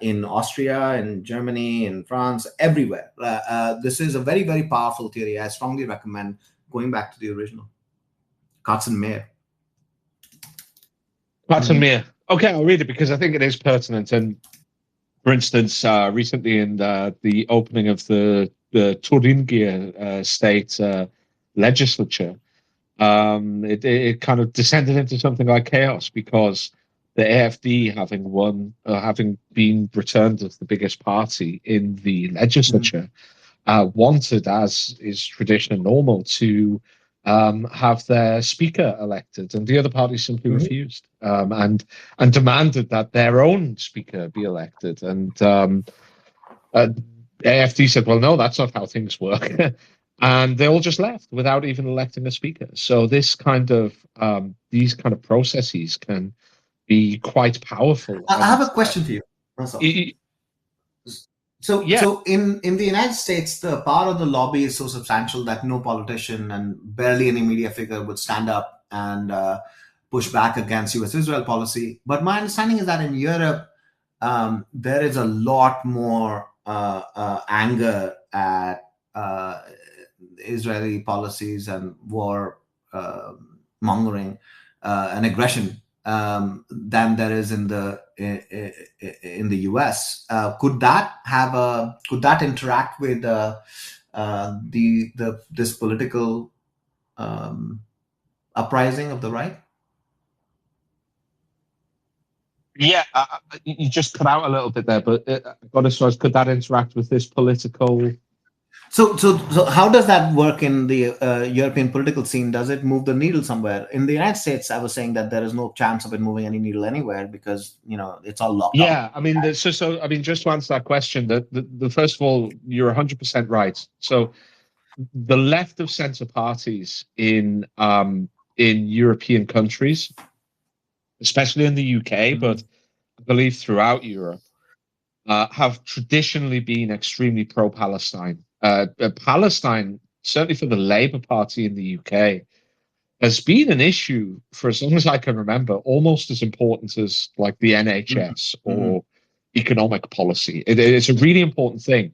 in Austria, in Germany, in France, everywhere. This is a very, very powerful theory. I strongly recommend going back to the original. Katzenmeyer. Katzenmeyer. Okay, I'll read it because I think it is pertinent. And for instance, recently in the opening of the Thuringia state legislature, it kind of descended into something like chaos because the AfD, having been returned as the biggest party in the legislature, wanted, as is tradition and normal, to have their speaker elected, and the other party simply refused and demanded that their own speaker be elected. And AFD said, well, no, that's not how things work. And they all just left without even electing a speaker. So this kind of these kind of processes can be quite powerful. I have a question for you. So in the United States, the power of the lobby is so substantial that no politician and barely any media figure would stand up and push back against U.S.-Israel policy. But my understanding is that in Europe, there is a lot more anger at Israeli policies and war mongering and aggression than there is in the U.S. Could that interact with this political uprising of the right? Yeah, you just cut out a little bit there, but could that interact with this political? So how does that work in the European political scene? Does it move the needle somewhere? In the United States, I was saying that there is no chance of it moving any needle anywhere because it's all locked up. Yeah, I mean, just to answer that question, the first of all, you're 100% right. So the left of centre parties in European countries, especially in the UK, but I believe throughout Europe, have traditionally been extremely pro-Palestine. Palestine, certainly for the Labour Party in the UK, has been an issue for as long as I can remember, almost as important as like the NHS or economic policy. It's a really important thing.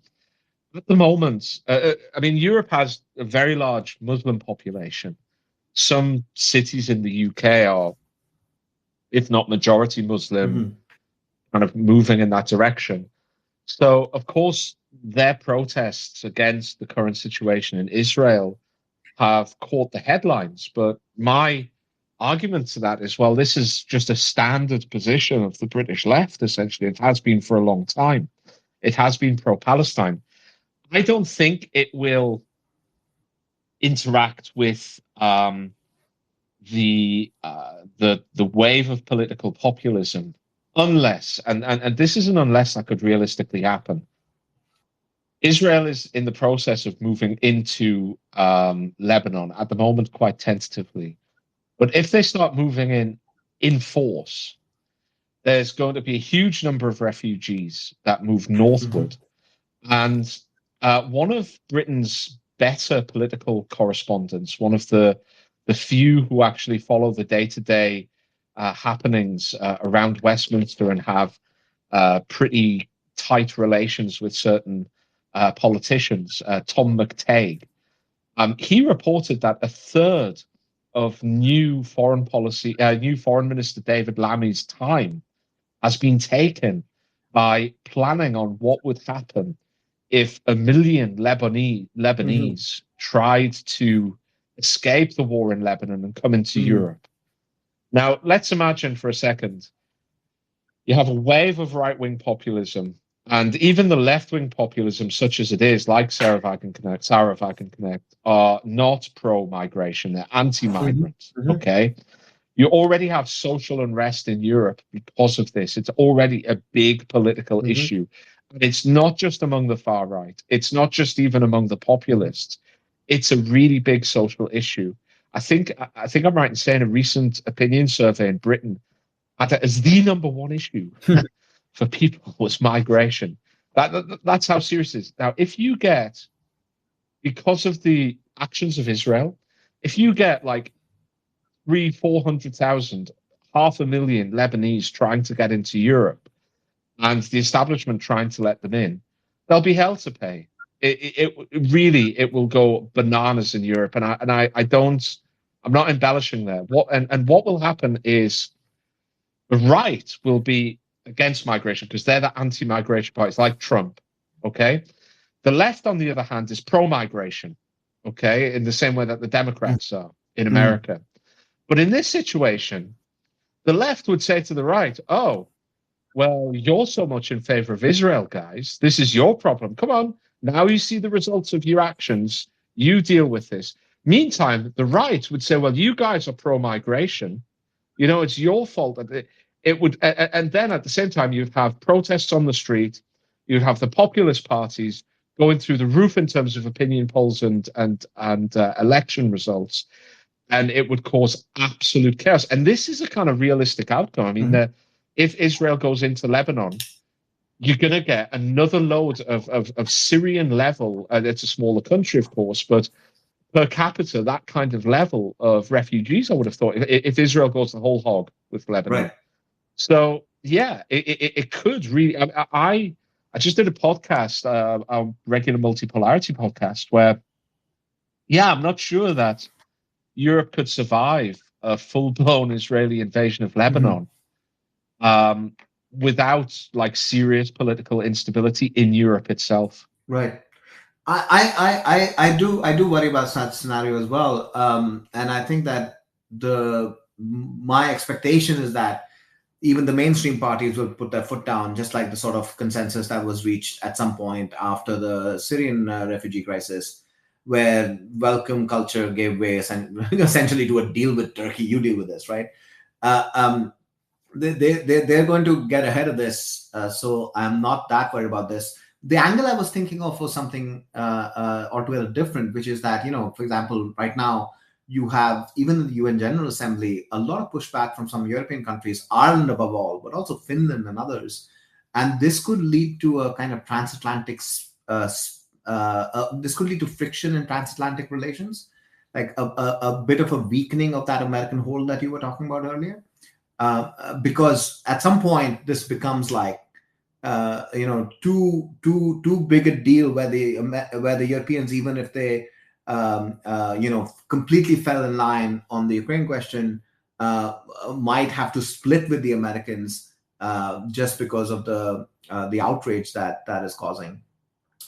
At the moment, I mean, Europe has a very large Muslim population. Some cities in the UK are, if not majority Muslim, kind of moving in that direction. So, of course, their protests against the current situation in Israel have caught the headlines. But my argument to that is, well, this is just a standard position of the British left, essentially. It has been for a long time. It has been pro-Palestine. I don't think it will interact with the wave of political populism unless, and this is an unless that could realistically happen. Israel is in the process of moving into Lebanon at the moment, quite tentatively. But if they start moving in force, there's going to be a huge number of refugees that move northward. And one of Britain's better political correspondents, one of the few who actually follow the day-to-day happenings around Westminster and have pretty tight relations with certain politicians, Tom McTague, he reported that a third of new foreign minister David Lammy's time has been taken by planning on what would happen if 1 million Lebanese tried to escape the war in Lebanon and come into Europe. Now, let's imagine for a second, you have a wave of right-wing populism, and even the left-wing populism, such as it is, like Sarah Vagan Connect, are not pro-migration. They're anti-migrant, okay? You already have social unrest in Europe because of this. It's already a big political issue. And it's not just among the far right. It's not just even among the populists. It's a really big social issue. I think I'm right in saying a recent opinion survey in Britain had it as the number one issue for people was migration. That's how serious it is. Now, if you get, because of the actions of Israel, if you get like 400,000, 500,000 Lebanese trying to get into Europe, and the establishment trying to let them in, they'll be hell to pay. It will go bananas in Europe, and I'm not embellishing there. What will happen is the right will be against migration because they're the anti-migration parties, like Trump. Okay, the left, on the other hand, is pro-migration. Okay, in the same way that the Democrats are in America. But in this situation, the left would say to the right, "Oh, well, you're so much in favor of Israel, guys. This is your problem. Come on. Now you see the results of your actions. You deal with this." Meantime, the right would say, well, you guys are pro-migration. It's your fault. It would, and then at the same time, you'd have protests on the street. you'd have the populist parties going through the roof in terms of opinion polls and election results, and it would cause absolute chaos. And this is a kind of realistic outcome. I mean, if Israel goes into Lebanon, you're going to get another load of Syrian level, and it's a smaller country, of course, but per capita, that kind of level of refugees, I would have thought, if Israel goes the whole hog with Lebanon. Right. So, yeah, it could really. I just did a podcast, a regular multipolarity podcast, where, yeah, I'm not sure that Europe could survive a full-blown Israeli invasion of Lebanon. Without like serious political instability in Europe itself. Right. I do worry about such scenario as well. And I think that my expectation is that even the mainstream parties will put their foot down, just like the sort of consensus that was reached at some point after the Syrian refugee crisis, where welcome culture gave way essentially to a deal with Turkey. You deal with this, right? They're going to get ahead of this, so I'm not that worried about this. The angle I was thinking of was something altogether different, which is that, for example, right now you have, even in the UN General Assembly, a lot of pushback from some European countries, Ireland above all, but also Finland and others, and this could lead to a kind of transatlantic. This could lead to friction in transatlantic relations, like a bit of a weakening of that American hold that you were talking about earlier. Because at some point this becomes like too big a deal where the Europeans, even if they completely fell in line on the Ukraine question, might have to split with the Americans just because of the outrage that is causing.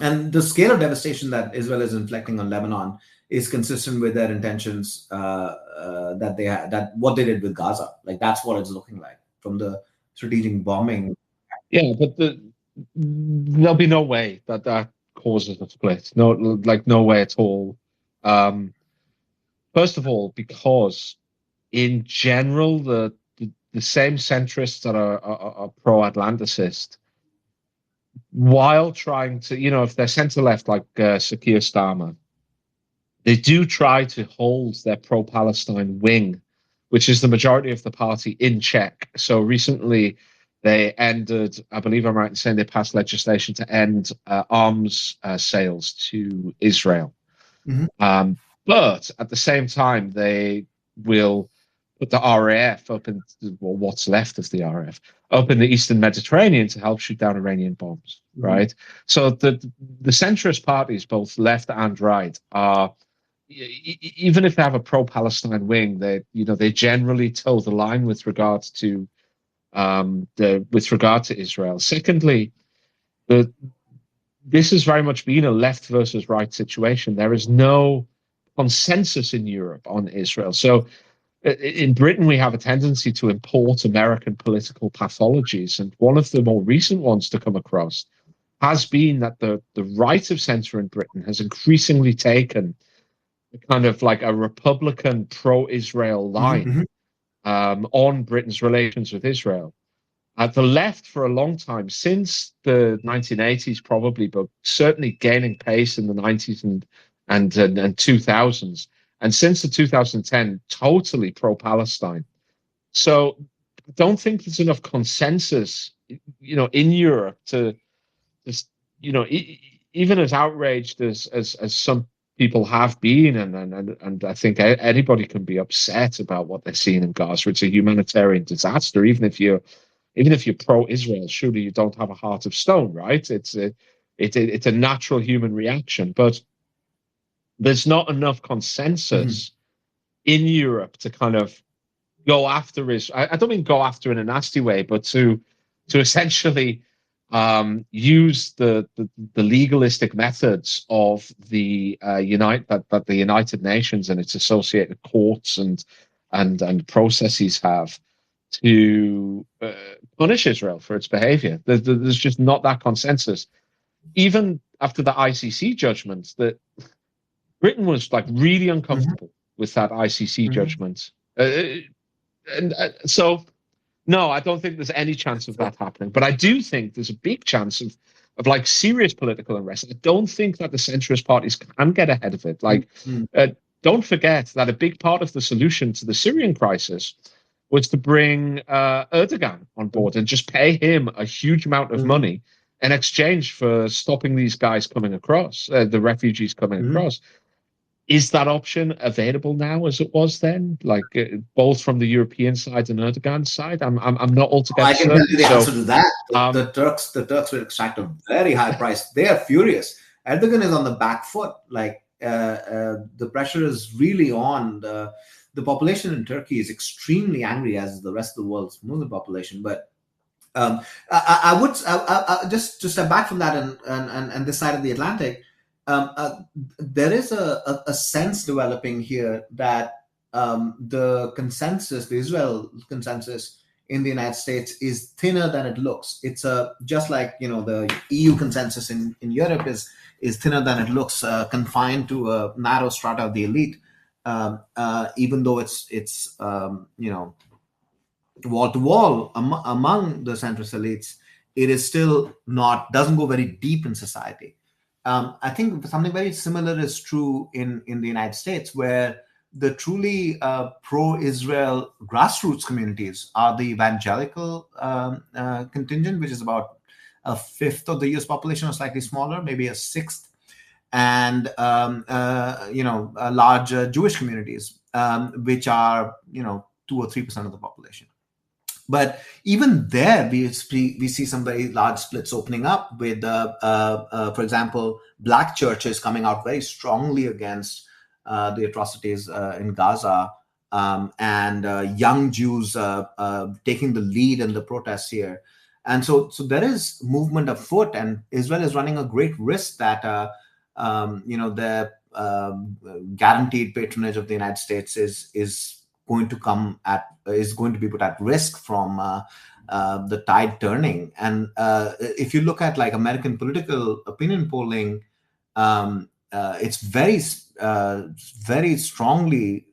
And the scale of devastation that Israel is inflicting on Lebanon is consistent with their intentions that they had, that what they did with Gaza. Like, that's what it's looking like from the strategic bombing. Yeah, but there'll be no way that causes a split. No way at all. First of all, because in general, the same centrists that are pro-Atlanticist, while trying to, if they're centre-left like Sakir Starmer, they do try to hold their pro-Palestine wing, which is the majority of the party, in check. So recently they ended, I believe I'm right in saying they passed legislation to end arms sales to Israel. But at the same time, they will put the RAF up in, what's left of the RAF, up in the Eastern Mediterranean to help shoot down Iranian bombs, right? So the centrist parties, both left and right, are, even if they have a pro-Palestine wing, they generally toe the line with regards to Israel. Secondly, this has very much been a left versus right situation. There is no consensus in Europe on Israel. So in Britain, we have a tendency to import American political pathologies, and one of the more recent ones to come across has been that the right of centre in Britain has increasingly taken kind of like a Republican pro-Israel line on Britain's relations with Israel. The left, for a long time, since the 1980s probably, but certainly gaining pace in the 90s and 2000s, and since the 2010, totally pro-Palestine. So I don't think there's enough consensus, in Europe to just, even as outraged as some people have been, and I think anybody can be upset about what they're seeing in Gaza. It's a humanitarian disaster. Even if you're pro-Israel, surely you don't have a heart of stone, right? It's a natural human reaction, but there's not enough consensus in Europe to kind of go after Israel. I don't mean go after in a nasty way, but to essentially use the legalistic methods of the United Nations and its associated courts and processes have to punish Israel for its behavior. There's just not that consensus. Even after the ICC judgment, that Britain was like really uncomfortable with that ICC judgment. So no, I don't think there's any chance of that happening. But I do think there's a big chance like serious political unrest. I don't think that the centrist parties can get ahead of it. Like, don't forget that a big part of the solution to the Syrian crisis was to bring Erdogan on board and just pay him a huge amount of money in exchange for stopping these guys coming across, the refugees coming across. Is that option available now as it was then? Like both from the European side and Erdogan's side? I'm not altogether certain. I can tell you the answer to that. The Turks will extract a very high price. They are furious. Erdogan is on the back foot. Like the pressure is really on. The population in Turkey is extremely angry, as the rest of the world's Muslim population. But I would just to step back from that and this side of the Atlantic. There is a sense developing here that the consensus, the Israel consensus in the United States, is thinner than it looks. It's just like the EU consensus in Europe is thinner than it looks, confined to a narrow strata of the elite. Even though it's wall to wall among the centrist elites, it is still doesn't go very deep in society. I think something very similar is true in the United States, where the truly pro-Israel grassroots communities are the evangelical contingent, which is about a fifth of the U.S. population, or slightly smaller, maybe a sixth, and large Jewish communities, which are 2 or 3% of the population. But even there, we see some very large splits opening up with, for example, Black churches coming out very strongly against the atrocities in Gaza, and young Jews taking the lead in the protests here. And so there is movement afoot, and Israel is running a great risk that the guaranteed patronage of the United States is going to be put at risk from the tide turning. And if you look at like American political opinion polling, it's very strongly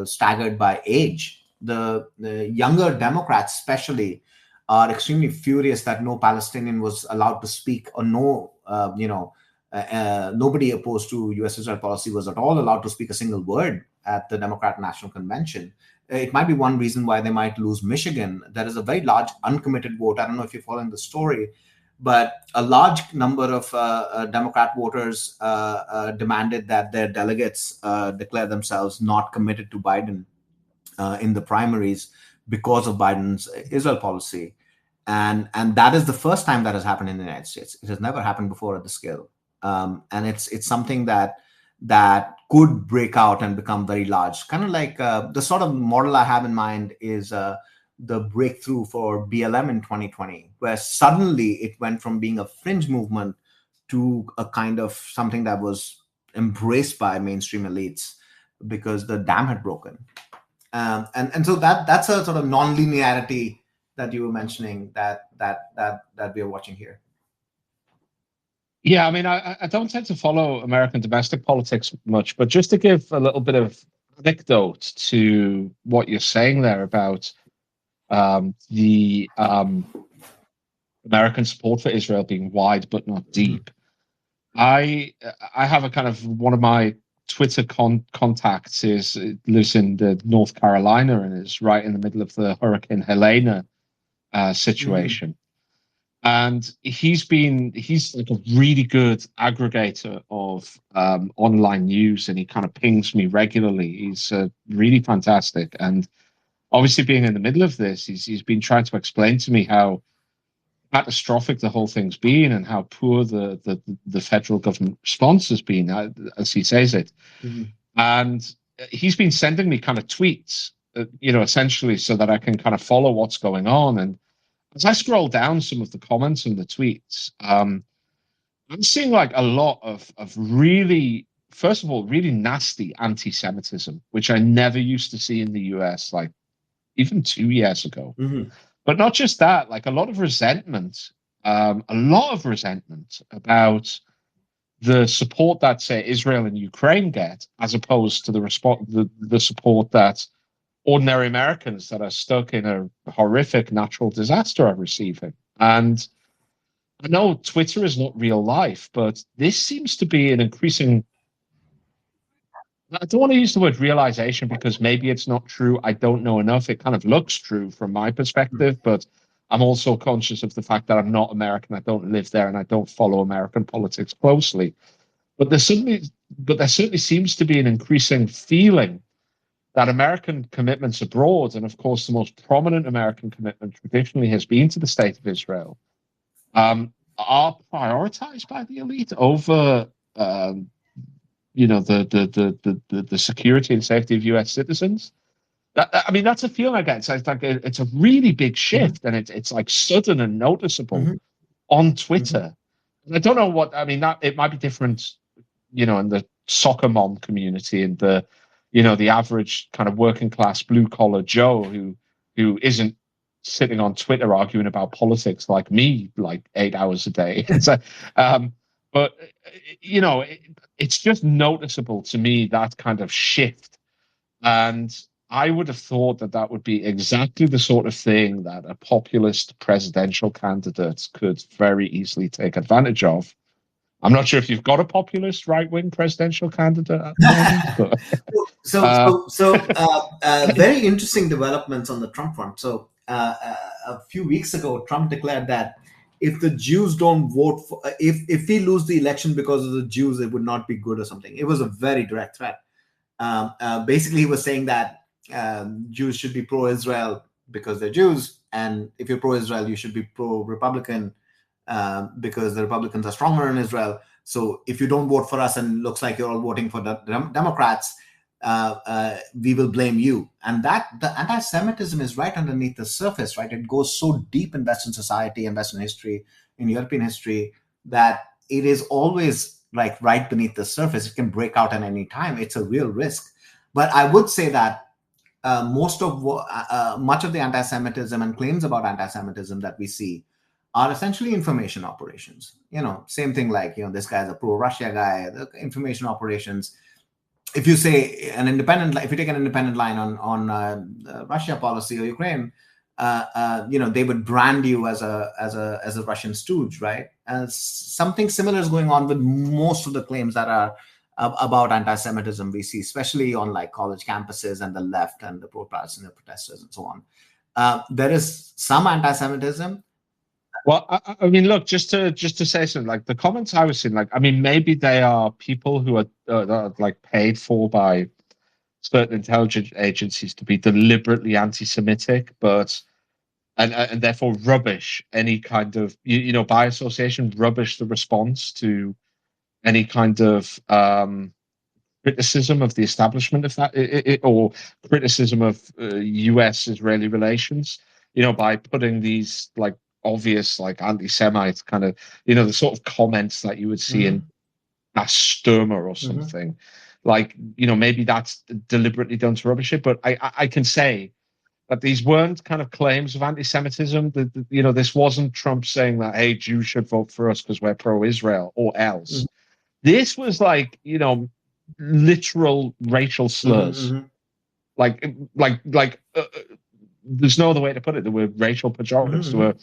staggered by age. The younger Democrats especially are extremely furious that no Palestinian was allowed to speak, or nobody opposed to U.S.-Israel policy was at all allowed to speak a single word at the Democrat National Convention. It might be one reason why they might lose Michigan. There is a very large uncommitted vote. I don't know if you're following the story, but a large number of Democrat voters demanded that their delegates declare themselves not committed to Biden in the primaries because of Biden's Israel policy. And that is the first time that has happened in the United States. It has never happened before at this scale. And it's something that could break out and become very large. Kind of like the sort of model I have in mind is the breakthrough for BLM in 2020, where suddenly it went from being a fringe movement to a kind of something that was embraced by mainstream elites because the dam had broken. And so that's a sort of non-linearity that you were mentioning that we are watching here. Yeah, I mean, I don't tend to follow American domestic politics much, but just to give a little bit of anecdote to what you're saying there about the American support for Israel being wide but not deep. I have a kind of one of my Twitter contacts lives in the North Carolina and is right in the middle of the Hurricane Helena situation. And he's like a really good aggregator of online news, and he kind of pings me regularly. He's really fantastic. And obviously being in the middle of this, he's been trying to explain to me how catastrophic the whole thing's been and how poor the federal government response has been, as he says it. And he's been sending me kind of tweets, essentially so that I can kind of follow what's going on. And as I scroll down some of the comments and the tweets, I'm seeing like a lot of really, first of all, really nasty anti-Semitism, which I never used to see in the US, like even 2 years ago. But not just that, like a lot of resentment about the support that, say, Israel and Ukraine get, as opposed to the support that ordinary Americans that are stuck in a horrific natural disaster are receiving. And I know Twitter is not real life, but this seems to be an increasing. I don't want to use the word realization because maybe it's not true. I don't know enough. It kind of looks true from my perspective, but I'm also conscious of the fact that I'm not American. I don't live there and I don't follow American politics closely. But there certainly seems to be an increasing feeling that American commitments abroad, and of course the most prominent American commitment traditionally has been to the state of Israel, are prioritized by the elite over the security and safety of U.S. citizens. I mean, that's a feeling I get. It's like it's a really big shift, and it's like sudden and noticeable on Twitter. And I don't know what I mean. That it might be different, in the soccer mom community and the average kind of working class blue collar Joe who isn't sitting on Twitter arguing about politics like me, like 8 hours a day. But it's just noticeable to me, that kind of shift. And I would have thought that would be exactly the sort of thing that a populist presidential candidate could very easily take advantage of. I'm not sure if you've got a populist right-wing presidential candidate at the moment. So very interesting developments on the Trump front. So a few weeks ago, Trump declared that if the Jews don't vote for, if we lose the election because of the Jews, it would not be good or something. It was a very direct threat. Basically, he was saying that Jews should be pro-Israel because they're Jews, and if you're pro-Israel, you should be pro-Republican because the Republicans are stronger in Israel. So if you don't vote for us and it looks like you're all voting for the Democrats, we will blame you. And that the anti-Semitism is right underneath the surface, right? It goes so deep in Western society and Western history, in European history, that it is always like right beneath the surface. It can break out at any time. It's a real risk. But I would say that much of the anti-Semitism and claims about anti-Semitism that we see are essentially information operations. Same thing like, this guy's a pro-Russia guy, the information operations. If you say if you take an independent line on Russia policy or Ukraine, they would brand you as a Russian stooge, right? And something similar is going on with most of the claims that are about anti-Semitism we see, especially on like college campuses and the left and the pro-Palestinian protesters and so on. There is some anti-Semitism. Well, I mean, look, just to say something, like the comments I was seeing, like, I mean, maybe they are people who are like paid for by certain intelligence agencies to be deliberately anti-Semitic, but and therefore rubbish any kind of by association, rubbish the response to any kind of criticism of the establishment of that, or criticism of U.S.-Israeli relations, by putting these like obvious like anti-Semite kind of, the sort of comments that you would see in a Sturmer or something. Like, maybe that's deliberately done to rubbish it, but I can say that these weren't kind of claims of anti-Semitism. This wasn't Trump saying that, hey, Jews should vote for us because we're pro-Israel or else. This was like, literal racial slurs. Like there's no other way to put it. There were racial pejoratives. There were,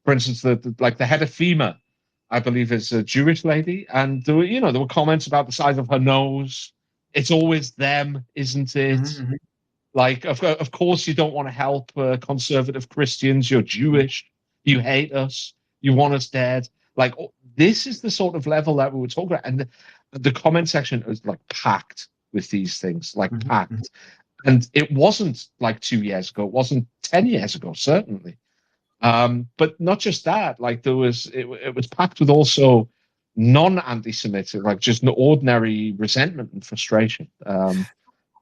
for instance, the head of FEMA, I believe, is a Jewish lady, and there were comments about the size of her nose. It's always them, isn't it? Like, of course, you don't want to help conservative Christians. You're Jewish. You hate us. You want us dead. Like, this is the sort of level that we were talking about, and the comment section is like packed with these things, like packed. And it wasn't like 2 years ago. It wasn't 10 years ago, certainly. But not just that, like it was packed with also non-anti-Semitic, like just ordinary resentment and frustration.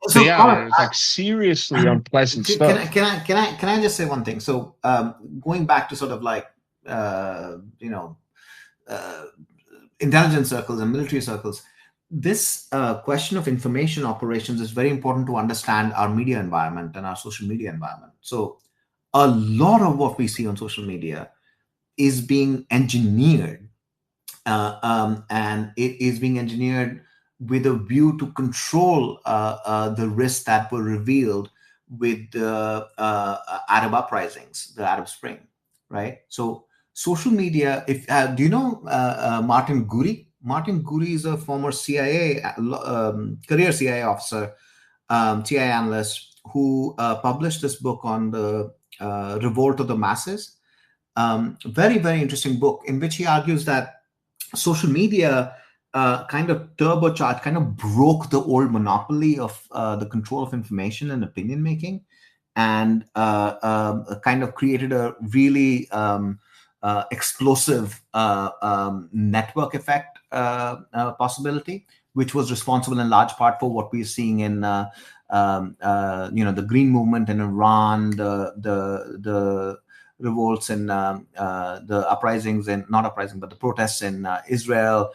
So yeah, it's like seriously unpleasant stuff. Can I just say one thing? So going back to sort of like intelligence circles and military circles, this question of information operations is very important to understand our media environment and our social media environment. So a lot of what we see on social media is being engineered, and it is being engineered with a view to control the risks that were revealed with the Arab uprisings, the Arab Spring, right? So social media. If do you know Martin Guri? Martin Guri is a former CIA career CIA officer, CIA analyst, who published this book on the revolt of the masses. Very, very interesting book in which he argues that social media kind of turbocharged, kind of broke the old monopoly of the control of information and opinion making, and kind of created a really explosive network effect possibility, which was responsible in large part for what we're seeing in the Green Movement in Iran, the revolts and the uprisings and not uprising, but the protests in Israel,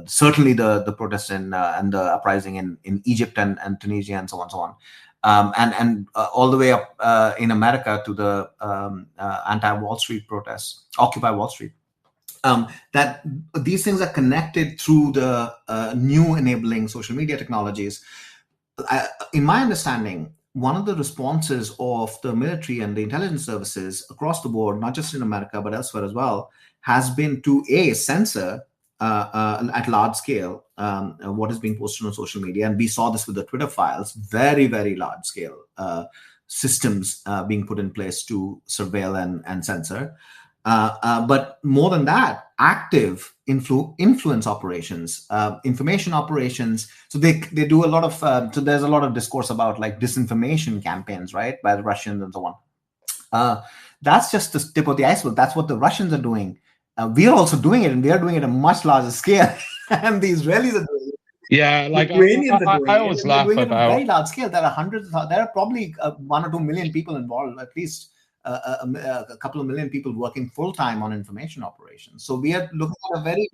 certainly the protests and the uprising in Egypt and Tunisia and so on, and all the way up in America to the anti-Wall Street protests, Occupy Wall Street. That these things are connected through the new enabling social media technologies. In my understanding, one of the responses of the military and the intelligence services across the board, not just in America, but elsewhere as well, has been to censor at large scale what is being posted on social media. And we saw this with the Twitter files, very, very large scale systems being put in place to surveil and censor. But more than that, active influence operations, information operations. So they do a lot of, so there's a lot of discourse about like disinformation campaigns, right, by the Russians and so on. That's just the tip of the iceberg. That's what the Russians are doing. We are also doing it, and we are doing it at a much larger scale. And the Israelis are doing it. Yeah, like I always laugh about it at a very large scale. There are hundreds. There are probably 1 or 2 million people involved, at least. A couple of million people working full time on information operations. So we are looking at a very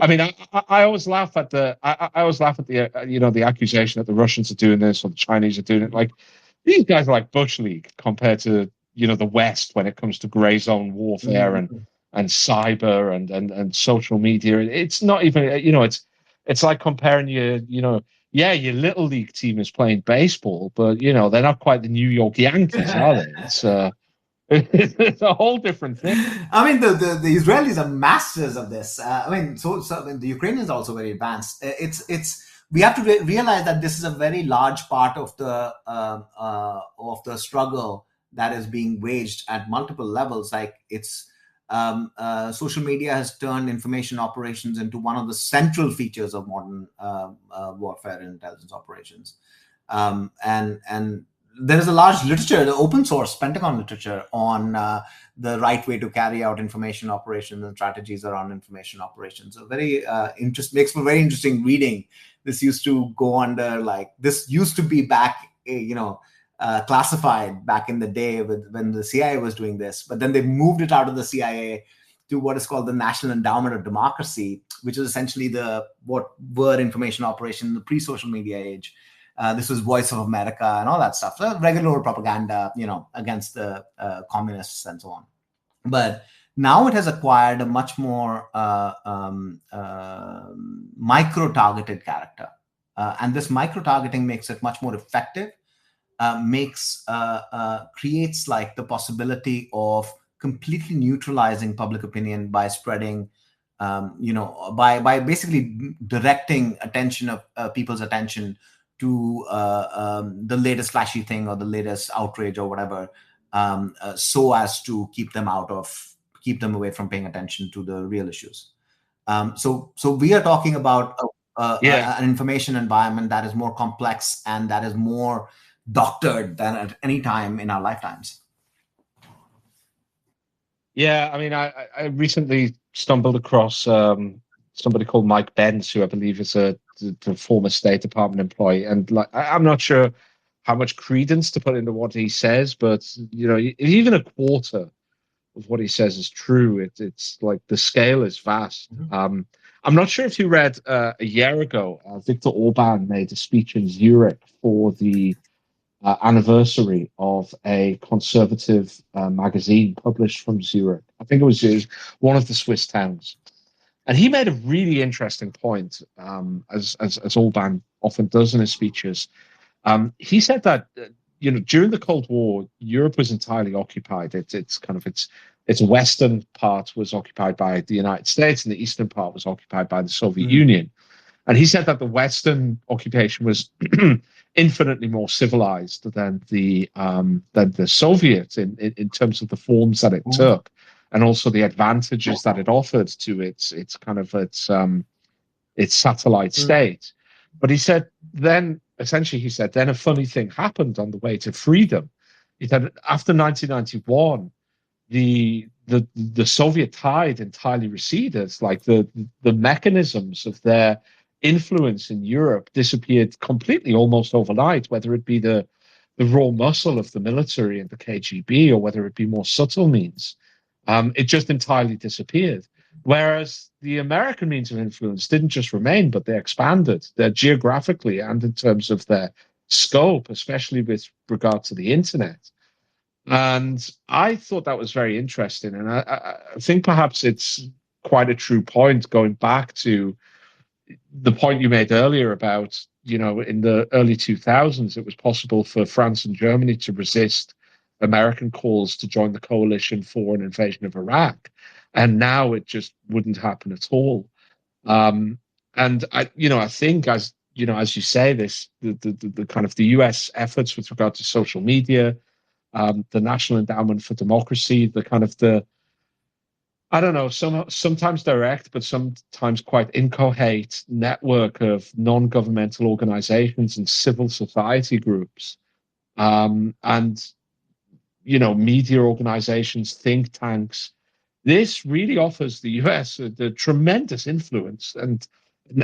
I mean, I always laugh at the the accusation that the Russians are doing this or the Chinese are doing it. Like these guys are like Bush League compared to the West when it comes to gray zone warfare and cyber and social media. It's not even it's like comparing your little league team is playing baseball, but they're not quite the New York Yankees, are they? It's a whole different thing. I mean, the Israelis are masters of this. The Ukrainians are also very advanced. We have to realize that this is a very large part of the struggle that is being waged at multiple levels. Like it's social media has turned information operations into one of the central features of modern warfare and intelligence operations, and there is a large literature, the open source Pentagon literature on the right way to carry out information operations and strategies around information operations. So very makes for very interesting reading. This used to go under this used to be back, classified back in the day when the CIA was doing this, but then they moved it out of the CIA to what is called the National Endowment of Democracy, which is essentially what were information operations in the pre-social media age. This was Voice of America and all that stuff. So regular propaganda, against the communists and so on. But now it has acquired a much more micro-targeted character. And this micro-targeting makes it much more effective, creates like the possibility of completely neutralizing public opinion by spreading, by basically directing attention of people's attention to the latest flashy thing or the latest outrage or whatever, so as to keep them away from paying attention to the real issues. So we are talking about an information environment that is more complex and that is more doctored than at any time in our lifetimes. Yeah, I mean, I recently stumbled across somebody called Mike Benz, who I believe is the former State Department employee, and I'm not sure how much credence to put into what he says, but even a quarter of what he says is true. It's like the scale is vast. I'm not sure if you read a year ago, Viktor Orban made a speech in Zurich for the anniversary of a conservative magazine published from Zurich. I think it was one of the Swiss towns. And he made a really interesting point, as Orban often does in his speeches. He said that, during the Cold War, Europe was entirely occupied. Its western part was occupied by the United States, and the eastern part was occupied by the Soviet Union. And he said that the Western occupation was infinitely more civilized than the Soviet in terms of the forms that it took, and also the advantages that it offered to its satellite state. But he said then a funny thing happened on the way to freedom. He said after 1991, the Soviet tide entirely receded. Like the mechanisms of their influence in Europe disappeared completely almost overnight, whether it be the raw muscle of the military and the KGB, or whether it be more subtle means. It just entirely disappeared. Whereas the American means of influence didn't just remain, but they expanded. They're geographically and in terms of their scope, especially with regard to the internet. And I thought that was very interesting. And I think perhaps it's quite a true point, going back to the point you made earlier about, in the early 2000s, it was possible for France and Germany to resist American calls to join the coalition for an invasion of Iraq. And now it just wouldn't happen at all. And I think, as you say, the kind of the US efforts with regard to social media, the National Endowment for Democracy, I don't know, sometimes direct, but sometimes quite inchoate network of non-governmental organizations and civil society groups, and media organizations, think tanks. This really offers the US the tremendous influence, and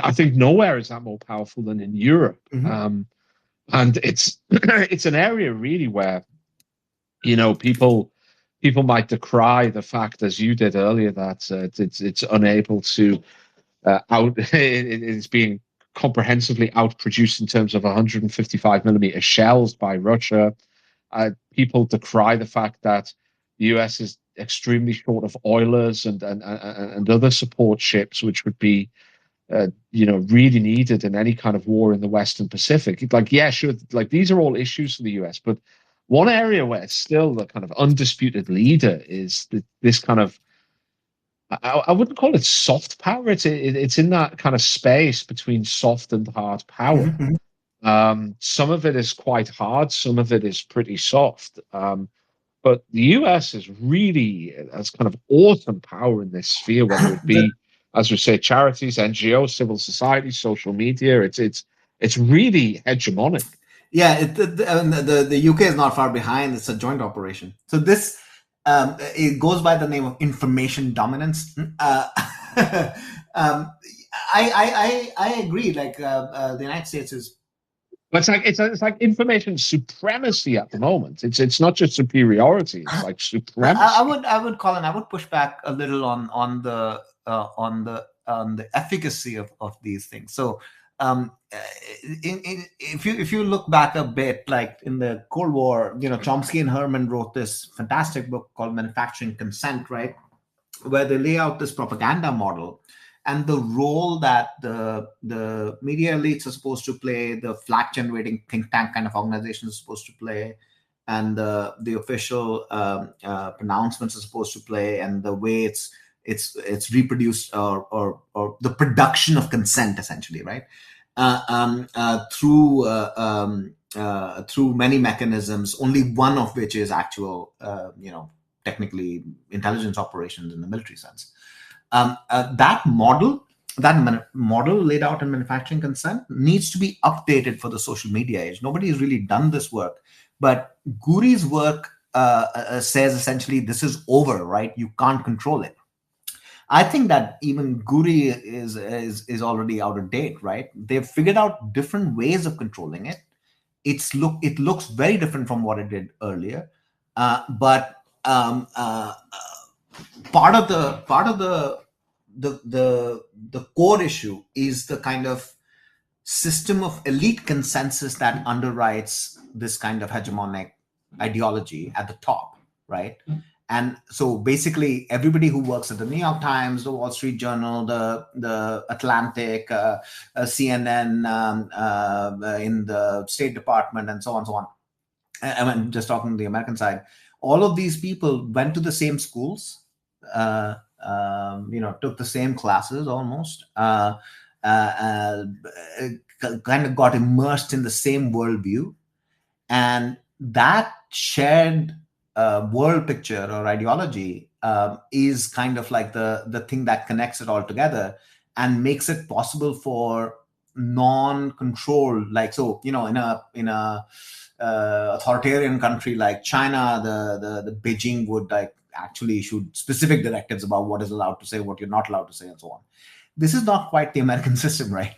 I think nowhere is that more powerful than in Europe. And it's an area really where people might decry the fact, as you did earlier, that it's unable to it's being comprehensively outproduced in terms of 155 millimeter shells by Russia. People decry the fact that the US is extremely short of oilers and other support ships, which would be really needed in any kind of war in the Western Pacific. Like, yeah, sure, like these are all issues for the US, but one area where it's still the kind of undisputed leader is this kind of, I wouldn't call it soft power. It's in that kind of space between soft and hard power. Some of it is quite hard, some of it is pretty soft. But the US is really has kind of awesome power in this sphere, whether it be, as we say, charities, NGOs, civil society, social media. It's really hegemonic. Yeah, the UK is not far behind. It's a joint operation. So this it goes by the name of information dominance. I agree. Like the United States is. But it's like information supremacy at the moment. It's not just superiority. It's like supremacy. I would push back a little on the efficacy of these things. So. If you look back a bit, like in the Cold War, Chomsky and Herman wrote this fantastic book called Manufacturing Consent, right, where they lay out this propaganda model and the role that the media elites are supposed to play, the flag generating think tank kind of organizations are supposed to play, and the official pronouncements are supposed to play, and the way it's reproduced or the production of consent, essentially, right? Through many mechanisms, only one of which is actual, technically intelligence operations in the military sense. That model laid out in Manufacturing Consent needs to be updated for the social media age. Nobody has really done this work, but Guri's work says essentially this is over, right? You can't control it. I think that even Guri is already out of date, right? They've figured out different ways of controlling it. It looks very different from what it did earlier, but part of the core issue is the kind of system of elite consensus that underwrites this kind of hegemonic ideology at the top, right? And so basically everybody who works at the New York Times, the Wall Street Journal, the Atlantic, CNN, in the State Department, and so on, I'm just talking to the American side, all of these people went to the same schools, took the same classes almost, kind of got immersed in the same worldview. And that shared world picture or ideology is kind of like the thing that connects it all together and makes it possible for non-control, like, so, in a authoritarian country like China, the Beijing would like actually issue specific directives about what is allowed to say, what you're not allowed to say, and so on. This is not quite the American system, right?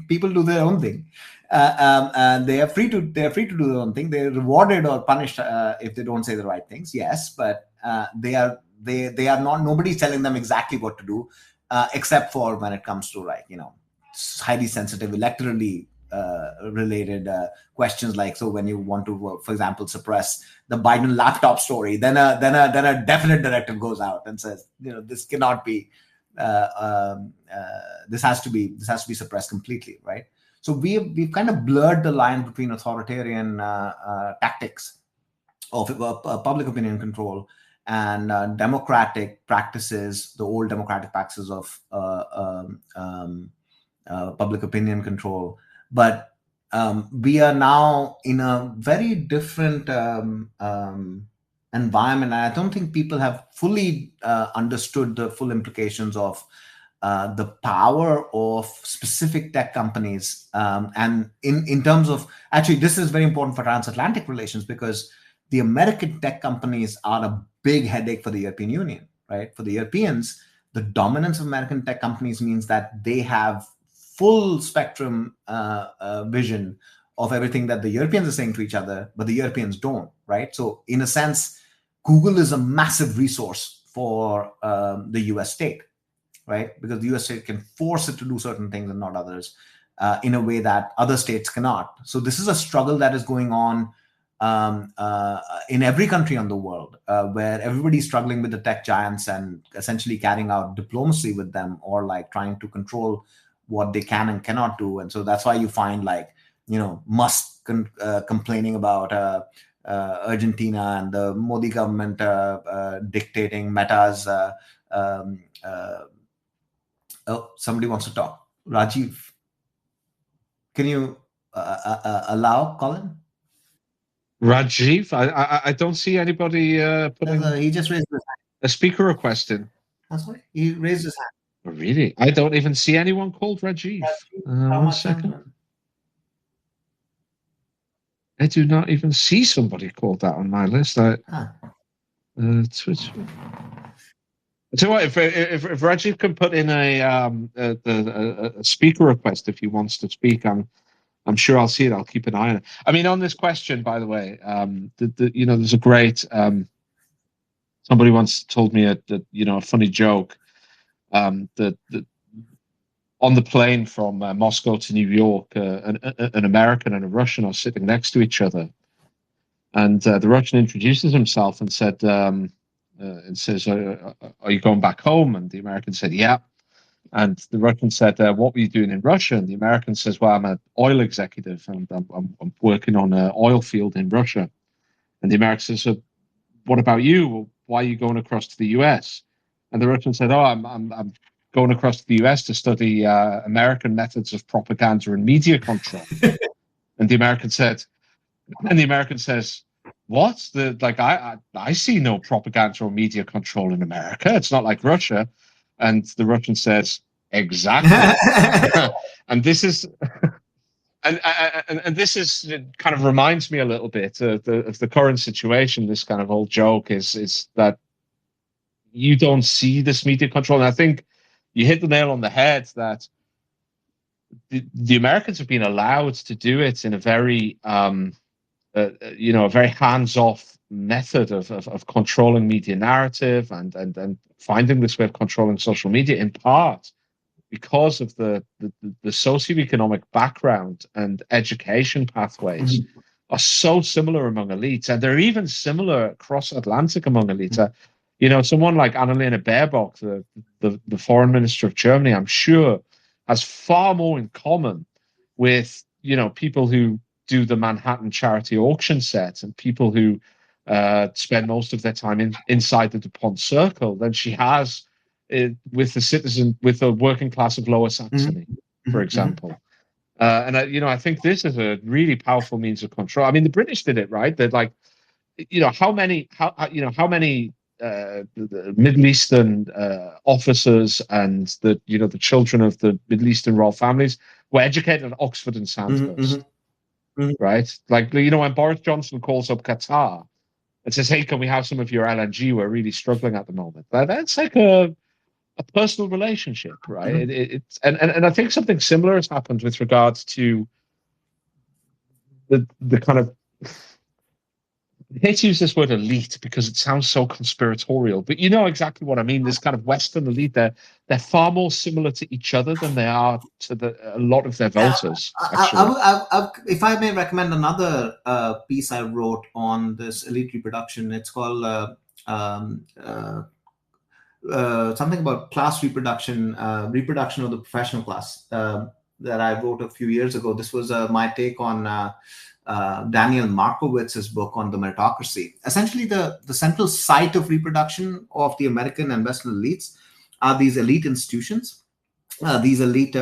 People do their own thing. They are free to do their own thing. They're rewarded or punished if they don't say the right things. Yes, but they are not. Nobody's telling them exactly what to do, except for when it comes to highly sensitive electorally related questions, like, so when you want to, for example, suppress the Biden laptop story, then a definite directive goes out and says, this cannot be. This has to be suppressed completely, right? So we've kind of blurred the line between authoritarian tactics of public opinion control and democratic practices, the old democratic practices of public opinion control. But we are now in a very different environment, and I don't think people have fully understood the full implications of the power of specific tech companies. And in terms of, actually, this is very important for transatlantic relations, because the American tech companies are a big headache for the European Union, right? For the Europeans, the dominance of American tech companies means that they have full spectrum vision of everything that the Europeans are saying to each other, but the Europeans don't, right? So in a sense, Google is a massive resource for the US state, right? Because the US state can force it to do certain things and not others in a way that other states cannot. So this is a struggle that is going on in every country on the world, where everybody's struggling with the tech giants and essentially carrying out diplomacy with them, or like trying to control what they can and cannot do. And so that's why you find Musk complaining about Argentina and the Modi government dictating Meta's. Somebody wants to talk. Rajiv, can you allow Colin? Rajiv, I don't see anybody putting. He just raised his hand. A speaker request in. That's why he raised his hand. Oh, really? I don't even see anyone called Rajiv. One second. I do not even see somebody called that on my list. Twitter. So what, if Rajiv can put in a speaker request if he wants to speak, I'm sure I'll see it. I'll keep an eye on it. I mean, on this question, by the way, there's a great. Somebody once told me a funny joke. That on the plane from Moscow to New York, an American and a Russian are sitting next to each other, and the Russian introduces himself and says, "Are you going back home?" And the American said, "Yeah." And the Russian said, "What were you doing in Russia?" And the American says, "Well, I'm an oil executive, and I'm working on an oil field in Russia." And the American says, "So, what about you? Well, why are you going across to the US?" And the Russian said, "Oh, I'm going across to the US to study American methods of propaganda and media control." And the American says, "What? I see no propaganda or media control in America. It's not like Russia." And the Russian says, "Exactly." And this is. And this is kind of reminds me a little bit of the current situation. This kind of old joke is that you don't see this media control. And I think you hit the nail on the head that the Americans have been allowed to do it in a very, a very hands-off method of controlling media narrative and finding this way of controlling social media, in part because of the socioeconomic background and education pathways are so similar among elites, and they're even similar cross-Atlantic among elites. Someone like Annalena Baerbock, the foreign minister of Germany, I'm sure has far more in common with people who do the Manhattan charity auction set and people who spend most of their time inside the DuPont Circle than she has with the working class of Lower Saxony, for example. And I think this is a really powerful means of control. I mean, the British did it, right? They're like, how many the Middle Eastern officers and the children of the Middle Eastern royal families were educated at Oxford and Sandhurst, right? Like, when Boris Johnson calls up Qatar and says, "Hey, can we have some of your LNG? We're really struggling at the moment." That's like a personal relationship, right? It's and I think something similar has happened with regards to the kind of, I hate to use this word elite because it sounds so conspiratorial, but you know exactly what I mean. This kind of Western elite, they're far more similar to each other than they are to a lot of their voters. If I may recommend another piece I wrote on this elite reproduction, it's called something about class reproduction, reproduction of the professional class, that I wrote a few years ago. This was my take on Daniel Markowitz's book on the meritocracy. Essentially, the central site of reproduction of the American and Western elites are these elite institutions, these elite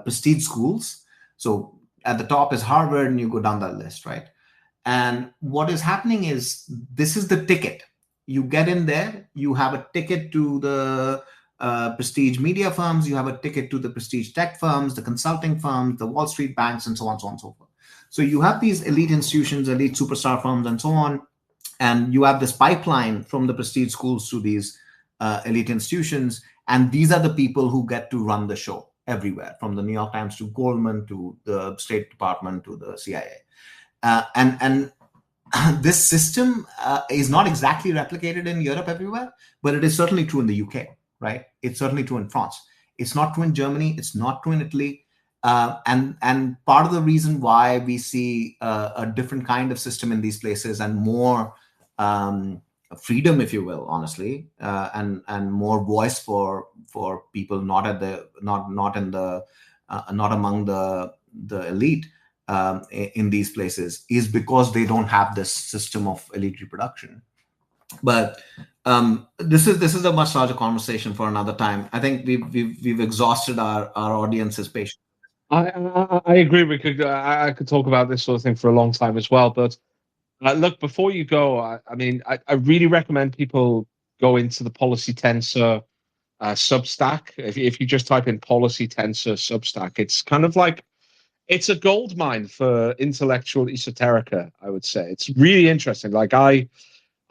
prestige schools. So at the top is Harvard, and you go down that list, right? And what is happening is, this is the ticket. You get in there, you have a ticket to the prestige media firms, you have a ticket to the prestige tech firms, the consulting firms, the Wall Street banks, and so on, so on, so forth. So you have these elite institutions, elite superstar firms, and so on, and you have this pipeline from the prestige schools to these elite institutions, and these are the people who get to run the show everywhere, from the New York Times to Goldman to the State Department to the CIA. And this system is not exactly replicated in Europe everywhere, but it is certainly true in the UK, right? It's certainly true in France. It's not true in Germany. It's not true in Italy. And part of the reason why we see a different kind of system in these places, and more freedom, if you will, honestly, and more voice for people not among the elite in these places, is because they don't have this system of elite reproduction. But this is a much larger conversation for another time. I think we've exhausted our audience's patience. I agree. I could talk about this sort of thing for a long time as well. But look, before you go, I really recommend people go into the Policy Tensor Substack. If you just type in Policy Tensor Substack, it's kind of like, it's a gold mine for intellectual esoterica, I would say. It's really interesting. Like, I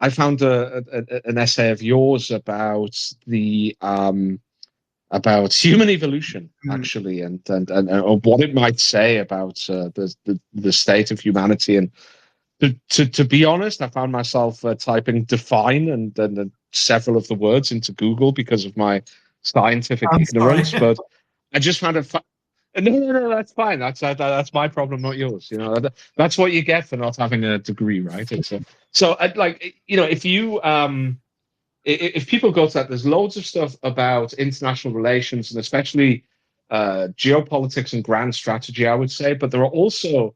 found an essay of yours about the about human evolution, actually, and what it might say about the state of humanity. And to be honest, I found myself typing define and several of the words into Google because of my scientific ignorance. But I just found it. No, that's fine. That's my problem, not yours. That's what you get for not having a degree, right? So I'd like, if people go to that, there's loads of stuff about international relations, and especially geopolitics and grand strategy, I would say. But there are also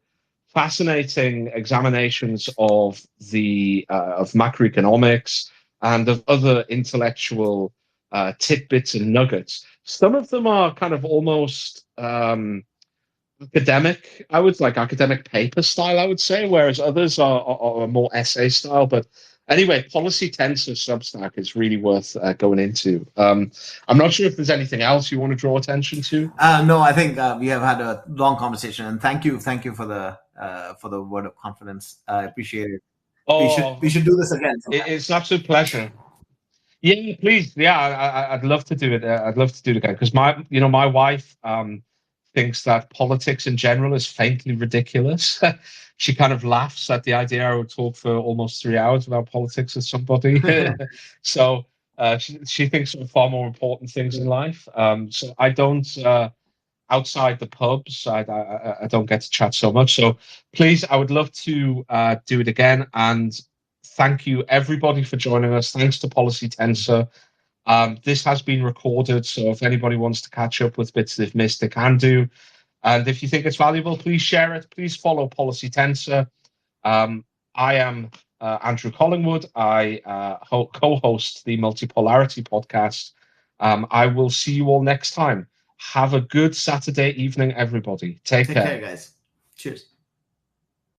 fascinating examinations of of macroeconomics and of other intellectual tidbits and nuggets. Some of them are kind of almost academic, academic paper style, I would say, whereas others are more essay style. But anyway, Policy Tensor Substack is really worth going into. I'm not sure if there's anything else you want to draw attention to. No, I think we have had a long conversation, and thank you for the word of confidence. I appreciate it. We should do this again sometime. It's an absolute pleasure. Yeah, please. Yeah, I'd love to do it. I'd love to do it again, because my wife thinks that politics in general is faintly ridiculous. She kind of laughs at the idea I would talk for almost 3 hours about politics with somebody. So she thinks of far more important things in life. So I don't, outside the pubs, I don't get to chat so much. So please, I would love to do it again. And thank you, everybody, for joining us. Thanks to Policy Tensor. This has been recorded, so if anybody wants to catch up with bits they've missed, they can do. And if you think it's valuable, please share it. Please follow Policy Tensor. I am Andrew Collingwood. I co-host the Multipolarity podcast. I will see you all next time. Have a good Saturday evening, everybody. Take care, guys. Cheers.